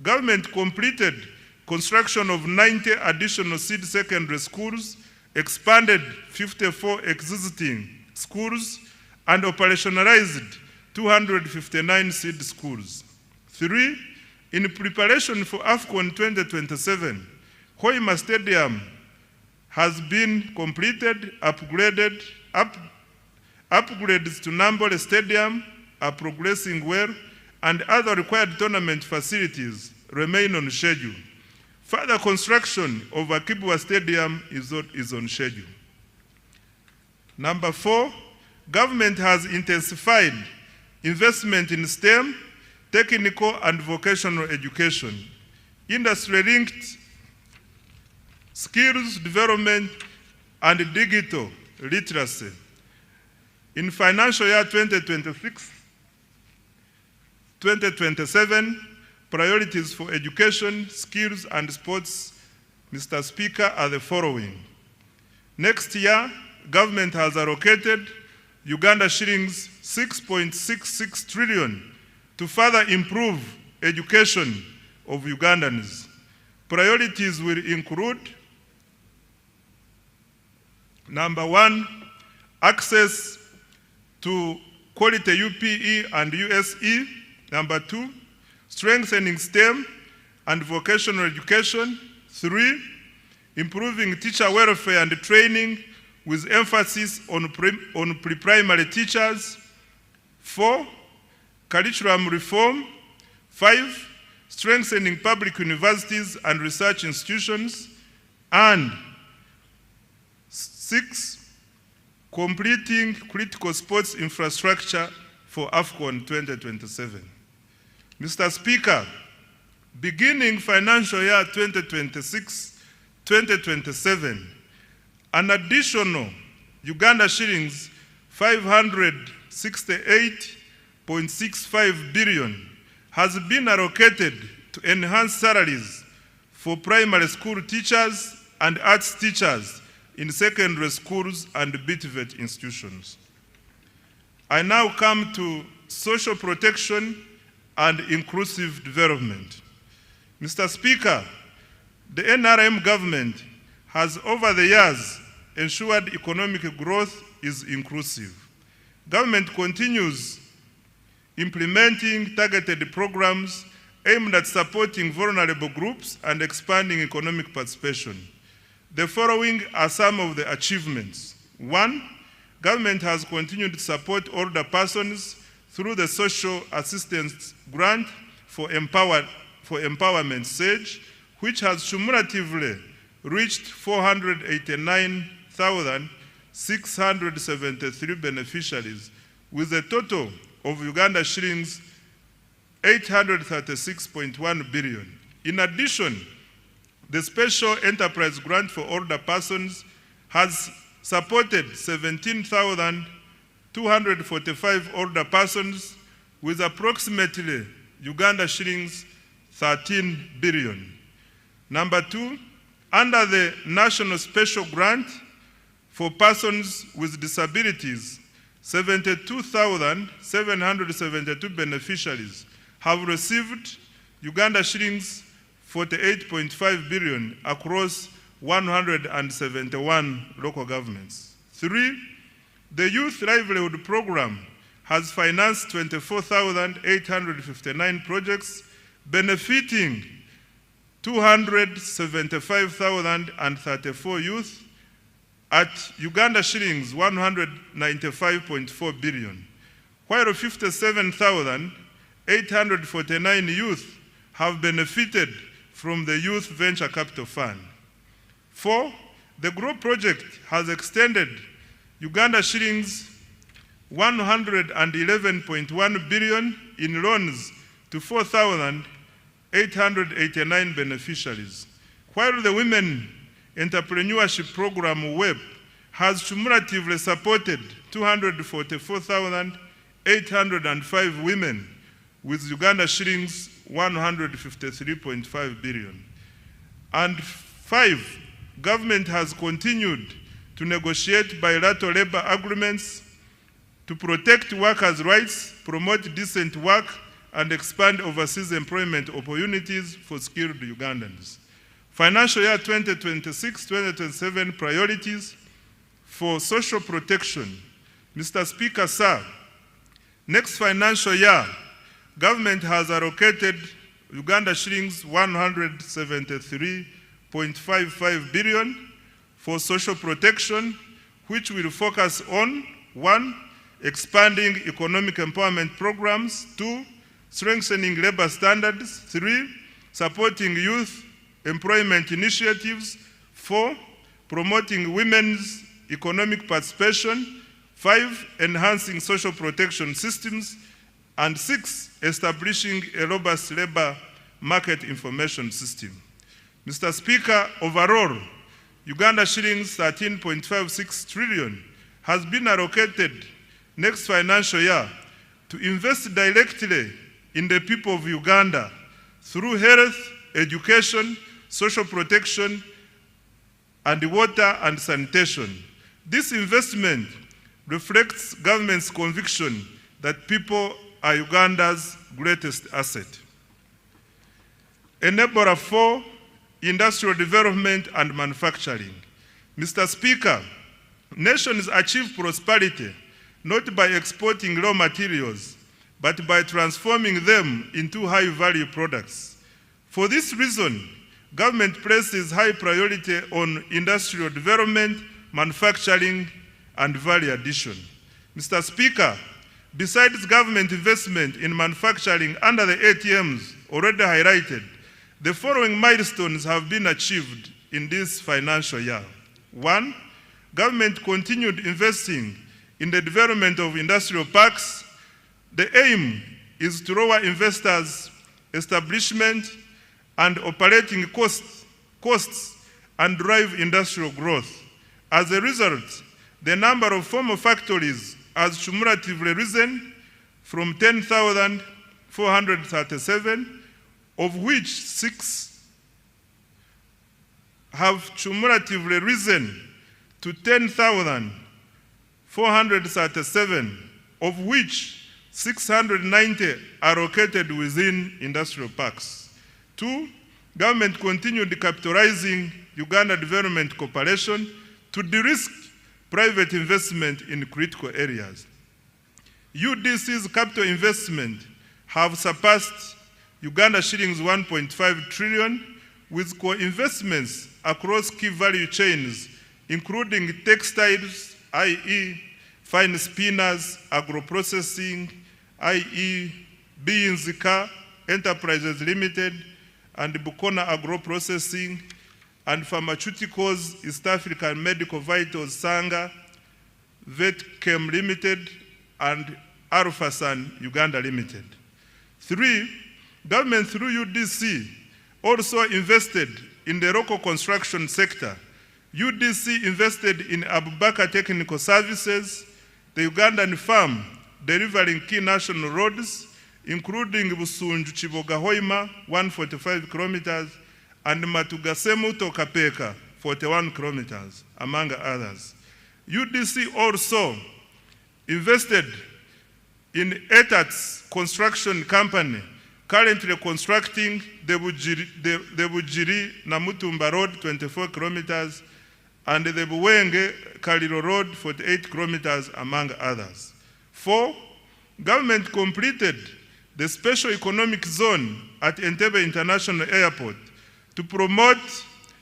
government completed construction of 90 additional seed secondary schools, expanded 54 existing schools, and operationalized 259 seed schools. 3, in preparation for AFCON 2027, Hoima Stadium has been completed, upgrades to Nambole Stadium are progressing well, and other required tournament facilities remain on schedule. Further construction of Akibwa Stadium is on schedule. Number 4, government has intensified investment in STEM, technical and vocational education, industry-linked skills development, and digital literacy. In financial year 2026-2027, priorities for education, skills, and sports, Mr. Speaker, are the following. Next year, government has allocated Uganda shillings 6.66 trillion to further improve education of Ugandans. Priorities will include: number 1, access to quality UPE and USE. Number 2, strengthening STEM and vocational education. 3, improving teacher welfare and training with emphasis on pre-primary teachers. 4, curriculum reform. 5, strengthening public universities and research institutions. And 6, completing critical sports infrastructure for AFCON 2027. Mr. Speaker, beginning financial year 2026-2027, an additional Uganda shillings 568.65 billion has been allocated to enhance salaries for primary school teachers and arts teachers in secondary schools and BTVET institutions. I now come to social protection and inclusive development. Mr. Speaker, the NRM government has over the years ensured economic growth is inclusive. Government continues implementing targeted programs aimed at supporting vulnerable groups and expanding economic participation. The following are some of the achievements. 1, government has continued to support older persons through the Social Assistance Grant for Empowerment SAGE, which has cumulatively reached 489,673 beneficiaries, with a total of Uganda shillings 836.1 billion. In addition, the Special Enterprise Grant for Older Persons has supported 17,245 older persons with approximately Uganda shillings 13 billion. Number two, under the National Special Grant for persons with disabilities, 72,772 beneficiaries have received Uganda shillings 48.5 billion across 171 local governments. Three, the Youth Livelihood Program has financed 24,859 projects benefiting 275,034 youth at Uganda shillings 195.4 billion, while 57,849 youth have benefited from the Youth Venture Capital Fund. Four, the GROW project has extended Uganda shillings 111.1 billion in loans to 4,889 beneficiaries, while the Women Entrepreneurship Program WEP has cumulatively supported 244,805 women with Uganda shillings 153.5 billion. And five, government has continued to negotiate bilateral labor agreements to protect workers' rights, promote decent work, and expand overseas employment opportunities for skilled Ugandans. Financial year 2026-2027 priorities for social protection. Mr. Speaker, sir, next financial year, government has allocated Uganda shillings 173.55 billion for social protection, which will focus on 1, expanding economic empowerment programs, 2, strengthening labor standards, 3, supporting youth employment initiatives, 4, promoting women's economic participation, 5, enhancing social protection systems, and 6, establishing a robust labor market information system. Mr. Speaker, overall, Uganda shillings 13.56 trillion has been allocated next financial year to invest directly in the people of Uganda through health, education, social protection, and water and sanitation. This investment reflects government's conviction that people are Uganda's greatest asset. Enabler 4, industrial development and manufacturing. Mr. Speaker, nations achieve prosperity not by exporting raw materials, but by transforming them into high-value products. For this reason, government places high priority on industrial development, manufacturing, and value addition. Mr. Speaker, besides government investment in manufacturing under the ATMs already highlighted, the following milestones have been achieved in this financial year. 1, government continued investing in the development of industrial parks. The aim is to lower investors' establishment and operating costs and drive industrial growth. As a result, the number of formal factories has cumulatively risen from 10,437, of which 6 have cumulatively risen to 10,437, of which 690 are located within industrial parks. 2, government continued capitalizing Uganda Development Corporation to de-risk private investment in critical areas. UDC's capital investment have surpassed Uganda shillings 1.5 trillion with co-investments across key value chains, including textiles, i.e. fine spinners, agro-processing, i.e. Beans Car Enterprises Limited, and Bukona Agro-Processing, and Pharmaceuticals, East African Medical Vitals Sanga, Vetchem Limited, and Alphasan Uganda Limited. 3, government through UDC also invested in the local construction sector. UDC invested in Abubakar Technical Services, the Ugandan firm delivering key national roads, including Busunju-Chiboga-Hoima, 145 kilometers, and Matugasemu-Tokapeka, 41 kilometers, among others. UDC also invested in ETAT's construction company, currently constructing the Bujiri-Namutumba Road, 24 kilometers, and the Buwenge-Kaliro Road, 48 kilometers, among others. 4, government completed the special economic zone at Entebbe International Airport to promote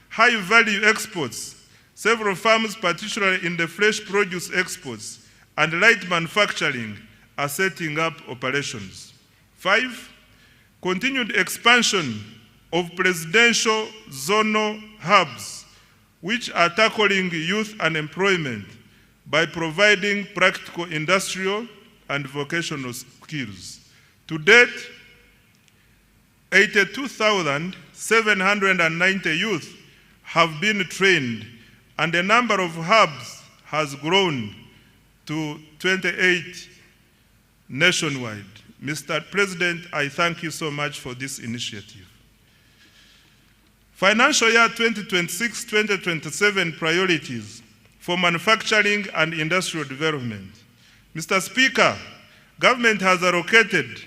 high-value exports. Several firms, particularly in the fresh produce exports and light manufacturing, are setting up operations. 5, continued expansion of presidential zonal hubs, which are tackling youth unemployment by providing practical industrial and vocational skills. To date, 82,790 youth have been trained, and the number of hubs has grown to 28 nationwide. Mr. President, I thank you so much for this initiative. Financial year 2026-2027 priorities for manufacturing and industrial development. Mr. Speaker, government has allocated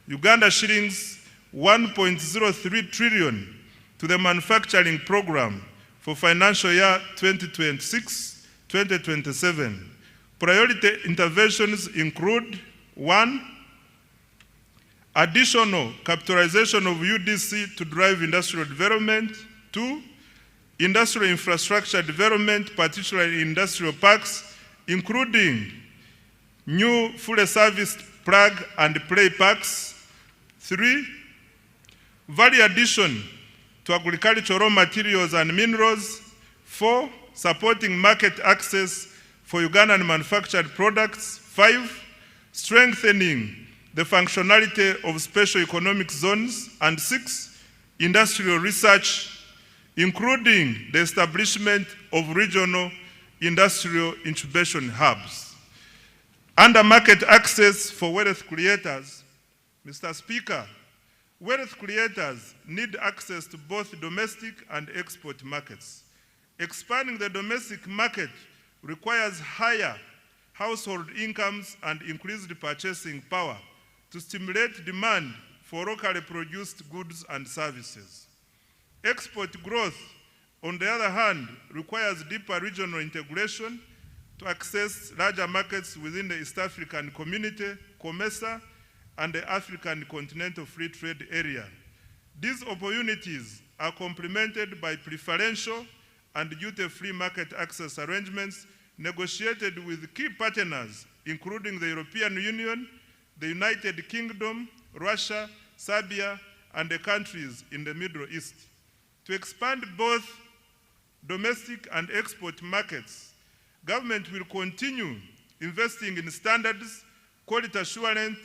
Uganda shillings 1.03 trillion to the manufacturing program for financial year 2026-2027. Priority interventions include: 1, additional capitalization of UDC to drive industrial development; 2, industrial infrastructure development, particularly industrial parks, including new fully serviced plug and play parks; 3, value addition to agricultural raw materials and minerals; 4, supporting market access for Ugandan manufactured products; 5, strengthening the functionality of special economic zones; and 6, industrial research, including the establishment of regional industrial incubation hubs. Under market access for wealth creators, Mr. Speaker, wealth creators need access to both domestic and export markets. Expanding the domestic market requires higher household incomes and increased purchasing power to stimulate demand for locally produced goods and services. Export growth, on the other hand, requires deeper regional integration to access larger markets within the East African Community, COMESA, and the African Continental Free Trade Area. These opportunities are complemented by preferential and duty-free market access arrangements negotiated with key partners, including the European Union, the United Kingdom, Russia, Serbia, and the countries in the Middle East. To expand both domestic and export markets, government will continue investing in standards, quality assurance,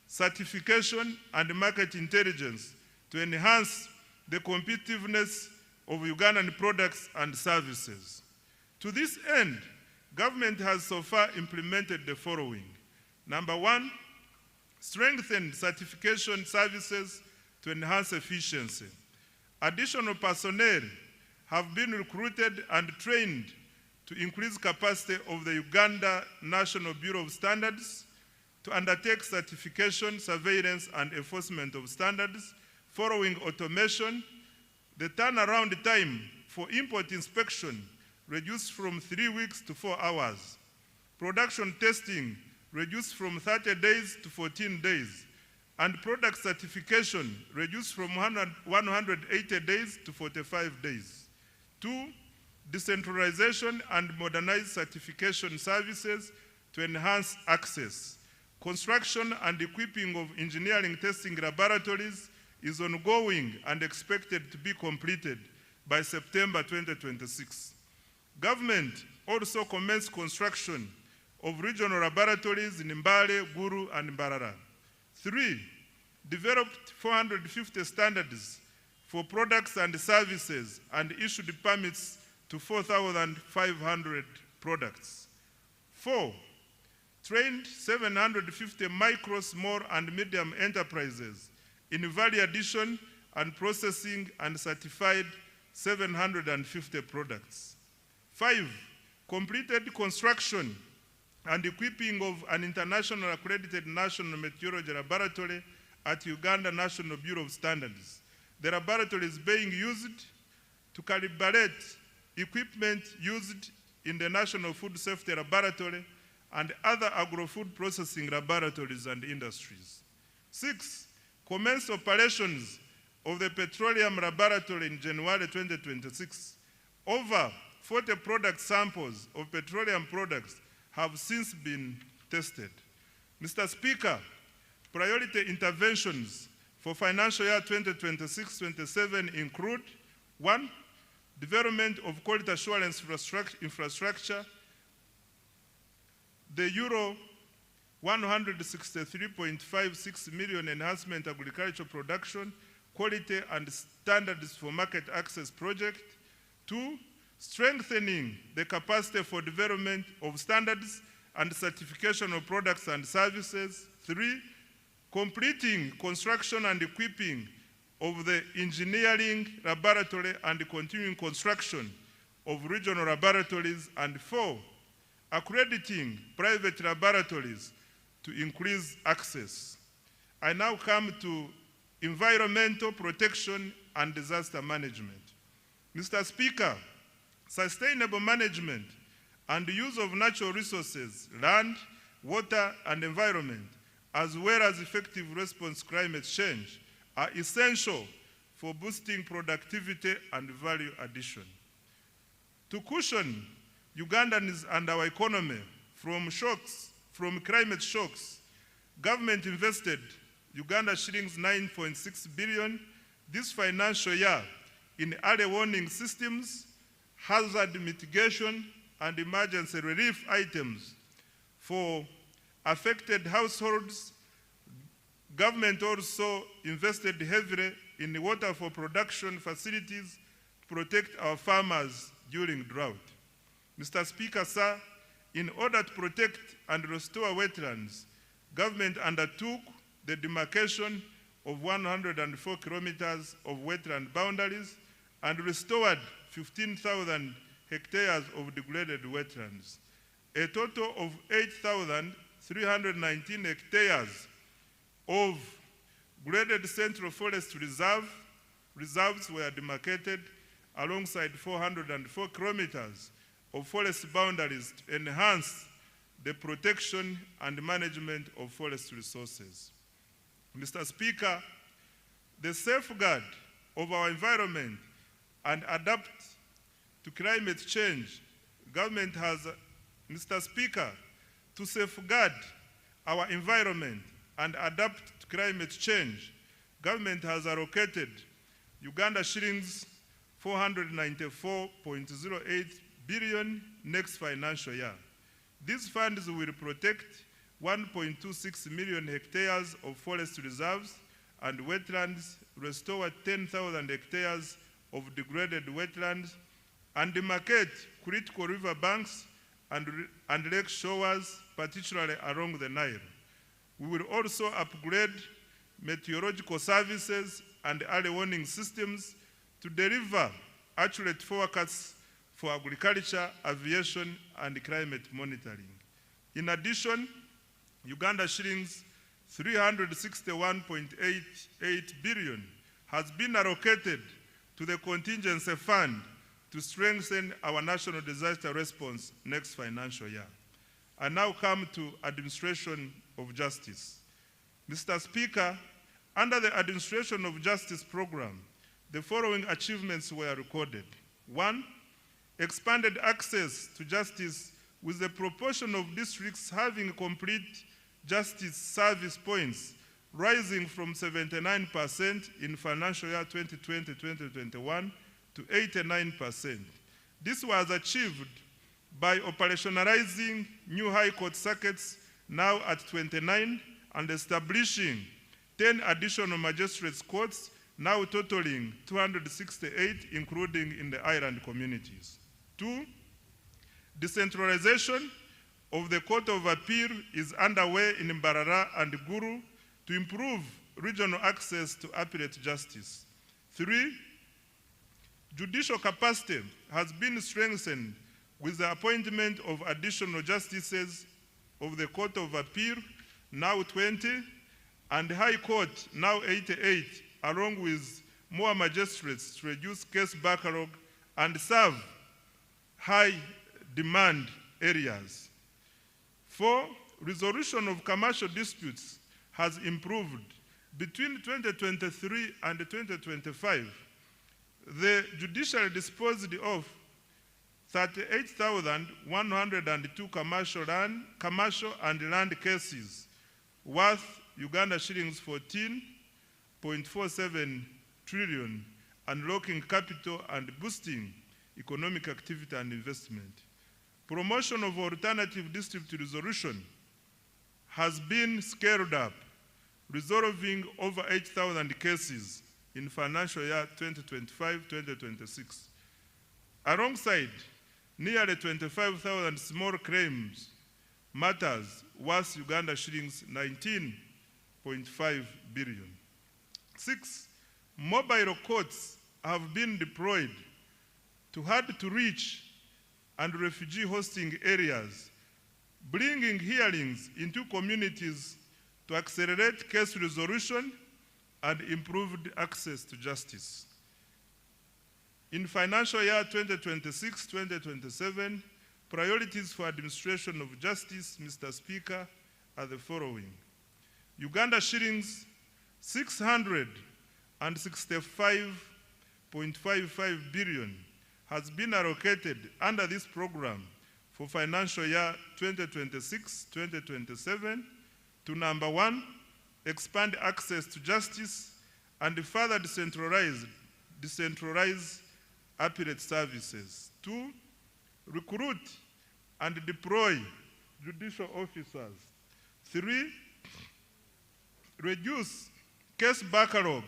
certification, and market intelligence to enhance the competitiveness of Ugandan products and services. To this end, government has so far implemented the following. Number 1, strengthen certification services to enhance efficiency. Additional personnel have been recruited and trained to increase capacity of the Uganda National Bureau of Standards to undertake certification, surveillance, and enforcement of standards. Following automation, the turnaround time for import inspection reduced from 3 weeks to 4 hours. Production testing reduced from 30 days to 14 days. And product certification reduced from 180 days to 45 days. 2, decentralization and modernized certification services to enhance access. Construction and equipping of engineering testing laboratories is ongoing and expected to be completed by September 2026. Government also commenced construction of regional laboratories in Mbale, Guru, and Mbarara. 3, developed 450 standards for products and services and issued permits to 4,500 products. 4, trained 750 micro, small, and medium enterprises in value addition and processing and certified 750 products. 5, completed construction and equipping of an international accredited national meteorology laboratory at Uganda National Bureau of Standards. The laboratory is being used to calibrate equipment used in the National Food Safety Laboratory and other agro-food processing laboratories and industries. 6, commenced operations of the petroleum laboratory in January 2026. Over 40 product samples of petroleum products have since been tested. Mr. Speaker, priority interventions for financial year 2026-27 include: 1, development of quality assurance infrastructure, the euro 163.56 million enhancement agricultural production, quality and standards for market access project. 2, strengthening the capacity for development of standards and certification of products and services. 3, completing construction and equipping of the engineering laboratory and continuing construction of regional laboratories. And 4, accrediting private laboratories to increase access. I now come to environmental protection and disaster management. Mr. Speaker, sustainable management and use of natural resources, land, water, and environment, as well as effective response to climate change, are essential for boosting productivity and value addition. To cushion Ugandans and our economy from climate shocks, government invested Uganda shillings 9.6 billion this financial year in early warning systems, hazard mitigation, and emergency relief items for affected households. Government also invested heavily in water for production facilities to protect our farmers during drought. Mr. Speaker, sir, in order to protect and restore wetlands, government undertook the demarcation of 104 kilometers of wetland boundaries and restored 15,000 hectares of degraded wetlands. A total of 8,319 hectares of graded Central Forest reserves were demarcated alongside 404 kilometers of forest boundaries to enhance the protection and management of forest resources. Mr. Speaker, the safeguard of our environment and adapt to climate change, government has, Mr. Speaker, to safeguard our environment and adapt to climate change, government has allocated Uganda shillings 494.08 billion next financial year. These funds will protect 1.26 million hectares of forest reserves and wetlands, restore 10,000 hectares of degraded wetlands, and demarcate critical river banks and lake shores, particularly along the Nile. We will also upgrade meteorological services and early warning systems to deliver accurate forecasts for agriculture, aviation, and climate monitoring. In addition, Uganda shillings 361.88 billion has been allocated to the contingency fund to strengthen our national disaster response next financial year. I now come to administration of justice. Mr. Speaker, under the administration of justice program, the following achievements were recorded. 1, expanded access to justice with the proportion of districts having complete justice service points rising from 79% in financial year 2020-2021 to 89%. This was achieved by operationalizing new high court circuits now at 29 and establishing 10 additional magistrates' courts, now totaling 268, including in the island communities. 2, decentralization of the Court of Appeal is underway in Mbarara and Guru to improve regional access to appellate justice. 3, judicial capacity has been strengthened with the appointment of additional justices of the Court of Appeal, now 20, and High Court, now 88, along with more magistrates to reduce case backlog and serve high-demand areas. 4, resolution of commercial disputes has improved. Between 2023 and 2025, the judiciary disposed of 38,102 commercial and land cases worth Uganda shillings 14.47 trillion, unlocking capital and boosting economic activity and investment. Promotion of alternative dispute resolution has been scaled up, resolving over 8,000 cases in financial year 2025-2026. Alongside nearly 25,000 small claims matters worth Uganda shillings 19.5 billion. 6, mobile courts have been deployed to hard-to-reach and refugee hosting areas, bringing hearings into communities to accelerate case resolution and improved access to justice. In financial year 2026-2027, priorities for administration of justice, Mr. Speaker, are the following. Uganda shillings 665.55 billion has been allocated under this program for financial year 2026-2027 to number 1, expand access to justice and further decentralize appellate services. 2, recruit and deploy judicial officers. 3, reduce case backlog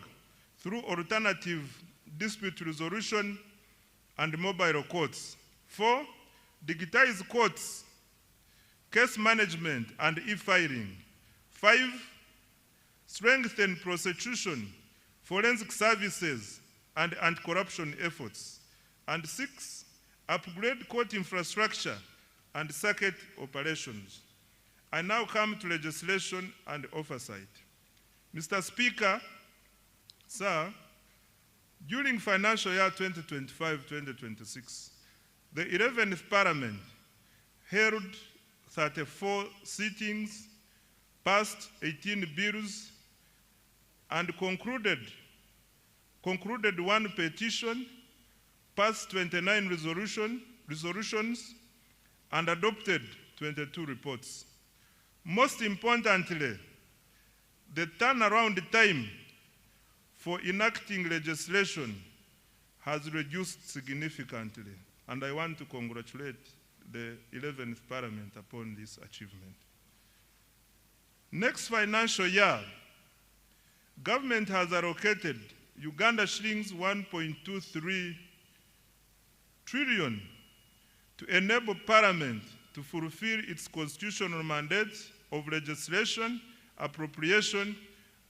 through alternative dispute resolution and mobile courts. 4, digitize courts, case management and e-filing. 5, strengthen prosecution, forensic services and anti-corruption efforts. And 6, upgrade court infrastructure and circuit operations. I now come to legislation and oversight. Mr. Speaker, sir, during financial year 2025-2026, the 11th Parliament held 34 sittings, passed 18 bills, and concluded 1 petition, passed 29 resolutions, and adopted 22 reports. Most importantly, the turnaround time for enacting legislation has reduced significantly, and I want to congratulate the 11th Parliament upon this achievement. Next financial year, government has allocated Uganda shillings 1.23 trillion to enable Parliament to fulfill its constitutional mandate of legislation, appropriation,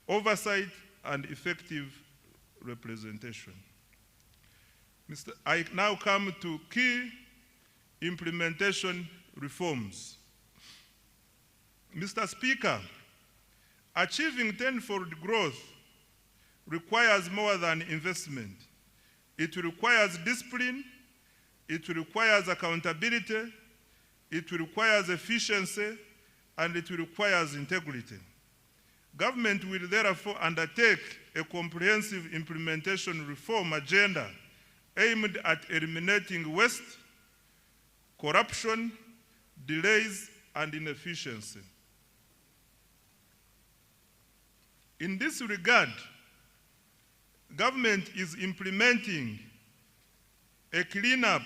oversight, and effective representation. I now come to key implementation reforms. Mr. Speaker, achieving tenfold growth requires more than investment. It requires discipline, it requires accountability, it requires efficiency, and it requires integrity. Government will therefore undertake a comprehensive implementation reform agenda aimed at eliminating waste, corruption, delays, and inefficiency. In this regard, government is implementing a cleanup.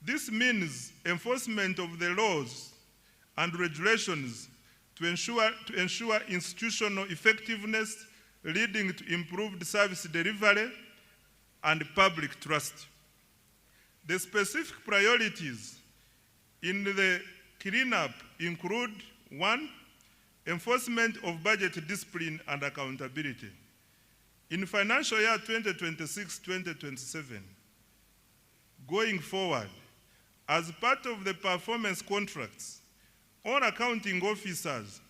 This means enforcement of the laws and regulations to ensure institutional effectiveness leading to improved service delivery and public trust. The specific priorities in the cleanup include: 1, enforcement of budget discipline and accountability. In financial year 2026-2027, going forward, as part of the performance contracts, all accounting officers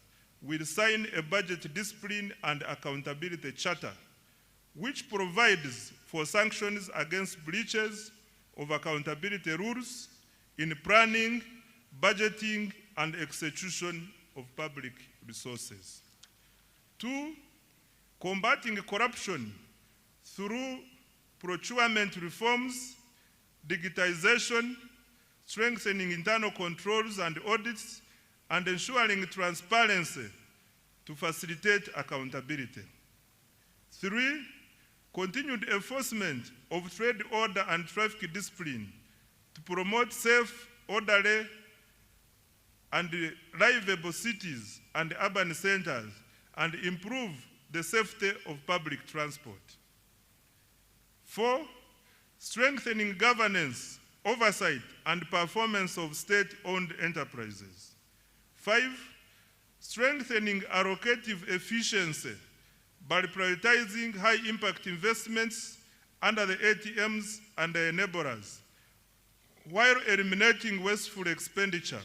will sign a budget discipline and accountability charter, which provides for sanctions against breaches of accountability rules in planning, budgeting, and execution of public resources. 2, combating corruption through procurement reforms, digitization, strengthening internal controls and audits, and ensuring transparency to facilitate accountability. 3, continued enforcement of trade order and traffic discipline to promote safe, orderly, and livable cities and urban centers and improve the safety of public transport. 4, strengthening governance, oversight, and performance of state-owned enterprises. 5, strengthening allocative efficiency by prioritizing high-impact investments under the ATMs and the enablers, while eliminating wasteful expenditure.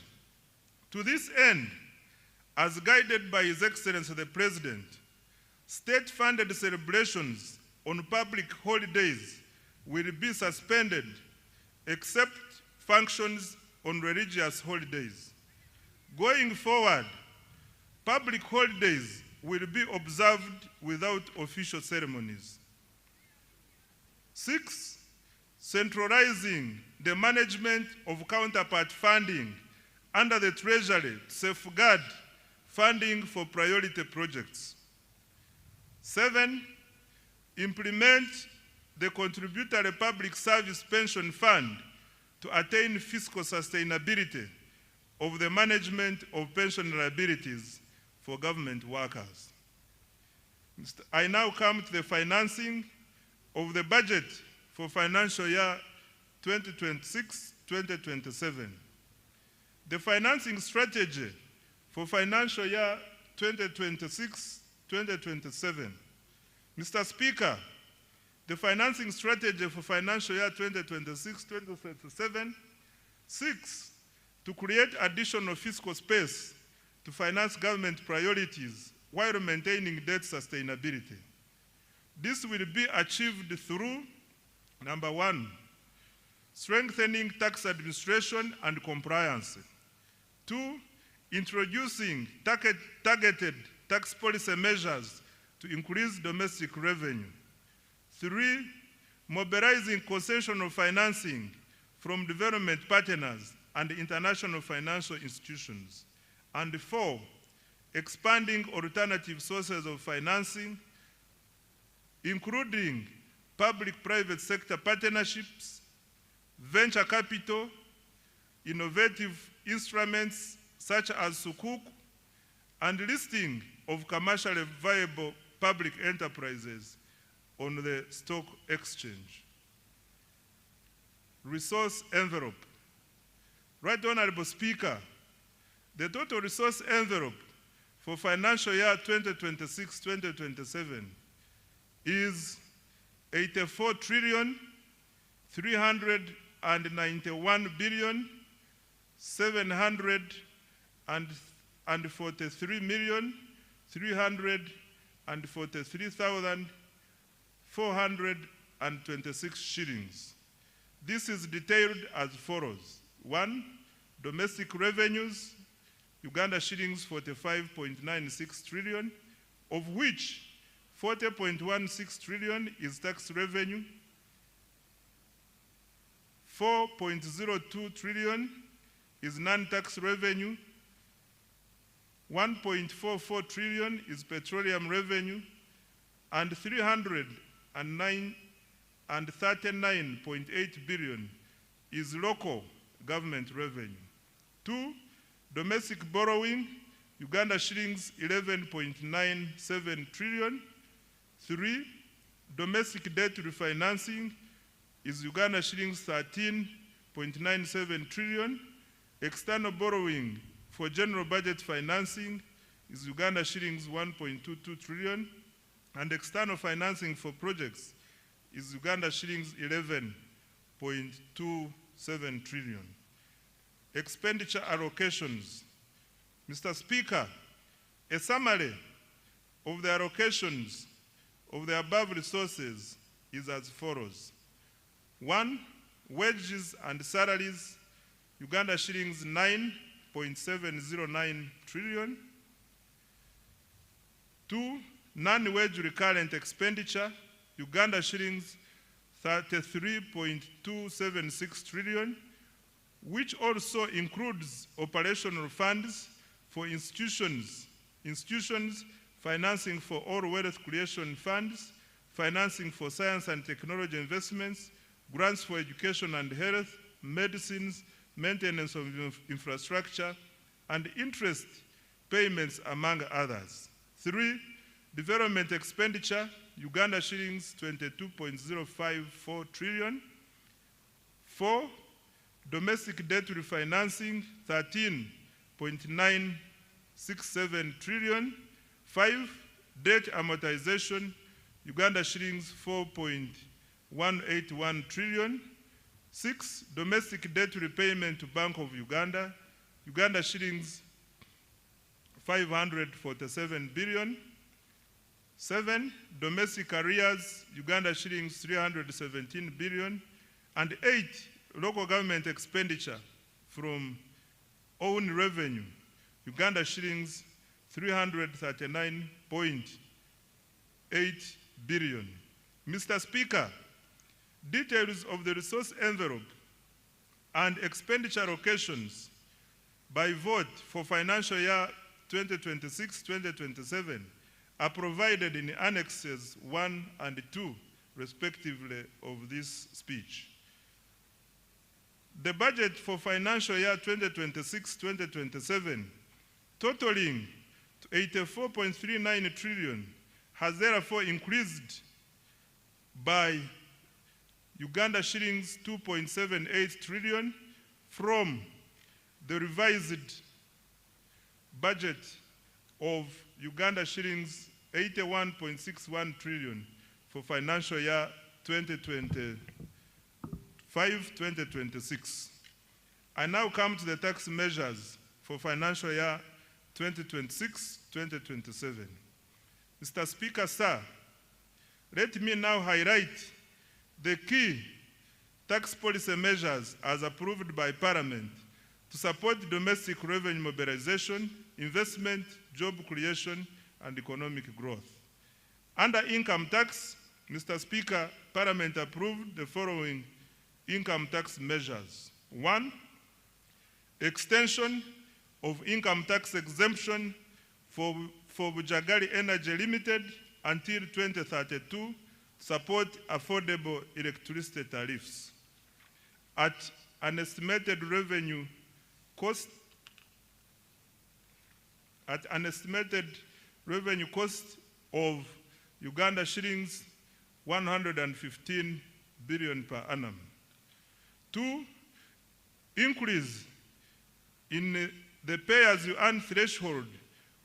To this end, as guided by His Excellency the President, state-funded celebrations on public holidays will be suspended except functions on religious holidays. Going forward, public holidays will be observed without official ceremonies. 6, centralizing the management of counterpart funding under the Treasury to safeguard funding for priority projects. 7, implement the contributory public service pension fund to attain fiscal sustainability of the management of pension liabilities for government workers. I now come to the financing of the budget for financial year 2026-2027. The financing strategy for financial year 2026-2027. Mr. Speaker, the financing strategy for financial year 2026-2027 seeks to create additional fiscal space to finance government priorities while maintaining debt sustainability. This will be achieved through, number 1, strengthening tax administration and compliance. 2, introducing targeted tax policy measures to increase domestic revenue. 3, mobilizing concessional financing from development partners and international financial institutions. And 4, expanding alternative sources of financing, including public-private sector partnerships, venture capital, innovative instruments such as Sukuk, and listing of commercially viable public enterprises on the stock exchange. Resource envelope. Right Honorable Speaker, the total resource envelope for financial year 2026-2027 is 84,393,743,343,426 shillings. This is detailed as follows. 1, domestic revenues, Uganda shillings 45.96 trillion, of which 40.16 trillion is tax revenue, 4.02 trillion is non-tax revenue, 1.44 trillion is petroleum revenue, and 339.8 billion is local government revenue. 2, domestic borrowing, Uganda shillings 11.97 trillion. 3, domestic debt refinancing is Uganda shillings 13.97 trillion. External borrowing for general budget financing is Uganda shillings 1.22 trillion. And external financing for projects is Uganda shillings 11.27 trillion. Expenditure allocations. Mr. Speaker, a summary of the allocations of the above resources is as follows. 1, wages and salaries, Uganda shillings 9.709 trillion. 2, non-wage recurrent expenditure, Uganda shillings 33.276 trillion, which also includes operational funds for institutions, financing for all wealth creation funds, financing for science and technology investments, grants for education and health, medicines, maintenance of infrastructure, and interest payments, among others. 3, development expenditure, Uganda shillings 22.054 trillion. 4, domestic debt refinancing 13.967 trillion. 5, debt amortization, Uganda shillings 4.181 trillion. 6, domestic debt repayment to Bank of Uganda, Uganda shillings 547 billion. 7, domestic arrears, Uganda shillings 317 billion. And 8, local government expenditure from own revenue, Uganda shillings 339.8 billion. Mr. Speaker, details of the resource envelope and expenditure allocations by vote for financial year 2026-2027 are provided in annexes 1 and 2, respectively, of this speech. The budget for financial year 2026-2027, totaling to 84.39 trillion, has therefore increased by Uganda shillings 2.78 trillion from the revised budget of Uganda shillings 81.61 trillion for financial year 2025-2026. I now come to the tax measures for financial year 2026-2027. Mr. Speaker, sir, let me now highlight the key tax policy measures as approved by Parliament to support domestic revenue mobilization, investment, job creation, and economic growth. Under income tax, Mr. Speaker, Parliament approved the following income tax measures. 1, extension of income tax exemption for Bujagali Energy Limited until 2032, support affordable electricity tariffs at an estimated revenue cost of Uganda shillings 115 billion per annum. 2, increase in the pay-as-you-earn threshold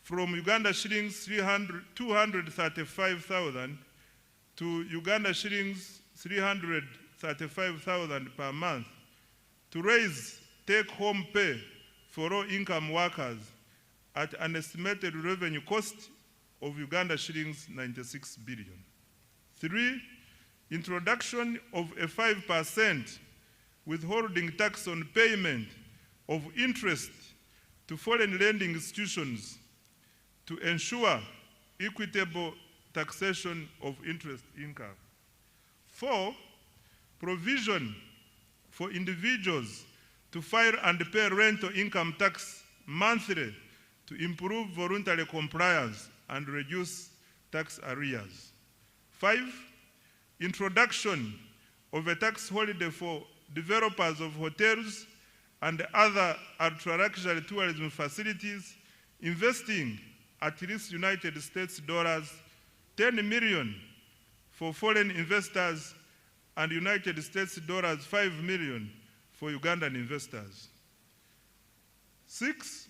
from Uganda shillings 235,000 to Uganda shillings 335,000 per month to raise take-home pay for low-income workers at an estimated revenue cost of Uganda shillings 96 billion. 3, introduction of a 5% withholding tax on payment of interest to foreign lending institutions to ensure equitable taxation of interest income. 4, provision for individuals to file and pay rental income tax monthly to improve voluntary compliance and reduce tax arrears. 5, introduction of a tax holiday for developers of hotels and other ultra-luxury tourism facilities investing at least United States dollars 10 million for foreign investors and United States dollars 5 million for Ugandan investors. 6,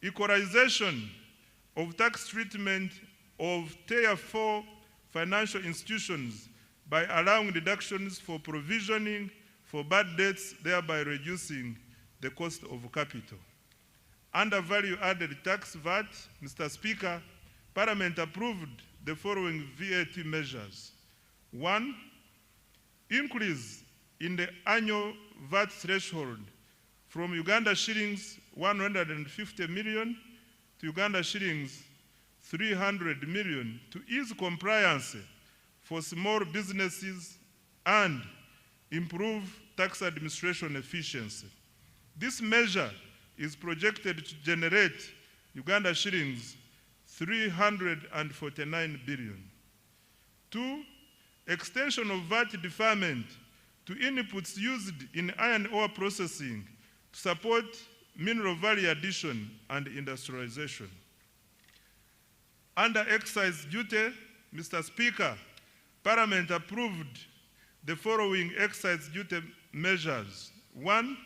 equalization of tax treatment of Tier 4 financial institutions by allowing deductions for provisioning for bad debts, thereby reducing the cost of capital. Under value-added tax VAT, Mr. Speaker, Parliament approved the following VAT measures. 1, increase in the annual VAT threshold from Uganda shillings 150 million to Uganda shillings 300 million to ease compliance for small businesses and improve tax administration efficiency. This measure is projected to generate Uganda shillings 349 billion. 2, extension of VAT deferment to inputs used in iron ore processing to support mineral value addition and industrialization. Under excise duty, Mr. Speaker, Parliament approved the following excise duty measures. 1,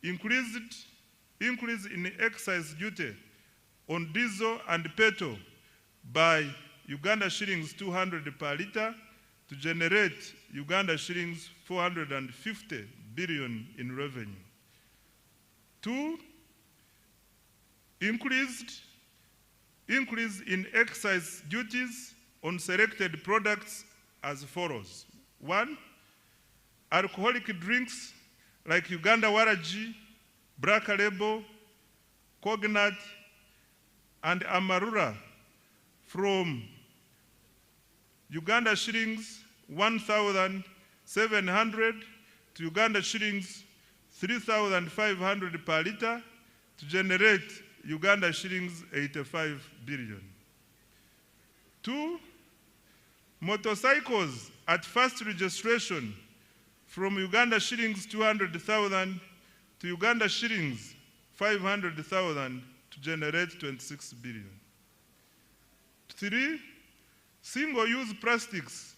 increase in excise duty on diesel and petrol by Uganda shillings 200 per litre to generate Uganda shillings 450 billion in revenue. 2, increase in excise duties on selected products as follows. 1, alcoholic drinks like Uganda Waragi, Black Label, Cognat, and Amarula from Uganda shillings 1,700 to Uganda shillings 3,500 per litre to generate Uganda shillings 85 billion. 2, motorcycles at first registration from Uganda shillings 200,000 to Uganda shillings 500,000 to generate 26 billion. 3, single-use plastics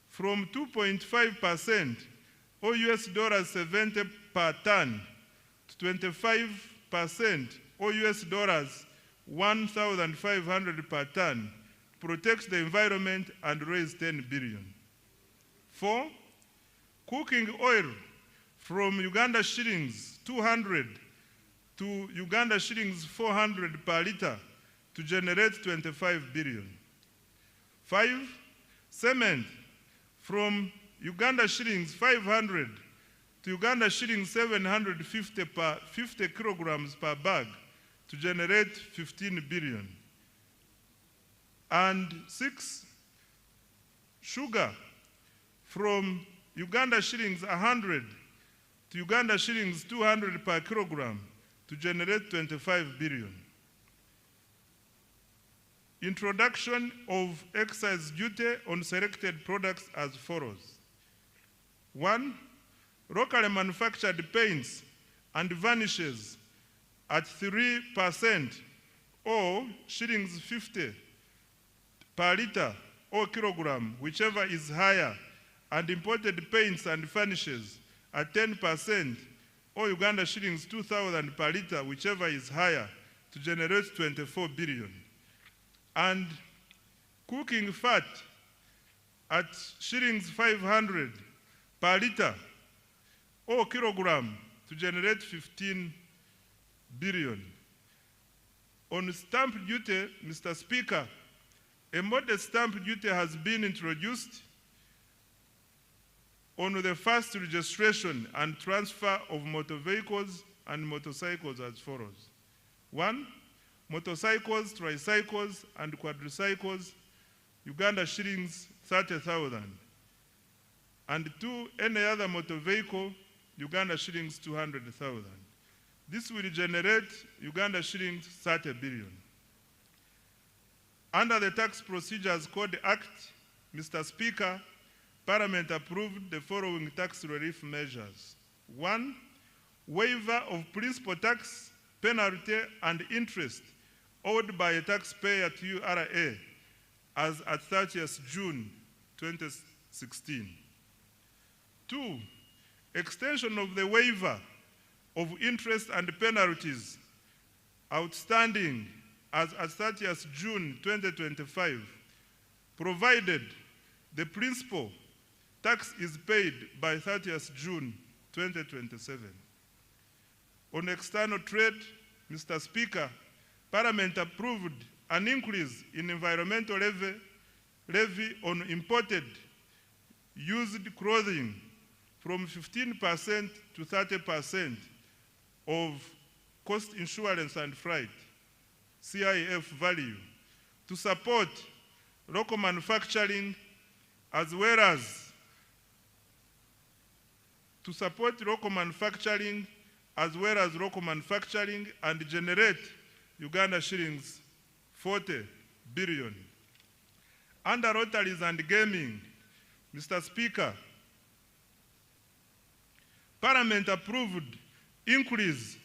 from 2.5% or US dollars 70 per ton to 25% or US dollars 1,500 per ton protects the environment and raise 10 billion. 4, cooking oil from Uganda shillings 200 to Uganda shillings 400 per litre to generate 25 billion. 5, cement from Uganda shillings 500 to Uganda shillings 750 per 50 kilograms per bag to generate 15 billion. And 6, sugar from Uganda shillings 100 to Uganda shillings 200 per kilogram to generate 25 billion. Introduction of excise duty on selected products as follows. 1, locally manufactured paints and varnishes at 3% or shillings 50 per litre or kilogram, whichever is higher, and imported paints and varnishes at 10% or Uganda shillings 2,000 per litre, whichever is higher, to generate 24 billion. And cooking fat at shillings 500 per litre or kilogram to generate 15 billion. On stamp duty, Mr. Speaker, a modest stamp duty has been introduced on the first registration and transfer of motor vehicles and motorcycles as follows. 1, motorcycles, tricycles, and quadricycles, Uganda shillings 30,000. And 2, any other motor vehicle, Uganda shillings 200,000. This will generate Uganda shillings 30 billion. Under the Tax Procedures Code Act, Mr. Speaker, Parliament approved the following tax relief measures. 1, waiver of principal tax, penalty, and interest owed by a taxpayer to URA as at 30th June 2016. 2, extension of the waiver of interest and penalties outstanding as at 30th June 2025, provided the principal tax is paid by 30th June 2027. On external trade, Mr. Speaker, Parliament approved an increase in environmental levy on imported used clothing from 15% to 30% of cost insurance and freight, CIF value, to support local manufacturing as well as local manufacturing and generate Uganda shillings 40 billion. Under lotteries and gaming, Mr. Speaker, Parliament approved increase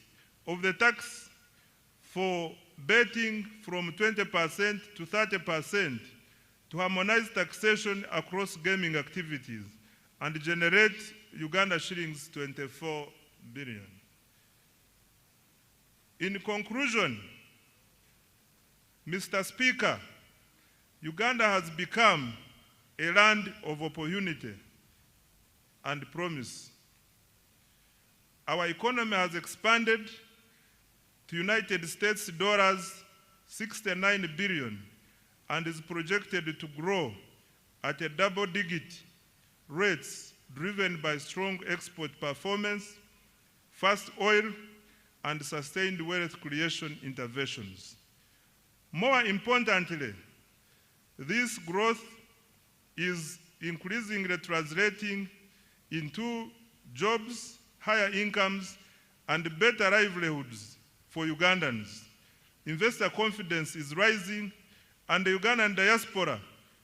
of the tax for betting from 20% to 30% to harmonize taxation across gaming activities and generate Uganda shillings 24 billion. In conclusion, Mr. Speaker, Uganda has become a land of opportunity and promise. Our economy has expanded to United States dollars 69 billion and is projected to grow at a double-digit rates driven by strong export performance, fast oil, and sustained wealth creation interventions. More importantly, this growth is increasingly translating into jobs, higher incomes, and better livelihoods for Ugandans. Investor confidence is rising, and the Ugandan diaspora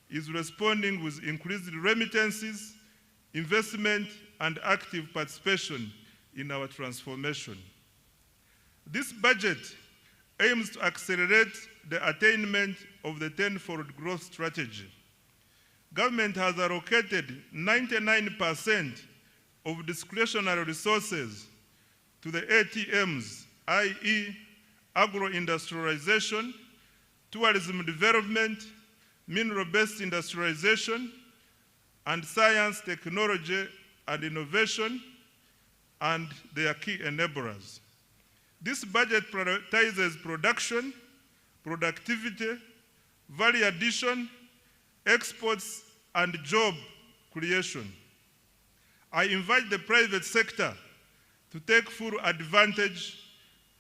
is responding with increased remittances, investment, and active participation in our transformation. This budget aims to accelerate the attainment of the tenfold growth strategy. Government has allocated 99% of discretionary resources to the ATMs, i.e. agro-industrialization, tourism development, mineral-based industrialization, and science, technology, and innovation, and their key enablers. This budget prioritizes production, productivity, value addition, exports, and job creation. I invite the private sector to take full advantage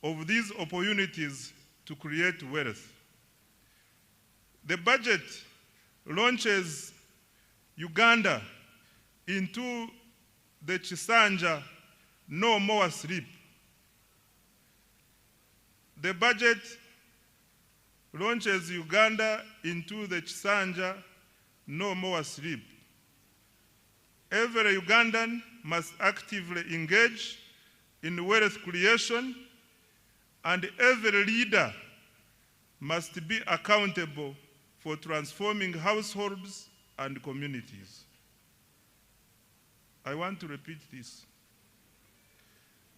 of these opportunities to create wealth. The budget launches Uganda into the Chisanja No More Sleep. The budget launches Uganda into the Chisanja No More Sleep. Every Ugandan must actively engage in wealth creation, and every leader must be accountable for transforming households and communities. I want to repeat this.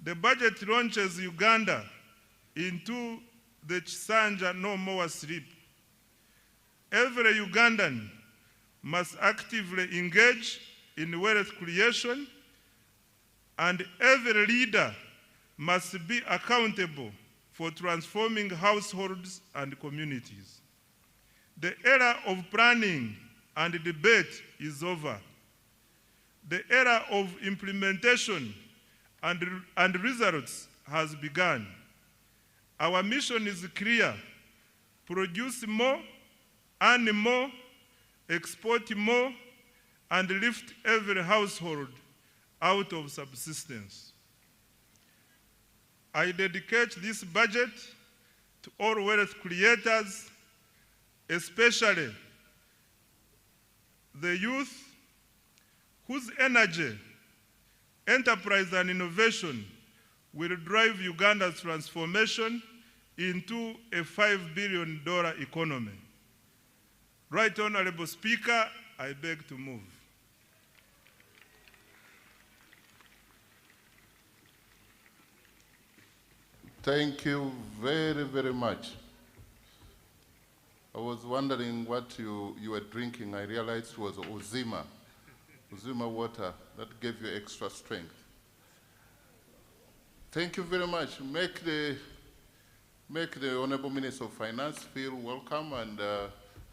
The budget launches Uganda into the Chisanja No More Sleep. Every Ugandan must actively engage in wealth creation, and every leader must be accountable for transforming households and communities. The era of planning and debate is over. The era of implementation and results has begun. Our mission is clear: produce more, earn more, export more, and lift every household out of subsistence. I dedicate this budget to all wealth creators, especially the youth whose energy, enterprise, and innovation will drive Uganda's transformation into a $5 billion economy. Right Honorable Speaker, I beg to move. Thank you very, very much. I was wondering what you were drinking. I realized it was Uzima water that gave you extra strength. Thank you very much. Make the Honorable Minister of Finance feel welcome and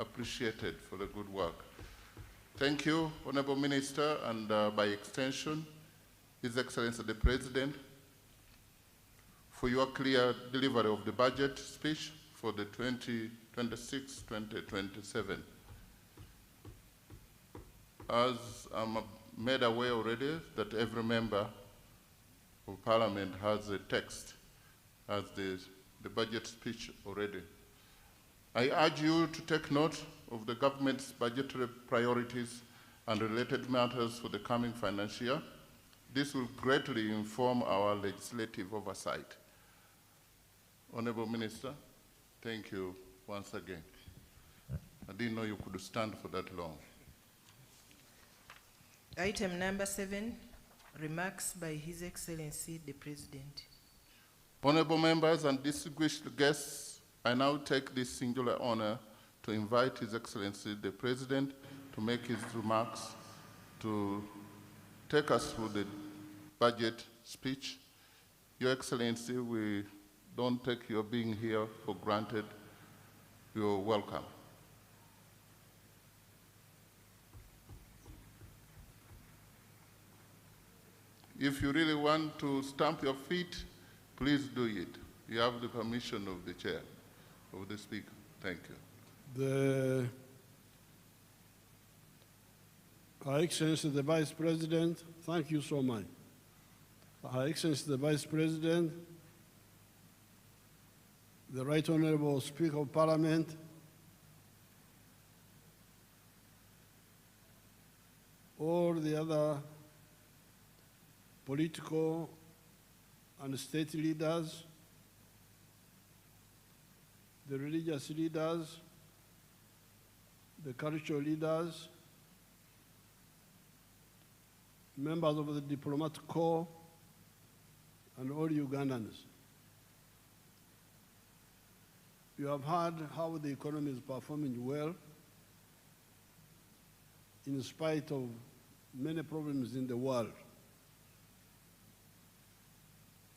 appreciated for the good work. Thank you, Honorable Minister, and by extension, His Excellency the President, for your clear delivery of the budget speech for the 2026-2027. As I'm made aware already that every member of Parliament has a text as the budget speech already. I urge you to take note of the government's budgetary priorities and related matters for the coming financial year. This will greatly inform our legislative oversight. Honorable Minister, thank you once again. I didn't know you could stand for that long. Item number 7, remarks by His Excellency the President. Honorable members and distinguished guests, I now take this singular honor to invite His Excellency the President to make his remarks, to take us through the budget speech. Your Excellency, we don't take your being here for granted. You're welcome. If you really want to stamp your feet, please do it. You have the permission of the chair, of the speaker. Thank you. Her Excellency the Vice President, thank you so much. Her Excellency the Vice President, the Right Honorable Speaker of Parliament, all the other political and state leaders, the religious leaders, the cultural leaders, members of the diplomatic corps, and all Ugandans. You have heard how the economy is performing well in spite of many problems in the world.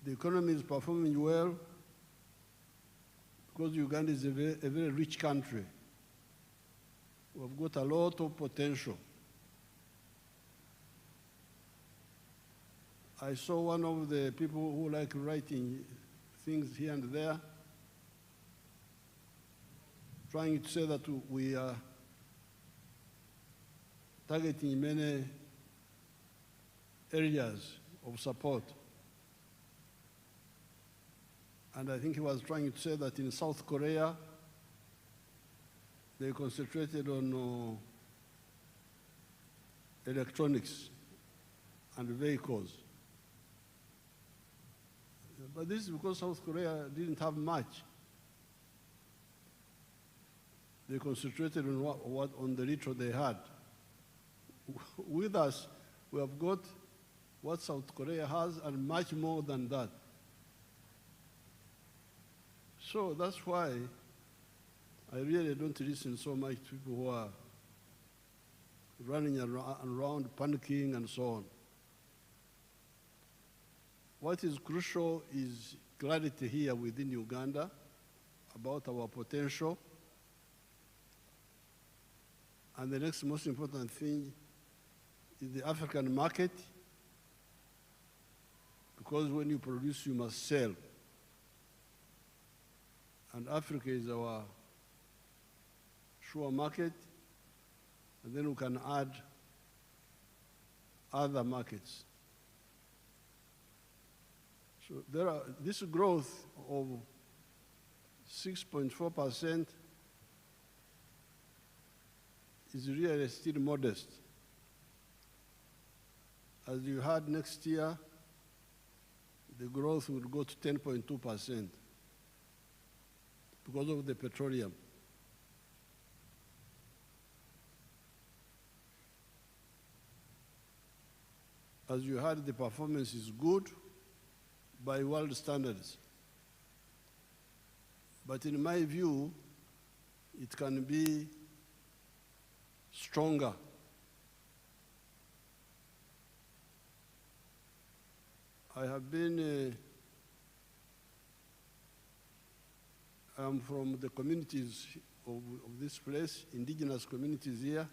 The economy is performing well because Uganda is a very rich country. We've got a lot of potential. I saw one of the people who like writing things here and there, trying to say that we are targeting many areas of support. And I think he was trying to say that in South Korea, they concentrated on electronics and vehicles. But this is because South Korea didn't have much. They concentrated on on the little they had. With us, we have got what South Korea has and much more than that. So that's why I really don't listen so much to people who are running around panicking and so on. What is crucial is clarity here within Uganda about our potential. And the next most important thing is the African market, because when you produce, you must sell. And Africa is our sure market, and then we can add other markets. So this growth of 6.4% is really still modest. As you heard, next year, the growth will go to 10.2%. because of the petroleum. As you heard, the performance is good by world standards. But in my view, it can be stronger. I have been, I'm from the communities of this place, indigenous communities here,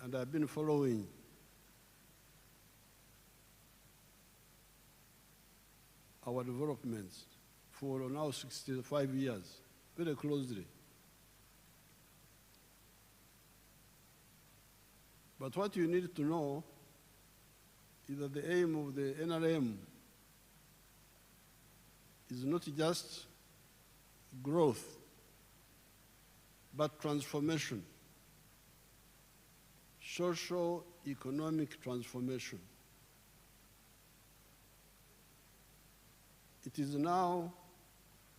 and I've been following our developments for now 65 years, very closely. But what you need to know is that the aim of the NRM is not just growth, but transformation, socio-economic transformation. It is now,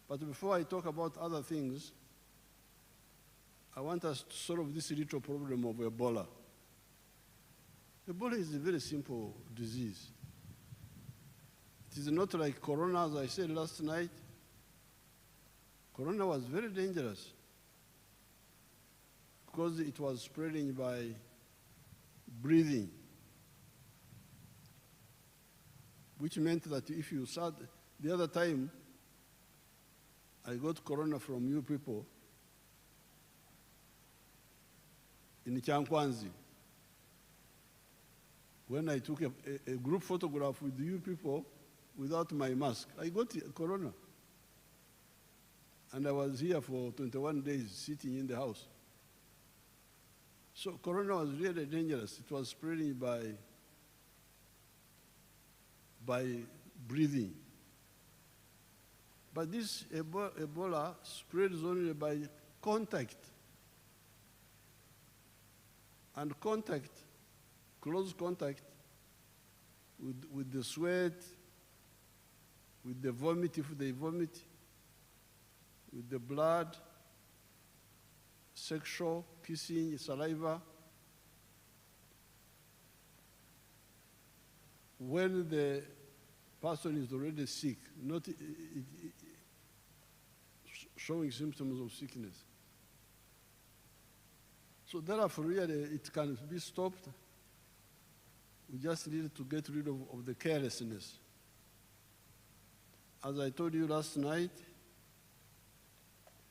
but before I talk about other things, I want us to solve this little problem of Ebola. Ebola is a very simple disease. It is not like Corona, as I said last night. Corona was very dangerous because it was spreading by breathing, which meant that if you sat, the other time I got Corona from you people in Chankwanzi, when I took a group photograph with you people without my mask. I got Corona. And I was here for 21 days sitting in the house. So Corona was really dangerous. It was spreading by breathing. But this Ebola spreads only by contact. And contact, close contact with the sweat, with the vomit if they vomit, with the blood, sexual, kissing, saliva. When the person is already sick, not showing symptoms of sickness. So therefore, really, it can be stopped. We just need to get rid of the carelessness. As I told you last night,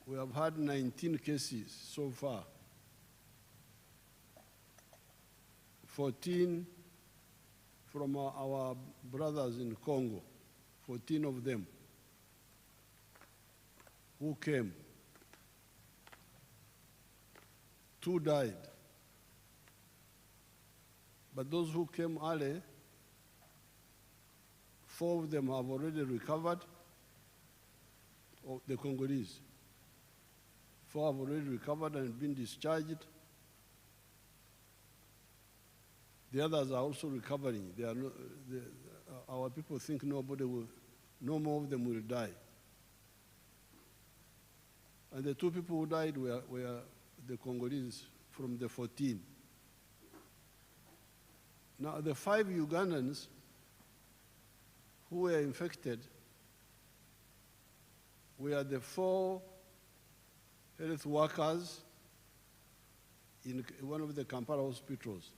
we have had 19 cases so far. 14 from our brothers in Congo, 14 of them who came. 2 died. But those who came early, 4 of them have already recovered, the Congolese. 4 have already recovered and been discharged. The others are also recovering. They are not, our people think no more of them will die. And the 2 people who died were the Congolese from the 14. Now, the 5 Ugandans who were infected were the 4 health workers in one of the Kampala hospitals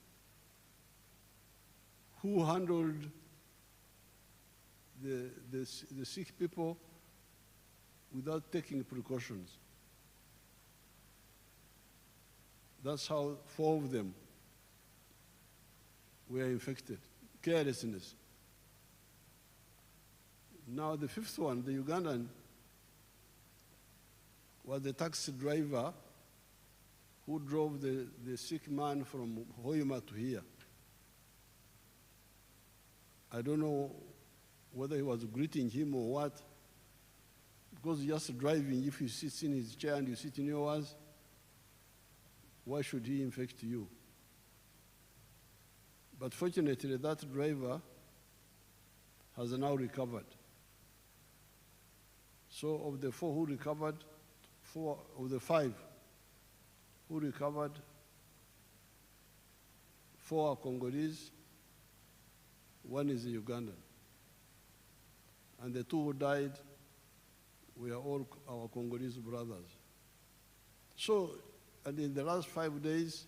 who handled the sick people without taking precautions. That's how 4 of them were infected. Carelessness. Now the 5th one, the Ugandan, was the taxi driver who drove the sick man from Hoima to here. I don't know whether he was greeting him or what, because just driving, if he sits in his chair and you sit in yours, why should he infect you? But fortunately, that driver has now recovered. So of the 4 who recovered, 4 of the 5 who recovered, 4 are Congolese, 1 is a Ugandan. And the 2 who died were all our Congolese brothers. So, and in the last 5 days,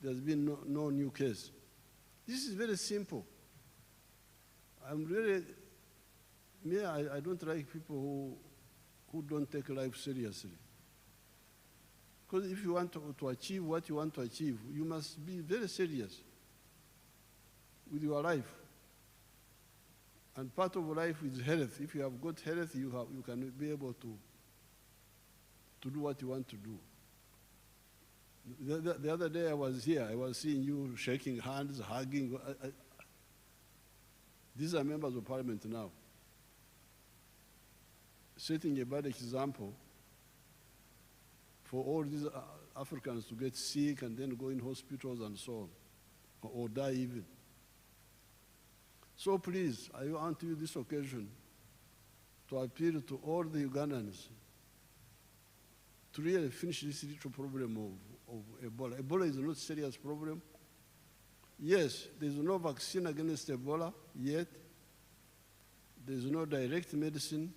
there's been no new case. This is very simple. I'm really, I don't like people who don't take life seriously. Because if you want to achieve what you want to achieve, you must be very serious with your life. And part of life is health. If you have good health, you can be able to do what you want to do. The other day I was here, I was seeing you shaking hands, hugging. These are members of parliament now, setting a bad example for all these Africans to get sick and then go in hospitals and so on, or die even. So please, I want to use this occasion to appeal to all the Ugandans to really finish this little problem of Ebola. Ebola is not a serious problem. Yes, there's no vaccine against Ebola yet. There's no direct medicine,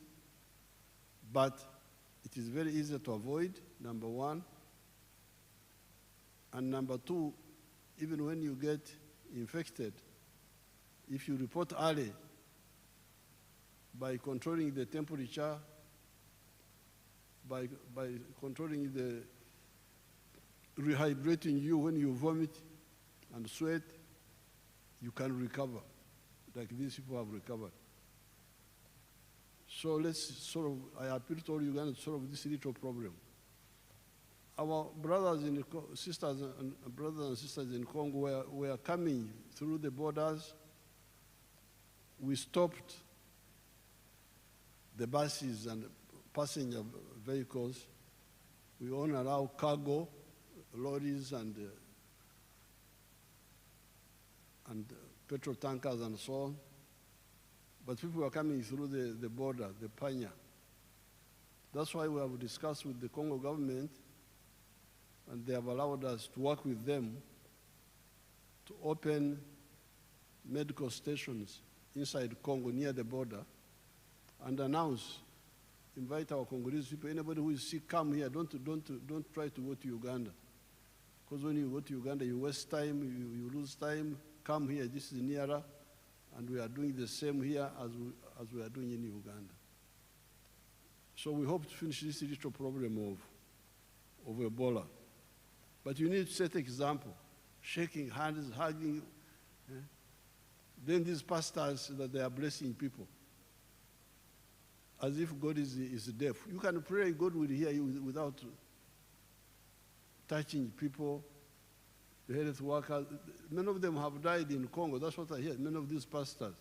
but it is very easy to avoid, number 1. And number 2, even when you get infected, if you report early by controlling the temperature, by controlling the rehydrating you when you vomit and sweat, you can recover, like these people have recovered. So let's I appeal to all Ugandans to solve this little problem. Our brothers and sisters in Congo were coming through the borders. We stopped the buses and passenger vehicles. We only allow cargo, lorries and petrol tankers and so on. But people were coming through the border, the Panya. That's why we have discussed with the Congo government, and they have allowed us to work with them to open medical stations inside Congo near the border and announce, invite our Congolese people, anybody who is sick, come here, don't try to go to Uganda. Because when you go to Uganda, you waste time, you lose time, come here, this is nearer, and we are doing the same here as we are doing in Uganda. So we hope to finish this little problem of Ebola. But you need to set example, shaking hands, hugging. Then these pastors that they are blessing people, as if God is deaf. You can pray, God will hear you without touching people, the health workers. Many of them have died in Congo. That's what I hear. Many of these pastors.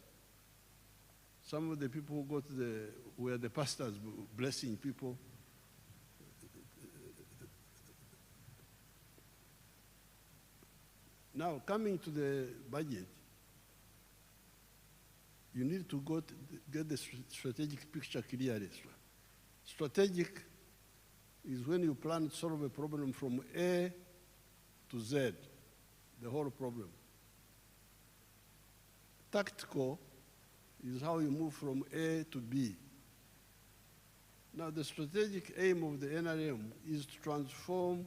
Some of the people who were the pastors blessing people. Now, coming to the budget, you need to get the strategic picture clearly. Strategic is when you plan to solve a problem from A to Z, the whole problem. Tactical is how you move from A to B. Now, the strategic aim of the NRM is to transform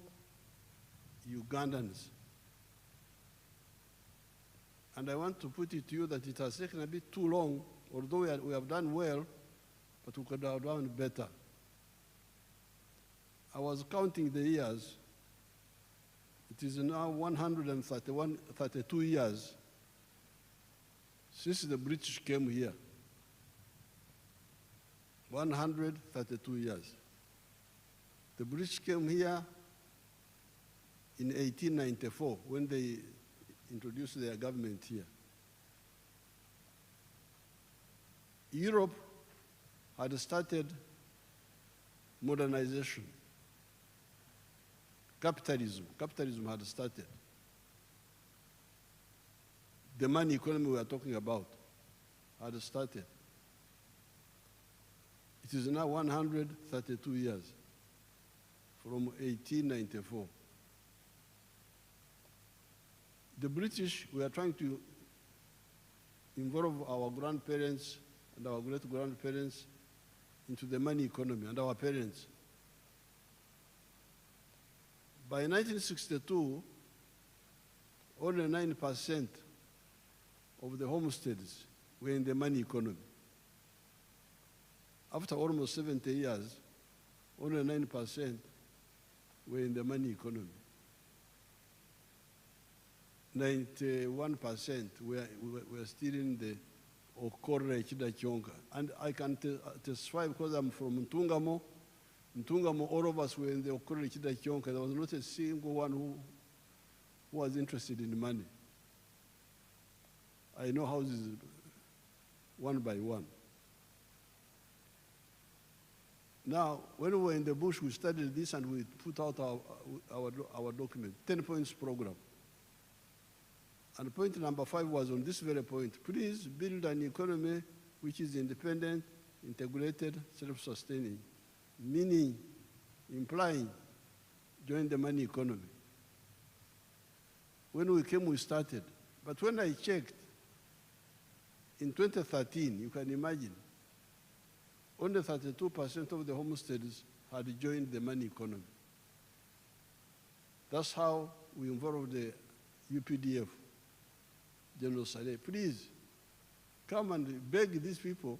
Ugandans. And I want to put it to you that it has taken a bit too long, although we have done well, but we could have done better. I was counting the years. It is now 32 years since the British came here. 132 years. The British came here in 1894 when they introduced their government here. Europe had started modernization. Capitalism had started. The money economy we are talking about had started. It is now 132 years from 1894. The British were trying to involve our grandparents and our great-grandparents into the money economy, and our parents. By 1962, only 9% of the homesteads were in the money economy. After almost 70 years, only 9% were in the money economy. 91% were still in the Okore Chidachonka. And I can testify because I'm from Ntungamo. Ntungamo, all of us were in the Okore Chidachonka. There was not a single one who was interested in money. I know houses one by one. Now, when we were in the bush, we studied this and we put out our document, 10 points program. And point number 5 was on this very point. Please build an economy which is independent, integrated, self-sustaining, meaning, implying, join the money economy. When we came, we started. But when I checked, in 2013, you can imagine, only 32% of the homesteads had joined the money economy. That's how we involved the UPDF. General Saleh, please come and beg these people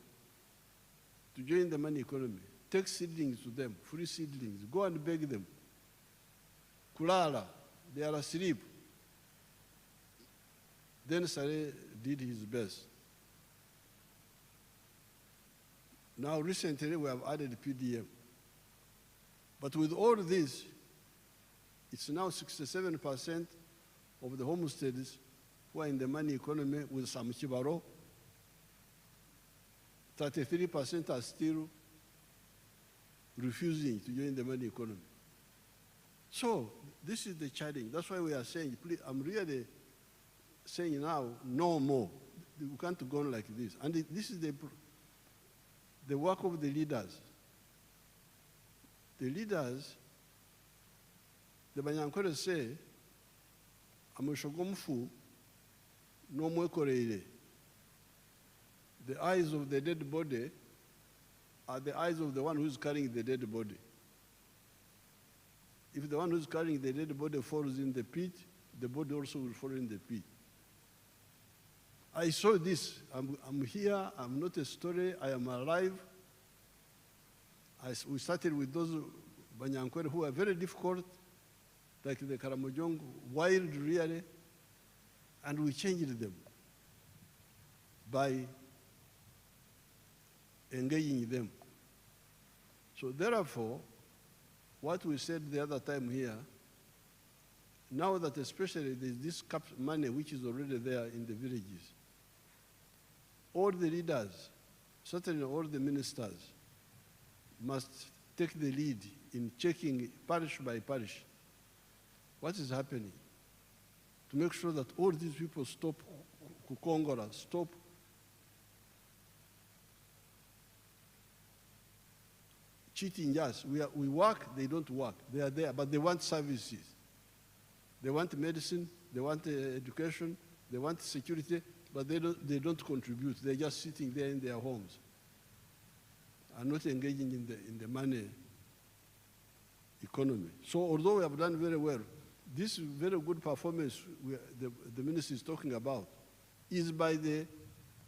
to join the money economy. Take seedlings to them, free seedlings. Go and beg them. Kulala, they are asleep. Then Saleh did his best. Now recently we have added PDM. But with all this, it's now 67% of the homesteads who are in the money economy with some chibaro. 33% are still refusing to join the money economy. So this is the challenge. That's why we are saying, please, I'm really saying now, no more. We can't go on like this. And this is the work of the leaders. The leaders, the Banyankore say, Amushogomfu, no mwekoreire. The eyes of the dead body are the eyes of the one who's carrying the dead body. If the one who's carrying the dead body falls in the pit, the body also will fall in the pit. I saw this. I'm here. I'm not a story. I am alive. We started with those Banyankore who are very difficult, like the Karamojong, wild really, and we changed them by engaging them. So therefore, what we said the other time here, now that especially there's this money which is already there in the villages, all the leaders, certainly all the ministers, must take the lead in checking parish by parish what is happening to make sure that all these people stop kukongora, stop cheating us. We work, they don't work. They are there, but they want services. They want medicine, they want education, they want security, but they don't contribute. They're just sitting there in their homes and not engaging in the money economy. So although we have done very well, this very good performance the minister is talking about is by the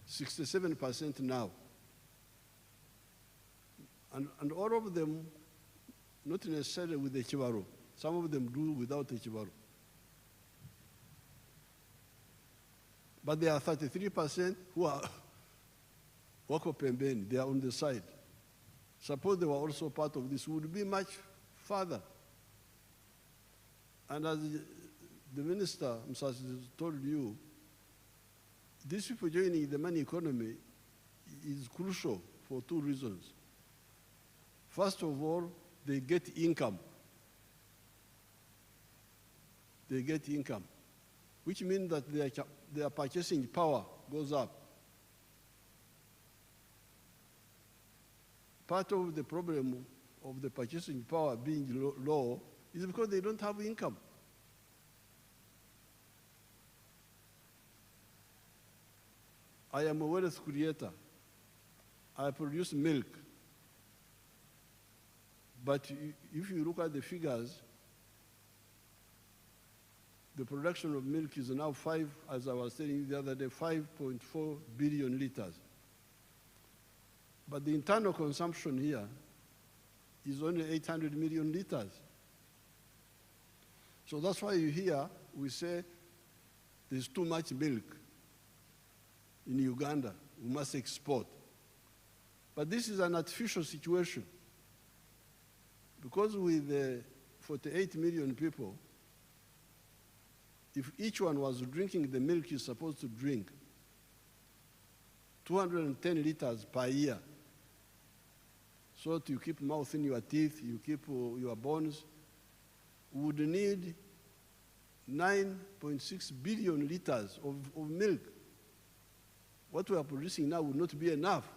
67% now. And all of them, not necessarily with the Chibaru. Some of them do without the Chibaru. But there are 33% who are Wako Pembeni, they are on the side. Suppose they were also part of this, would be much further. And as the minister, Musasizi, told you, these people joining the money economy is crucial for 2 reasons. First of all, they get income. They get income, which means that their purchasing power goes up. part of the problem of the purchasing power being low is because they don't have income. I am a wealth creator. I produce milk. But if you look at the figures, the production of milk is now as I was telling you the other day, 5.4 billion liters. But the internal consumption here is only 800 million liters. So that's why you hear we say there's too much milk in Uganda, we must export. But this is an artificial situation because with 48 million people, if each one was drinking the milk he's supposed to drink, 210 liters per year, so to keep mouth in your teeth, you keep your bones, would need 9.6 billion liters of milk. What we are producing now would not be enough.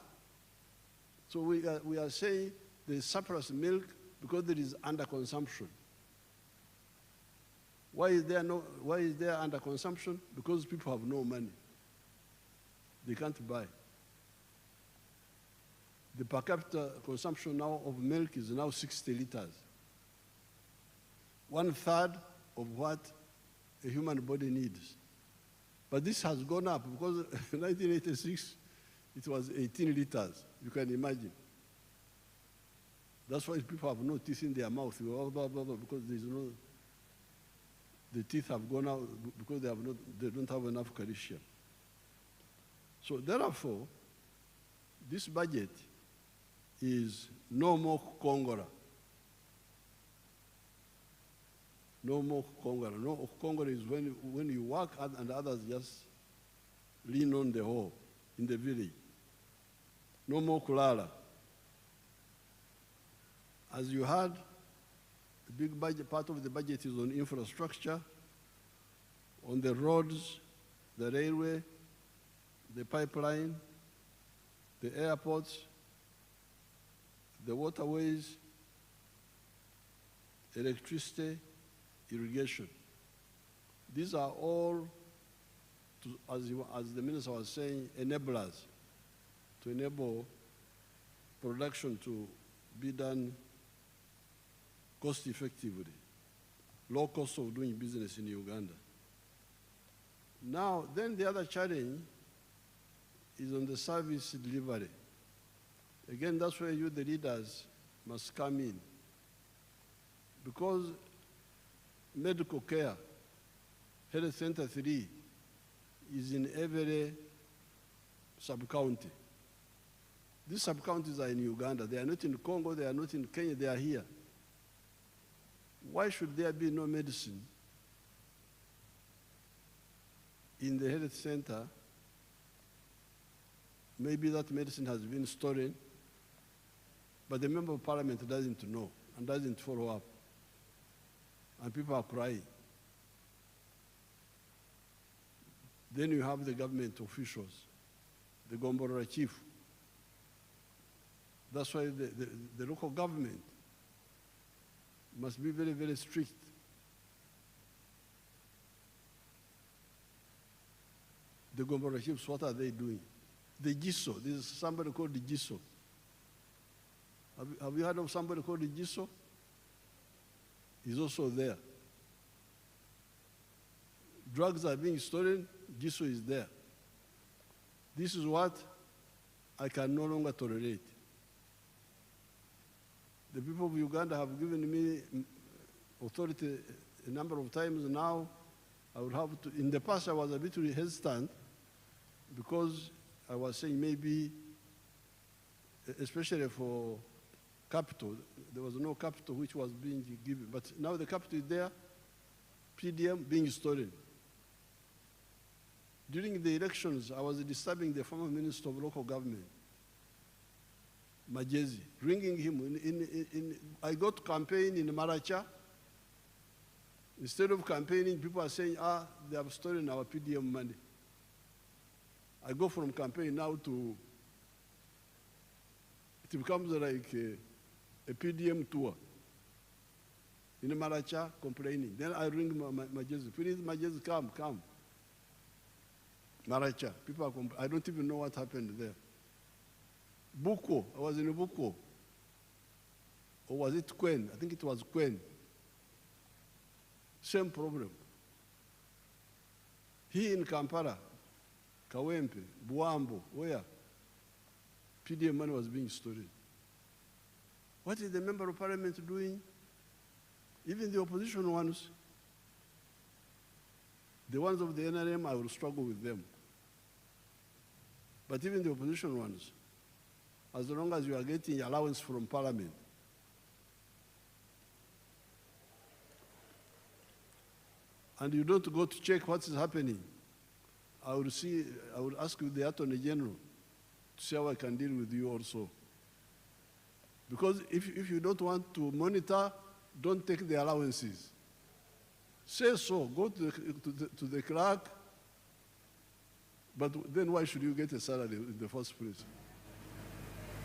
So we are saying there is surplus milk because there is underconsumption. Why is there underconsumption? Because people have no money. They can't buy. The per capita consumption now of milk is now 60 liters. 1/3 of what a human body needs. But this has gone up because in 1986, it was 18 liters. You can imagine. That's why people have no teeth in their mouth, because the teeth have gone out because they don't have enough calcium. So therefore, this budget is no more Kongora. No more Kongora. No, Kongora is when you work and others just lean on the hoe in the village. No more Kulala. As you heard, the big budget, part of the budget is on infrastructure, on the roads, the railway, the pipeline, the airports, the waterways, electricity, irrigation. These are all, as the minister was saying, enablers to enable production to be done cost effectively, low cost of doing business in Uganda. Now, then the other challenge is on the service delivery. Again, that's where you, the leaders, must come in. Because medical care, Health Center 3, is in every sub-county. These sub-counties are in Uganda. They are not in Congo, they are not in Kenya, they are here. Why should there be no medicine in the health center? Maybe that medicine has been stolen, but the member of parliament doesn't know and doesn't follow up. And people are crying. Then you have the government officials, the Gomborora chief. That's why the local government must be very, very strict. The Gomborora chiefs, what are they doing? The GISO, there's somebody called the GISO. Have you heard of somebody called the GISO? He's also there. Drugs are being stolen, GISO is there. This is what I can no longer tolerate. The people of Uganda have given me authority a number of times now. I would have to, in the past I was a bit hesitant because I was saying maybe, especially for capital, there was no capital which was being given, but now the capital is there, PDM being stolen. During the elections, I was disturbing the former Minister of Local Government, Majezi, ringing him. I got campaign in Maracha. Instead of campaigning, people are saying, they have stolen our PDM money. I go from campaign now to It becomes like a PDM tour. In Maracha, complaining. Then I ring Majezi, please, Majezi, come. Maracha, people are I don't even know what happened there. Buko, I was in Buko. Or was it Quen? I think it was Quen. Same problem. He in Kampala, Kawempe, Buambo, where PDM money was being stolen. What is the member of parliament doing? Even the opposition ones, the ones of the NRM, I will struggle with them. But even the opposition ones, as long as you are getting allowance from parliament, and you don't go to check what is happening, I will ask the Attorney General to see how I can deal with you also. Because if you don't want to monitor, don't take the allowances. Say so, go to the clerk, but then why should you get a salary in the first place?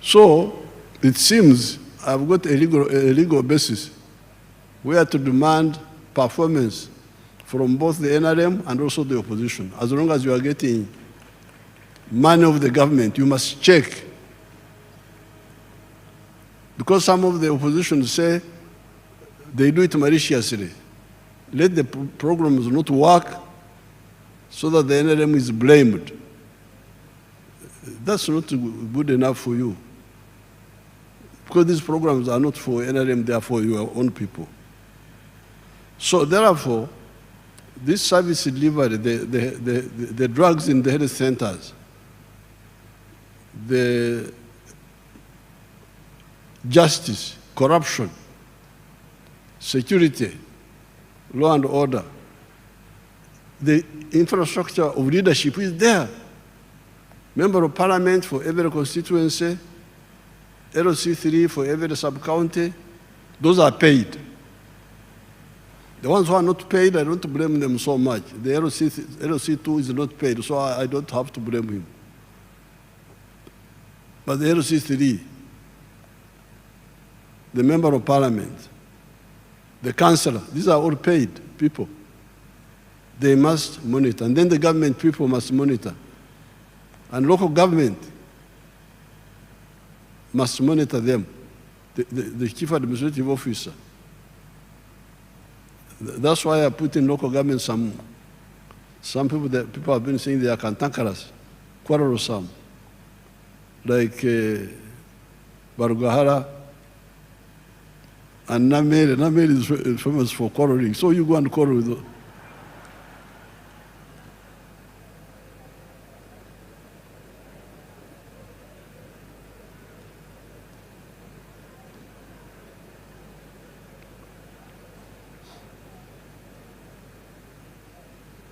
So, it seems I've got a legal basis where to demand performance from both the NRM and also the opposition. As long as you are getting money of the government, you must check. Because some of the opposition say they do it maliciously. Let the programs not work so that the NRM is blamed. That's not good enough for you. Because these programs are not for NRM, they are for your own people. So therefore, this service delivery, the drugs in the health centers, the justice, corruption, security, law and order, the infrastructure of leadership is there. Member of parliament for every constituency, LC3 for every sub-county, those are paid. The ones who are not paid, I don't blame them so much. The LC2 is not paid, so I don't have to blame him. But the LC3, the member of parliament, the councillor, these are all paid people. They must monitor. And then the government people must monitor. And local government must monitor them, the chief administrative officer. That's why I put in local government some people that people have been saying they are cantankerous, quarrelsome, like Barugahara and Namere. Namere is famous for quarreling, so you go and quarrel with them.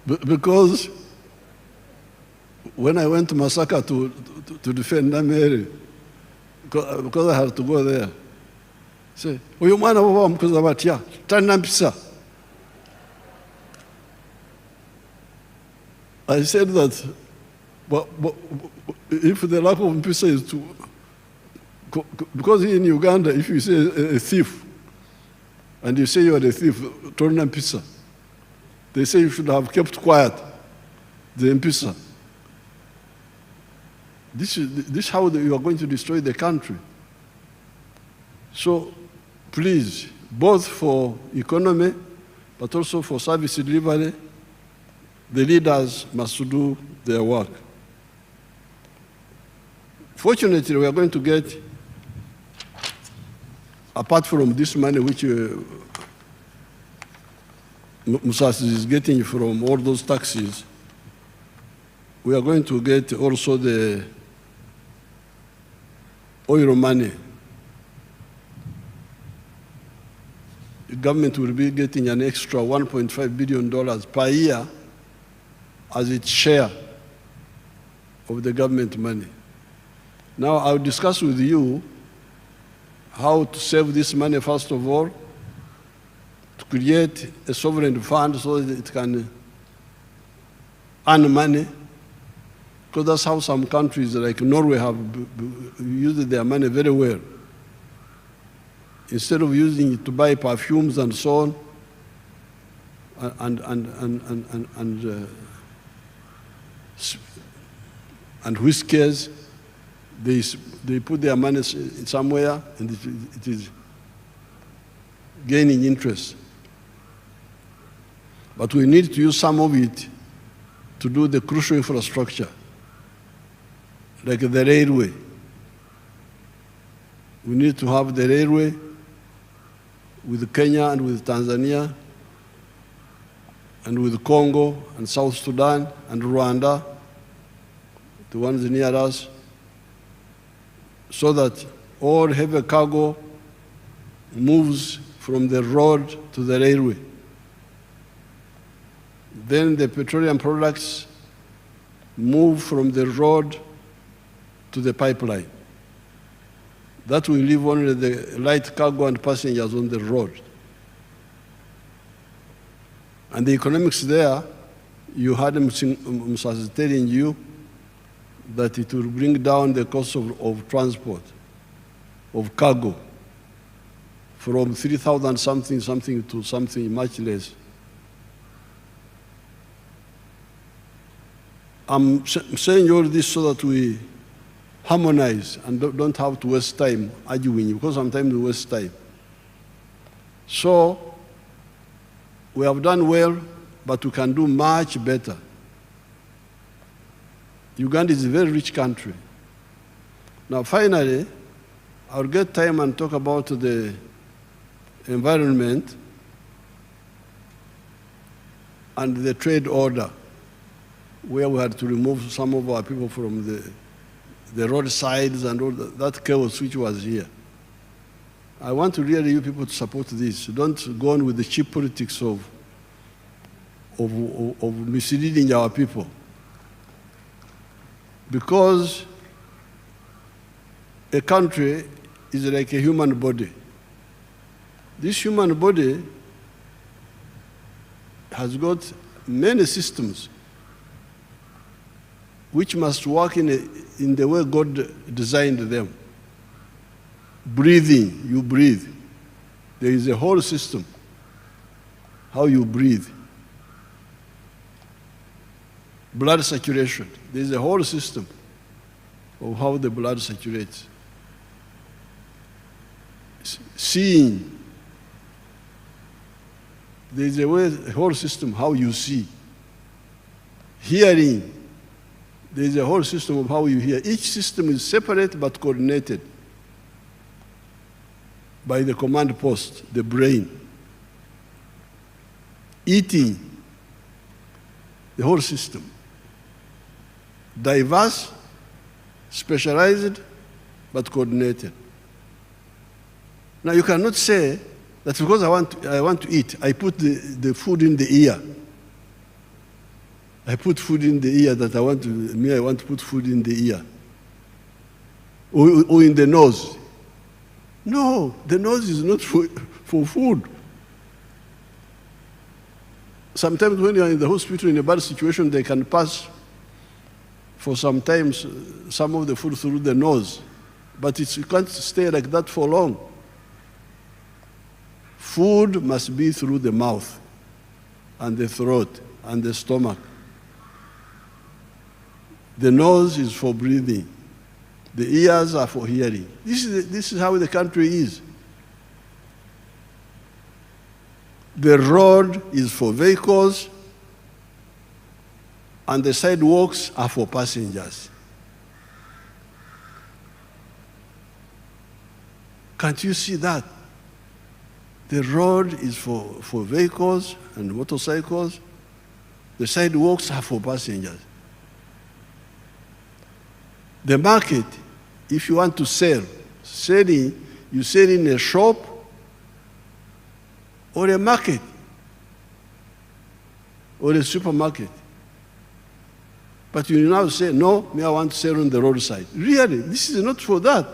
Because when I went to Masaka to defend Namere, because I had to go there, say, "Uyu mwana baba mkuza batia, tana mpisa." I said that, but if the lack of mpisa is to, because in Uganda, if you say a thief, and you say you are a thief, tana mpisa. They say you should have kept quiet, the Mpisa. This is how you are going to destroy the country. So please, both for economy, but also for service delivery, the leaders must do their work. Fortunately, we are going to get, apart from this money which Musasizi is getting from all those taxes, we are going to get also the oil money. The government will be getting an extra $1.5 billion per year as its share of the government money. Now I'll discuss with you how to save this money first of all, to create a sovereign fund so that it can earn money, Because that's how some countries like Norway have used their money very well. Instead of using it to buy perfumes and so on, and whiskers, they put their money somewhere and it is gaining interest. But we need to use some of it to do the crucial infrastructure, like the railway. We need to have the railway with Kenya and with Tanzania and with Congo and South Sudan and Rwanda, the ones near us, so that all heavy cargo moves from the road to the railway. Then the petroleum products move from the road to the pipeline. That will leave only the light cargo and passengers on the road. And the economics there, you had Musasizi telling you that it will bring down the cost of transport, of cargo, from 3,000 something to something much less. I'm saying all this so that we harmonize and don't have to waste time arguing, because sometimes we waste time. So we have done well, but we can do much better. Uganda is a very rich country. Now finally, I'll get time and talk about the environment and the trade order, where we had to remove some of our people from the roadsides and all that chaos which was here. I want to really you people to support this. Don't go on with the cheap politics of misleading our people. Because a country is like a human body. This human body has got many systems which must work in the way God designed them. Breathing, you breathe. There is a whole system, how you breathe. Blood circulation, there is a whole system of how the blood circulates. Seeing, there is a whole system how you see. Hearing, there is a whole system of how you hear. Each system is separate but coordinated by the command post, the brain. Eating, the whole system. Diverse, specialized, but coordinated. Now you cannot say that because I want to eat, I put the food in the ear. I put food in the ear that I want to put food in the ear. Or in the nose. No, the nose is not for food. Sometimes when you are in the hospital in a bad situation, they can pass for sometimes some of the food through the nose. But you can't stay like that for long. Food must be through the mouth and the throat and the stomach. The nose is for breathing. The ears are for hearing. This is how the country is. The road is for vehicles, and the sidewalks are for passengers. Can't you see that? The road is for vehicles and motorcycles. The sidewalks are for passengers. The market, if you want to sell, you sell in a shop or a market or a supermarket. But you now say, no, I want to sell on the roadside. Really, this is not for that.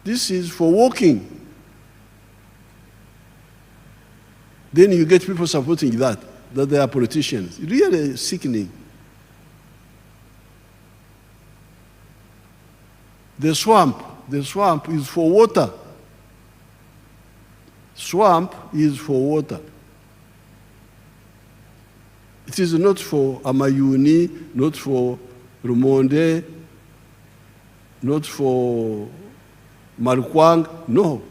This is for walking. Then you get people supporting that they are politicians. Really sickening. The swamp is for water. Swamp is for water. It is not for Amayuni, not for Rumonde, not for Marukwang, no.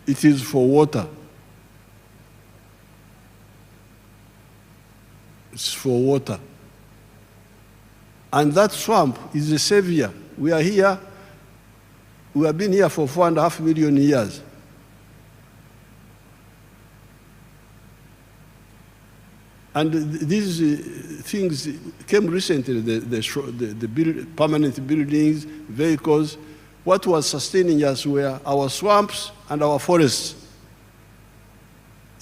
It is for water. It's for water. And that swamp is a savior. We are here, we have been here for 4.5 million years. And these things came recently, the permanent buildings, vehicles. What was sustaining us were our swamps and our forests.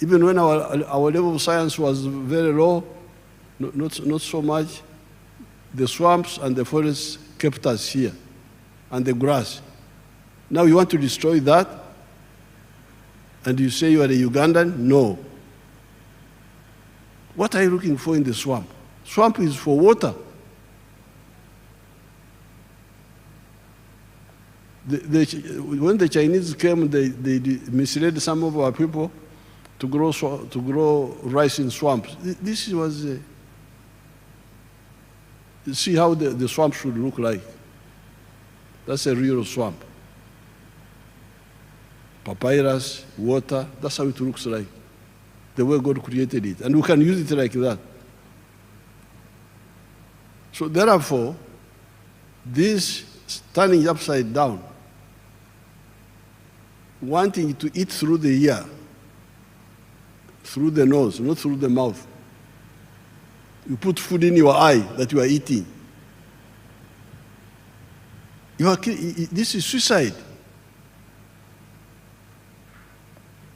Even when our level of science was very low, not so much, the swamps and the forests kept us here, and the grass. Now you want to destroy that, and you say you are a Ugandan? No. What are you looking for in the swamp? Swamp is for water. When the Chinese came, they misled some of our people to grow rice in swamps. This was see how the swamp should look like. That's a real swamp. Papyrus, water, that's how it looks like, the way God created it. And we can use it like that. So therefore, this turning upside down, wanting to eat through the ear, through the nose, not through the mouth. You put food in your eye that you are eating. This is suicide.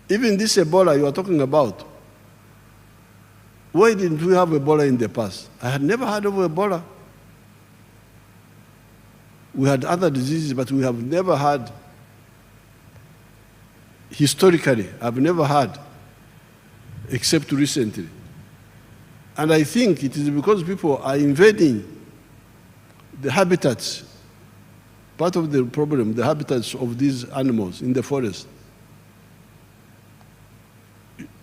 Even this Ebola you are talking about, why didn't we have Ebola in the past? I had never heard of Ebola. We had other diseases, but we have never had, historically, I've never had, except recently. And I think it is because people are invading the habitats, part of the problem, the habitats of these animals in the forest.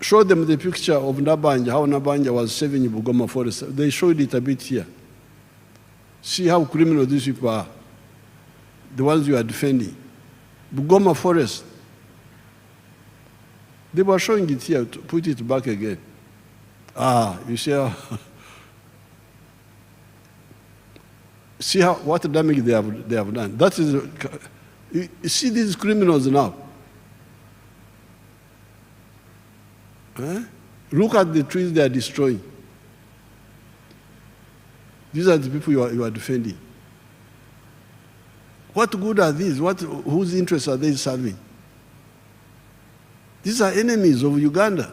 Show them the picture of Nabanja, how Nabanja was saving Bugoma forest. They showed it a bit here. See how criminal these people are, the ones you are defending. Bugoma forest. They were showing it here, to put it back again. You see how, see how, what damage they have done. That is, you see these criminals now. Look at the trees they are destroying. These are the people you are defending. What good are these? Whose interests are they serving? These are enemies of Uganda.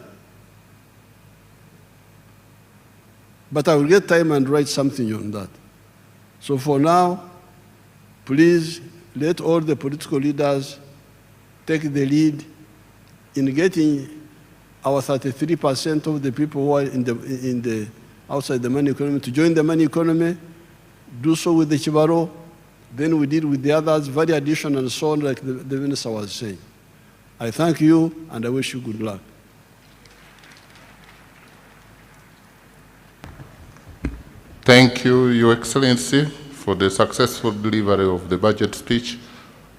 But I will get time and write something on that. So for now, please let all the political leaders take the lead in getting our 33% of the people who are outside the money economy to join the money economy, do so with the Chibaro, then we deal with the others, value addition and so on, like the minister was saying. I thank you and I wish you good luck. Thank you, Your Excellency, for the successful delivery of the budget speech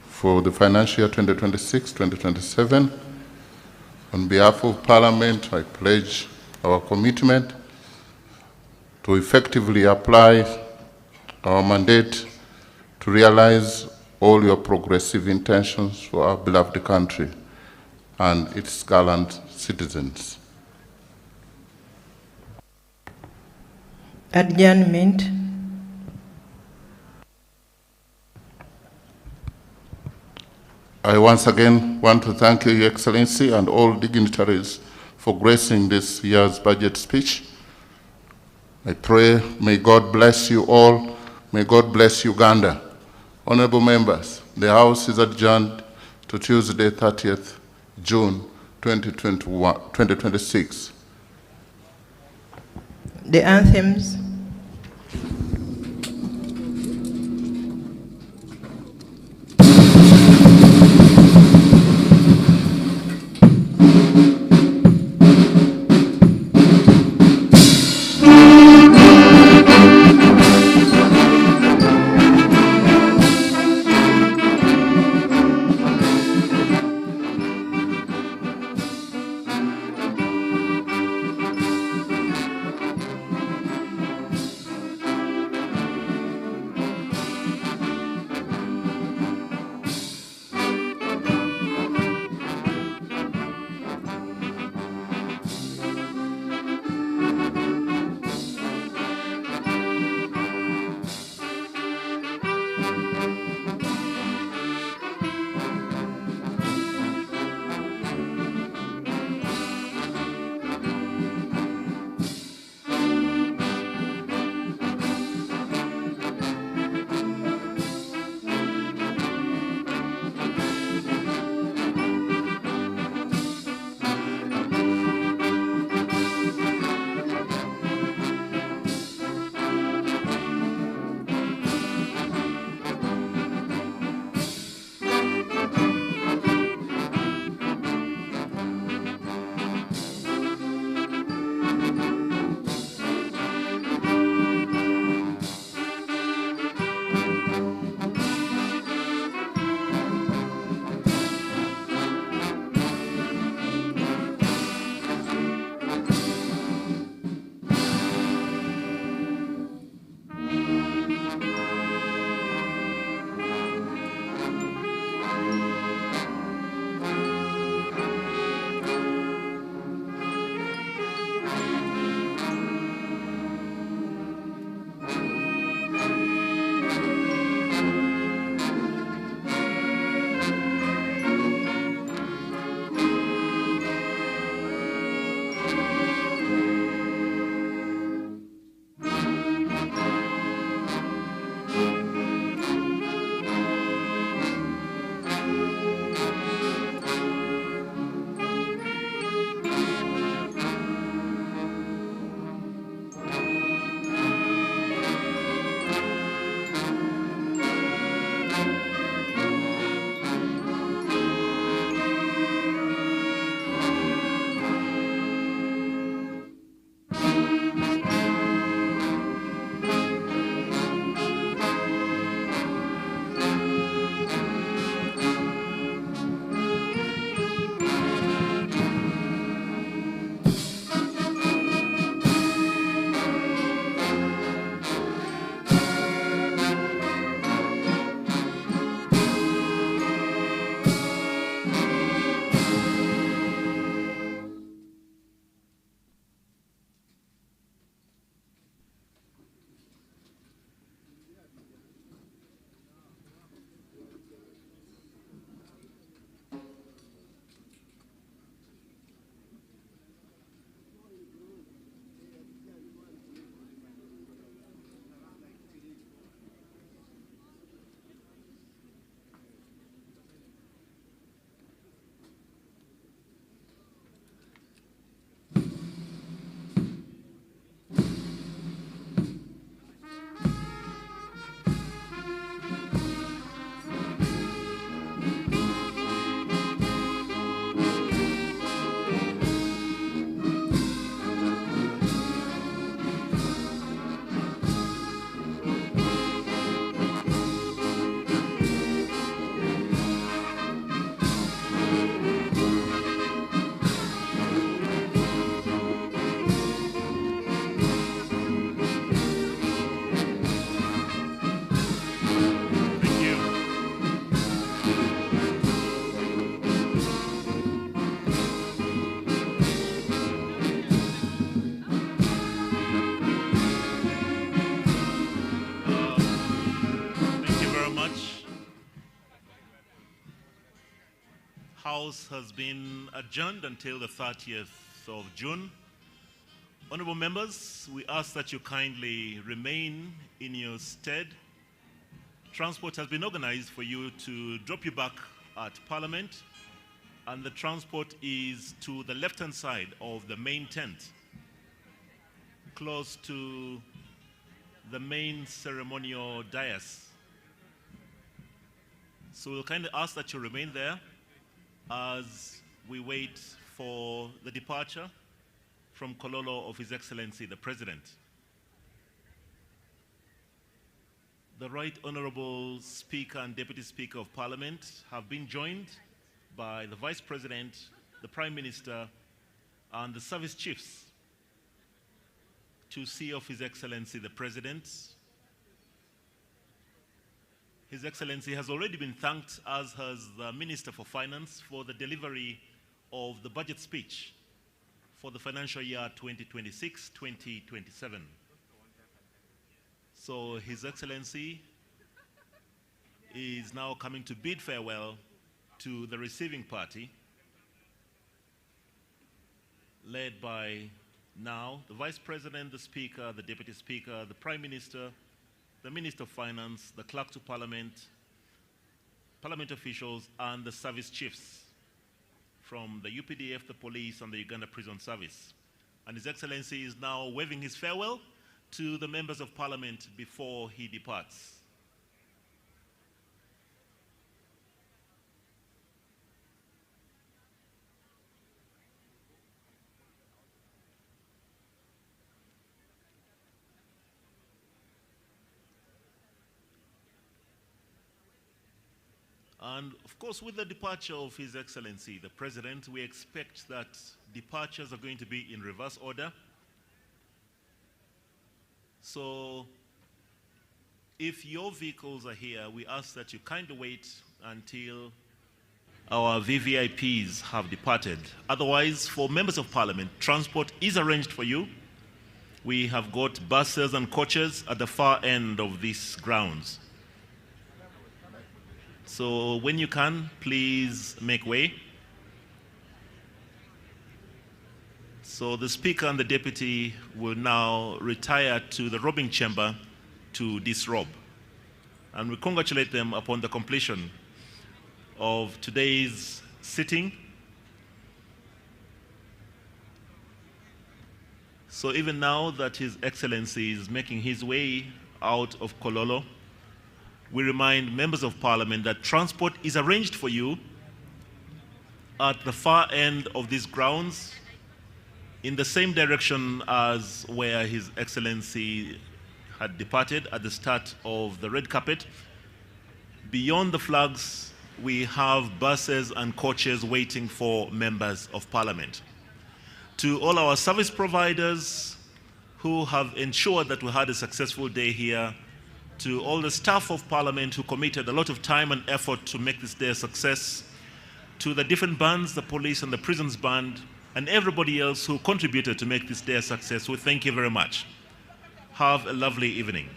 for the financial year 2026-2027. On behalf of Parliament, I pledge our commitment to effectively apply our mandate to realize all your progressive intentions for our beloved country and its gallant citizens. Adjournment. I once again want to thank you, Your Excellency, and all dignitaries for gracing this year's budget speech. I pray, may God bless you all. May God bless Uganda. Honorable members, the House is adjourned to Tuesday, 30th June 2026. The anthems. House has been adjourned until the 30th of June. Honorable members, we ask that you kindly remain in your stead. Transport has been organized for you to drop you back at Parliament, and the transport is to the left-hand side of the main tent, close to the main ceremonial dais. So we'll kindly ask that you remain there as we wait for the departure from Kololo of His Excellency the President. The Right Honorable Speaker and Deputy Speaker of Parliament have been joined by the Vice President, the Prime Minister, and the Service Chiefs to see off His Excellency the President. His Excellency has already been thanked, as has the Minister for Finance, for the delivery of the budget speech for the financial year 2026-2027. So His Excellency is now coming to bid farewell to the receiving party, led by now the Vice President, the Speaker, the Deputy Speaker, the Prime Minister, the Minister of Finance, the Clerk to Parliament, Parliament officials, and the Service Chiefs from the UPDF, the Police, and the Uganda Prison Service. And His Excellency is now waving his farewell to the members of Parliament before he departs. And of course, with the departure of His Excellency, the President, we expect that departures are going to be in reverse order. So if your vehicles are here, we ask that you kindly wait until our VVIPs have departed. Otherwise, for members of Parliament, transport is arranged for you. We have got buses and coaches at the far end of these grounds. So when you can, please make way. So the Speaker and the Deputy will now retire to the robing chamber to disrobe. And we congratulate them upon the completion of today's sitting. So even now that His Excellency is making his way out of Kololo, we remind members of Parliament that transport is arranged for you at the far end of these grounds, in the same direction as where His Excellency had departed at the start of the red carpet. Beyond the flags, we have buses and coaches waiting for members of Parliament. To all our service providers who have ensured that we had a successful day here, to all the staff of Parliament who committed a lot of time and effort to make this day a success, to the different bands, the police and the prisons band, and everybody else who contributed to make this day a success, we thank you very much. Have a lovely evening.